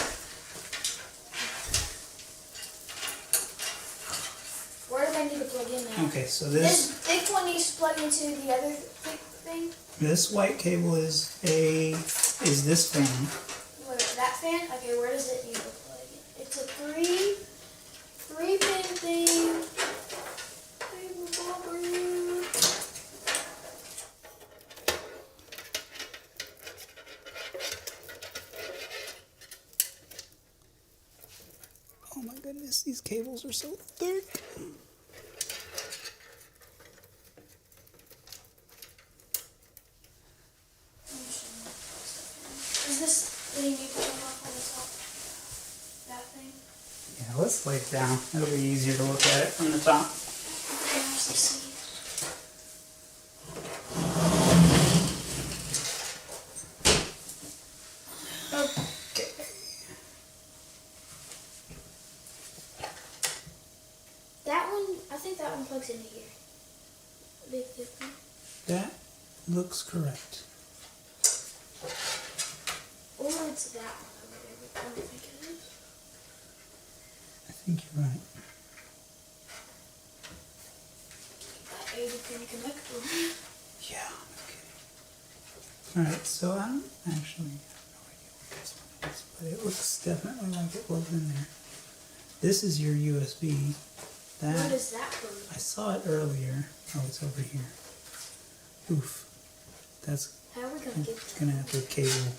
Where do I need to plug in now? Okay, so This thick one needs to plug into the other thick thing. this white cable is this fan. Wait, that fan? Okay, where does it need to plug in? It's a three pin thing. Oh my goodness, these cables are so thick. Is this thing you put off on the top? That thing? Yeah, let's lay it down. It'll be easier to look at it from the top. Okay. That one, I think that one plugs into here. Big thick one. That looks correct. Or it's that one over there, but I don't think it is. I think you're right. That 80-pin connector. Yeah, okay. Alright, so I don't actually have no idea what this one is, but it looks definitely like it was in there. This is your USB. What is that for? I saw it earlier. Oh, it's over here. Oof. That's How are we going to get that? gonna have to cable.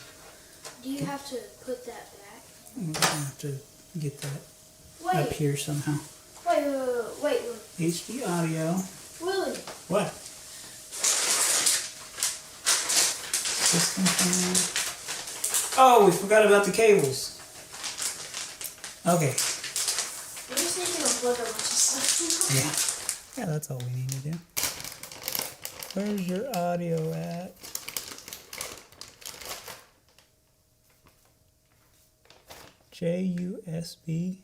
Do you have to put that back? We're gonna have to get that up Wait, here somehow. wait. HD audio. Willie, What? System fan. Oh, we forgot about the cables. Okay. we just need to unplug a bunch of stuff. Yeah, that's all we need to do. Where's your audio at? JUSB.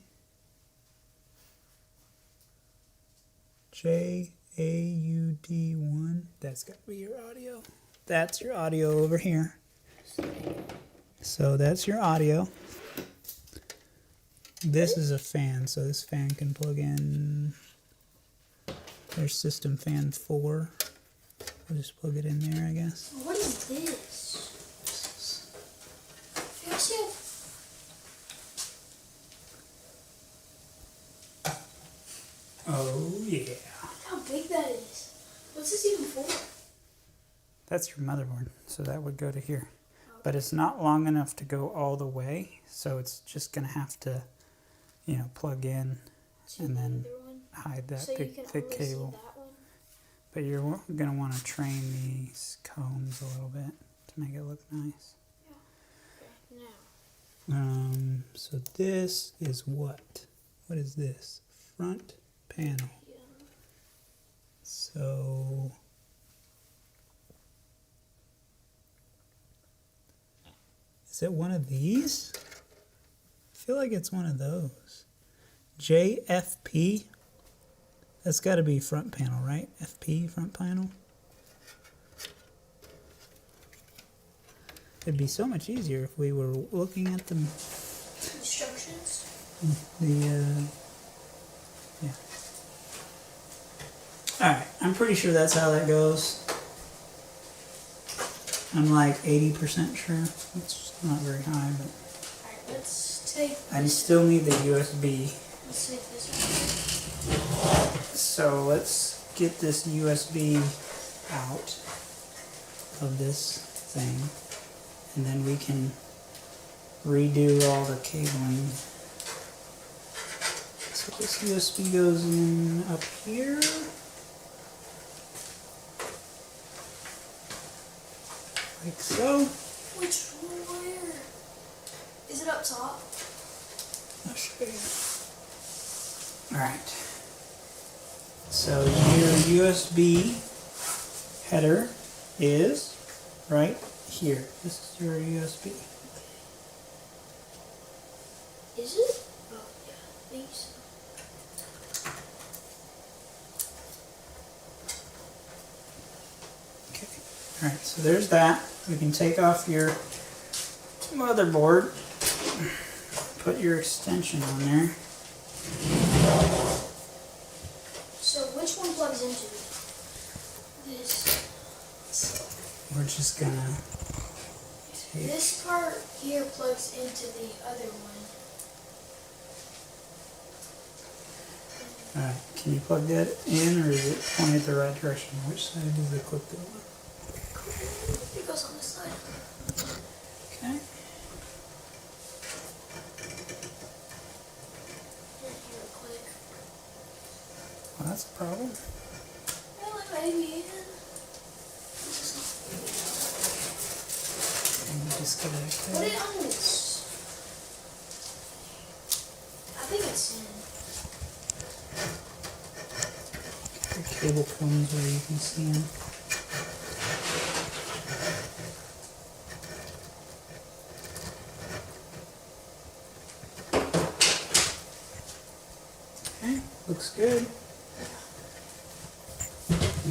JAUD1. That's got to be your audio. That's your audio over here. So that's your audio. This is a fan, so this fan can plug in. There's system fan 4. We'll just plug it in there, I guess. What is this? Fix it. Oh, yeah. How big that is. What's this even for? That's your motherboard, so that would go to here. But it's not long enough to go all the way, so it's just going to have to, plug in and then hide that So big, thick only see cable. that one? But you're going to want to train these combs a little bit to make it look nice. Okay, now. So this is what? What is this? Front panel. Yeah. So is it one of these? I feel like it's one of those. JFP. That's got to be front panel, right? FP, front panel. It'd be so much easier if we were looking at the Instructions? Yeah. Alright, I'm pretty sure that's how that goes. I'm like 80% sure. Let's just Not very high, but Alright, let's take I still need the USB. let's take this out. So let's get this USB out of this thing, and then we can redo all the cabling. So this USB goes in up here. Like so. Which where? Is it up top? I'll show you. Alright. So your USB header is right here. This is your USB. Is it? Oh yeah, I think so. Okay. Alright, so there's that. We can take off your motherboard, put your extension on there. So which one plugs into this? We're just gonna take, This part here plugs into the other one. alright, can you plug that in, or is it pointed the right direction? Which side does the clip go on? It goes on this side. Okay. Here, real quick. Well, that's a problem. Well, maybe. Can you disconnect Put that? it on this. I think it's in. The cable comes where you can see them. Okay, looks good.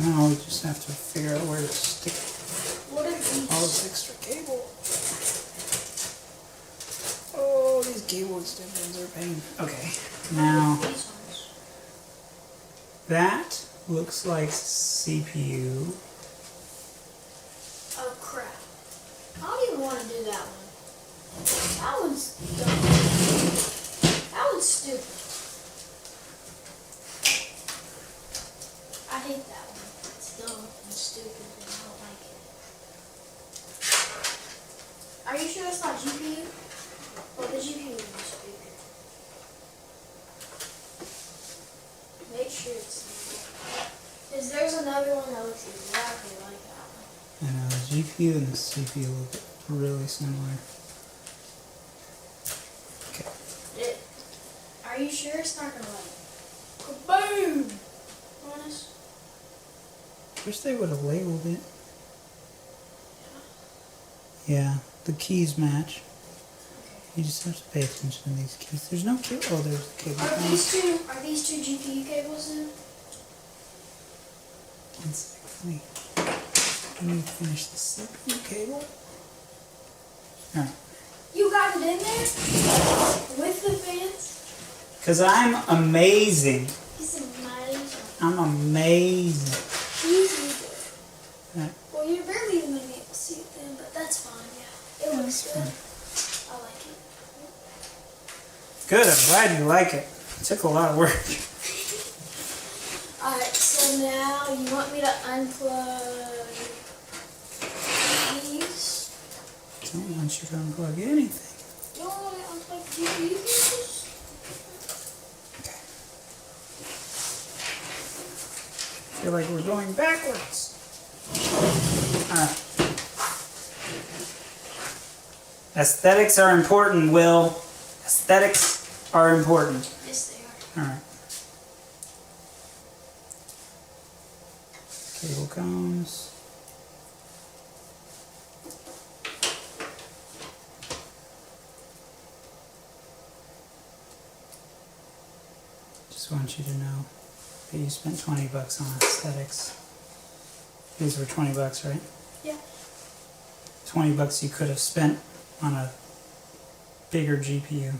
Now we just have to figure out where to stick What are these? all this extra cable. Oh, these cable extensions are a pain. Okay, now These ones. that looks like CPU. Oh crap. I don't even want to do that one. That one's dumb. That one's stupid. I hate that one. It's dumb and stupid and I don't like it. Are you sure it's not GPU? Well, the GPU is stupid. Make sure it's not. Because there's another one that looks exactly like that one. I know, the GPU and the CPU look really similar. Okay. Are you sure it's not gonna like kaboom on us? Wish they would have labeled it. Yeah, the keys match. You just have to pay attention to these keys. There's no cable. Oh, there's the cable. Are these two GPU cables in? One second. I need to finish the CPU cable. Alright. You got it in there with the fans. Because I'm amazing. He's amazing. I'm amazing. He's Alright. well, you're barely even gonna be able to see it then, but that's fine. Yeah, it looks good. I like it. Good, I'm glad you like it. It took a lot of work. Alright, so now you want me to unplug these? I don't want you to unplug anything. You don't want me to unplug the GPU cables? Okay. I feel like we're going backwards. Alright. Aesthetics are important, Will. Aesthetics are important. Yes, they are. Alright. Cable comes. Just want you to know that you spent $20 on aesthetics. These were $20, right? Yeah. $20 you could have spent on a bigger GPU.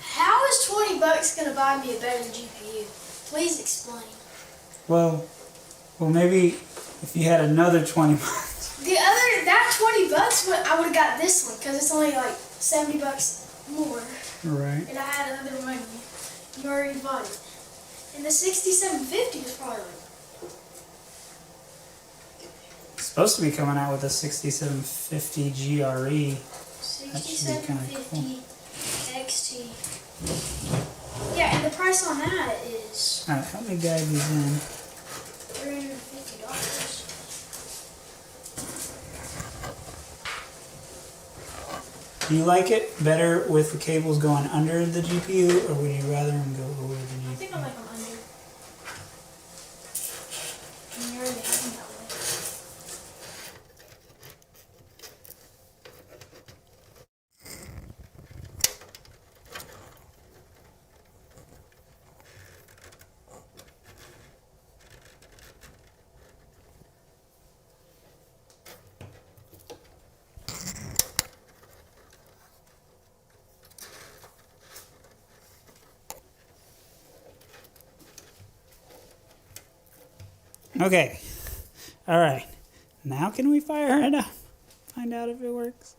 How is $20 gonna buy me a better GPU? Please explain. Well, maybe if you had another $20. That $20, but I would have got this one because it's only like $70 more. Right. And I had another money. You already bought it. And the 6750 is probably like. It's supposed to be coming out with a 6750 GRE. 6750 XT. Yeah, and the price on that is Alright, help me guide these in. $350. Do you like it better with the cables going under the GPU, or would you rather them go over the GPU? I think I like them under. And you already have them that way. Okay. Alright. Now can we fire it up? Find out if it works.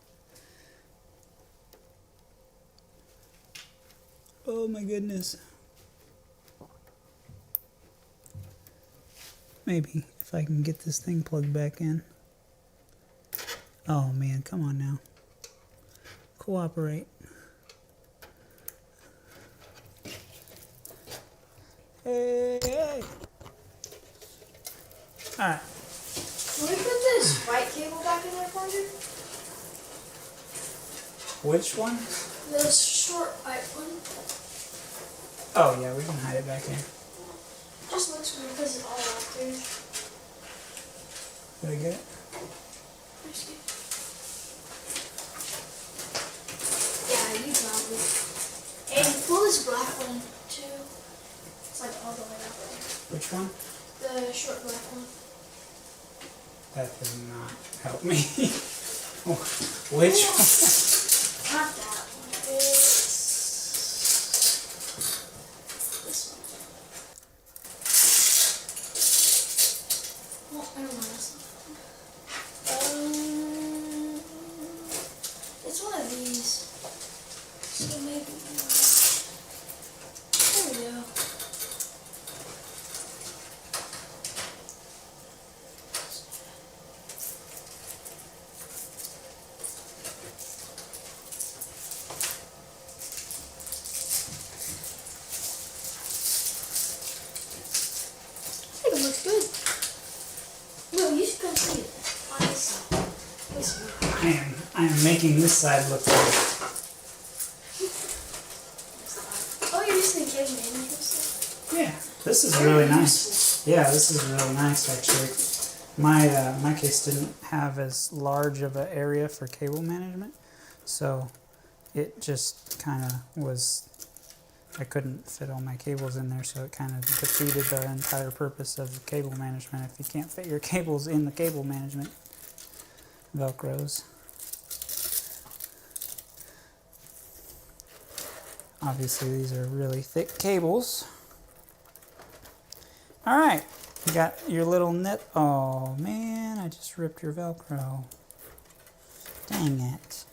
Oh my goodness. Maybe if I can get this thing plugged back in. Oh man, come on now. Cooperate. Hey. Alright. Can we put this white cable back in there for you? Which one? The short white one. Oh yeah, we can hide it back here. Just looks weird because it's all out there. Did I get it? Let's see. Yeah, you got it. And pull this black one too. It's like all the way out there. Which one? The short black one. That does not help me. Which one? Not that one. It's this one. Well, I don't know. That's not that one. It's one of these. So maybe. There we go. I think it looks good. Will, you should come see it on this side. This one. I am making this side look good. Oh, you're using the cable management stuff? Yeah, this is really nice. Yeah, this is really nice actually. My case didn't have as large of an area for cable management, so it just kind of was. I couldn't fit all my cables in there, so it kind of defeated the entire purpose of cable management if you can't fit your cables in the cable management Velcros. Obviously, these are really thick cables. Alright, you got your little net. Oh man, I just ripped your Velcro. Dang it.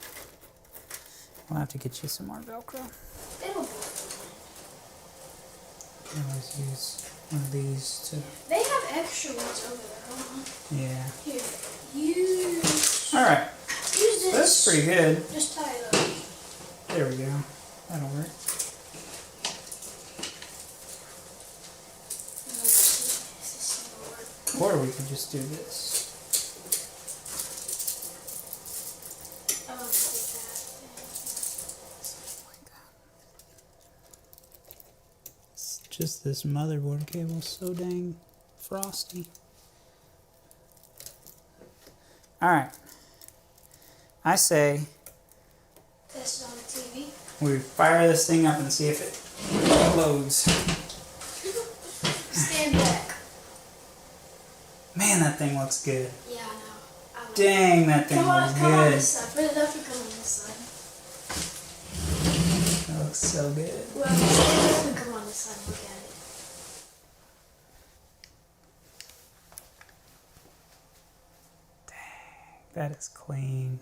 We'll have to get you some more Velcro. It'll be. I can always use one of these to. They have extra ones over there, huh? Yeah. Here, use. Alright, Use this. that's pretty good. Just tie it up. There we go. That'll work. Or we could just do this. Oh, like Like that. It's just this motherboard cable so dang frosty. Alright. I say that. Test it on the TV. we fire this thing up and see if it loads. Stand back. Man, that thing looks good. Yeah, I know. I like Dang, that thing Come on, looks come on good. this side. Put it up and come on this side. That looks so good. Well, stand up and come on this side and look at it. that is clean.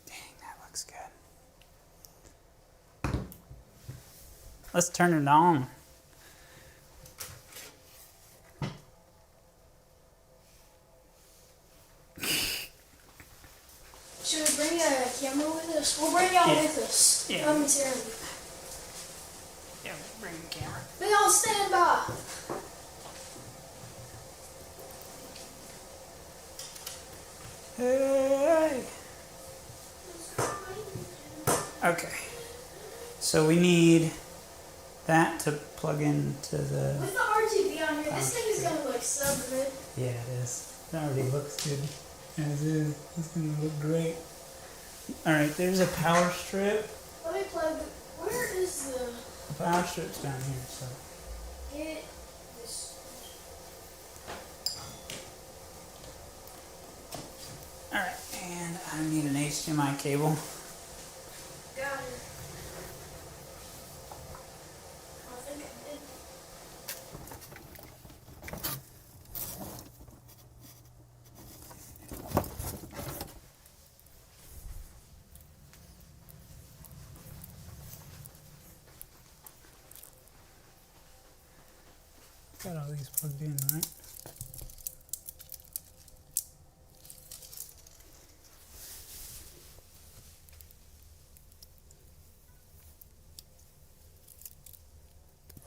Dang, that looks good. Let's turn it on. Should we bring a camera with us? We'll bring y'all with us. Yeah. Momentarily. Yeah, bring the camera. We all stand by. Hey. Okay. So we need that to plug into the... With the RGB on here, this thing is gonna look so good. Yeah, it is. It already looks good. As is. It's gonna look great. Alright, there's a power strip. Let me plug. Where is the? The power strip's down here, so. Get this. Alright, and I need an HDMI cable. Got it. I think I did. Got all these plugged in, right?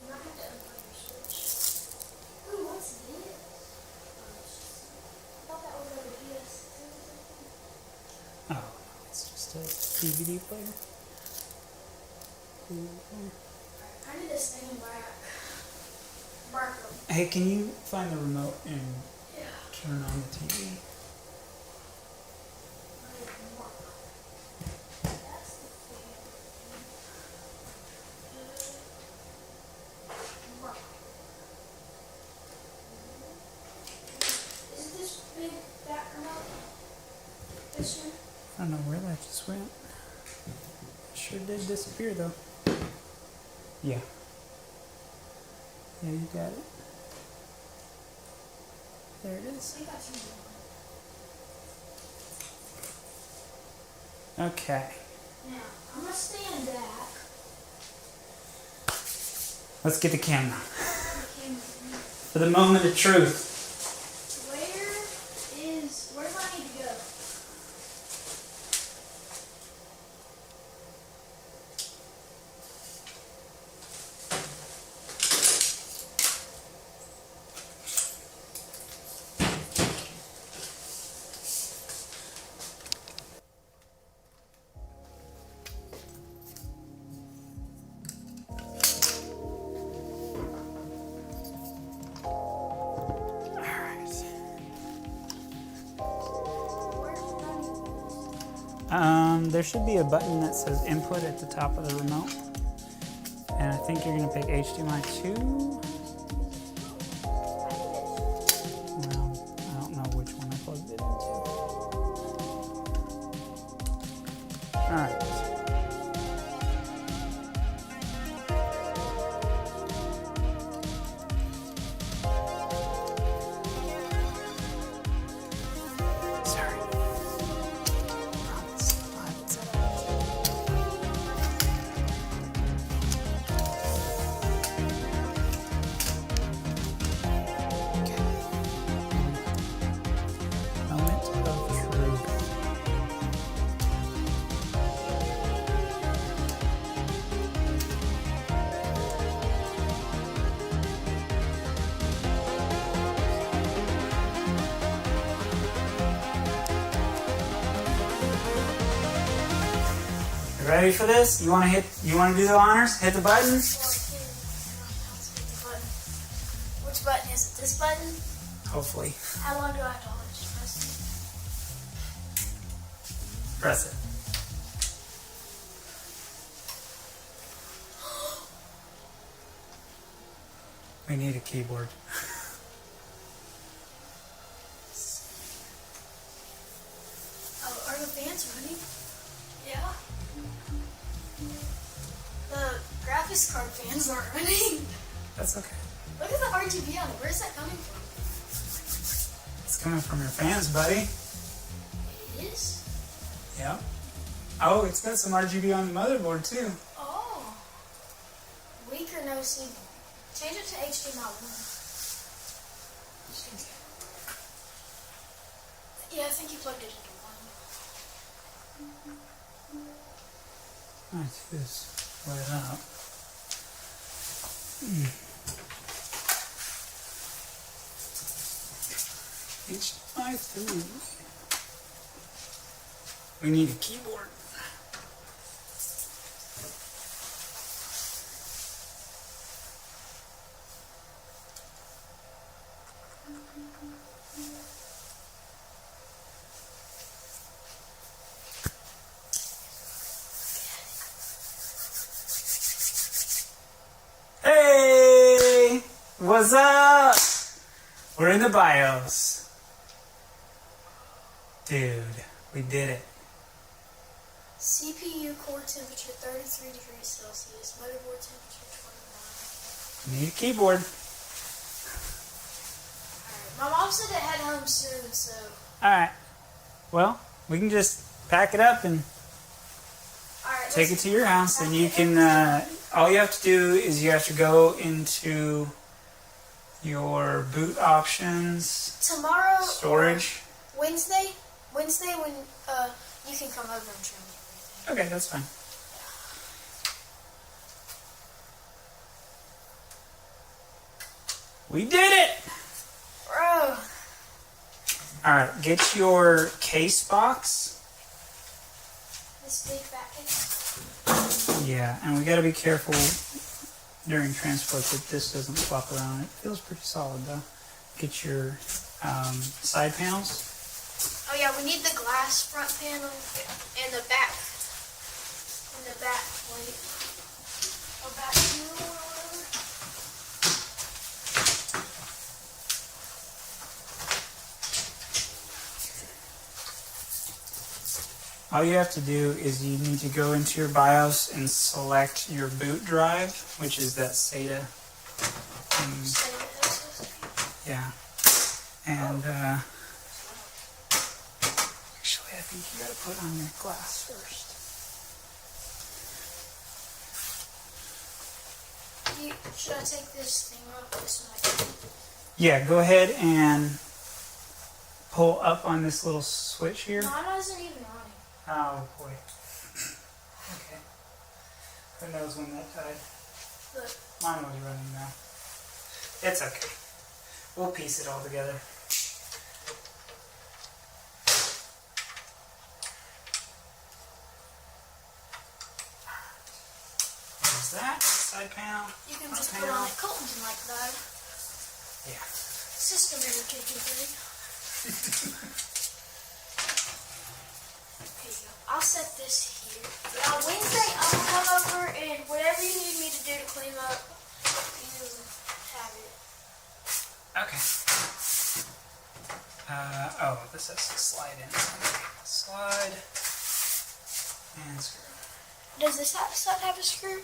And I have to unplug your switch. Ooh, what's this? I thought that was like a PS2 or something. Oh, it's just a DVD player. I need to stand back. Mark 'em. Hey, can you find the remote and Yeah. turn on the TV? That's the thing. Mark. Is this big back remote? This one? I don't know where that just went. Sure did disappear though. Yeah. Yeah, you got it. There it is. I think I turned it on. Okay. Now, I'm gonna stand back. Let's get the camera. The camera. For the moment of truth. Where do I need to go? There should be a button that says input at the top of the remote. And I think you're gonna pick HDMI 2. Well, I don't know which one I plugged it into. Alright. Sorry. Moment of truth. You ready for this? You wanna do the honors? Hit the button? Which button is it? This button? Hopefully. How long do I have to hold it? Just press Press it. We need a keyboard. Oh, are the fans running? Yeah. The graphics card fans aren't running. That's okay. Look at the RGB on it. Where's that coming from? It's coming from your fans, buddy. It is? Yep. Oh, it's got some RGB on the motherboard too. Oh. Weak or no signal. Change it to HDMI 1. Yeah, I think you plugged it into 1. Let's just split it up. H5. We need a keyboard. Hey! What's up? We're in the BIOS. Dude, we did it. CPU core temperature 33 degrees Celsius. Motherboard temperature 29. Need a keyboard. Alright, my mom said it had home soon, so. Alright. Well, we can just pack it up and Alright, take it to your house, and you can, all you have to do is you have to go into your boot options, tomorrow. storage. Wednesday when you can come over and show me everything. Okay, that's fine. We did it! Bro. Alright, get your case box. This big fat case. Yeah, and we gotta be careful during transport that this doesn't flop around. It feels pretty solid though. Get your side panels. Oh yeah, we need the glass front panel and the back. And the back plate. Or back panel or whatever. All you have to do is you need to go into your BIOS and select your boot drive, which is that SATA. Yeah. And actually, I think you gotta put on your glass first. Should I take this thing off? This mic? Yeah, go ahead and pull up on this little switch here. Mine isn't even running. Oh boy. Okay. Who knows when that died? Look. Mine was running now. It's okay. We'll piece it all together. There's that side panel. You can just put on it. Colton can like that. Yeah. System error kicking thing. Here you go. I'll set this here. Now Wednesday I'll come over and whatever you need me to do to clean up, you have it. Okay. Oh, this has to slide in. Slide and screw. Does this set have a screw?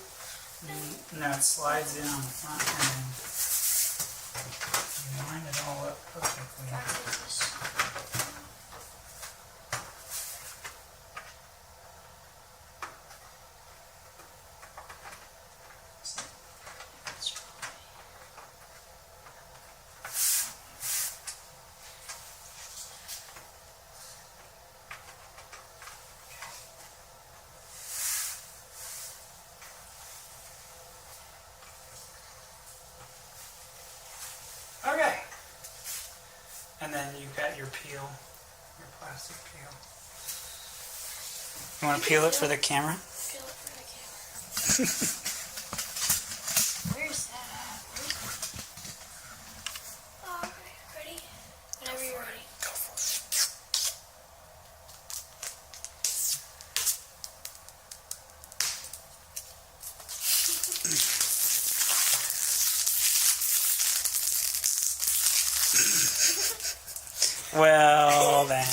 No, it slides in on the front and you line it all up perfectly. Okay. And then you've got your peel, your plastic peel. You want to peel it for the camera? Peel it for the camera. Where's that at? Oh, okay. Ready? Whenever you're ready. Go for it. Well then.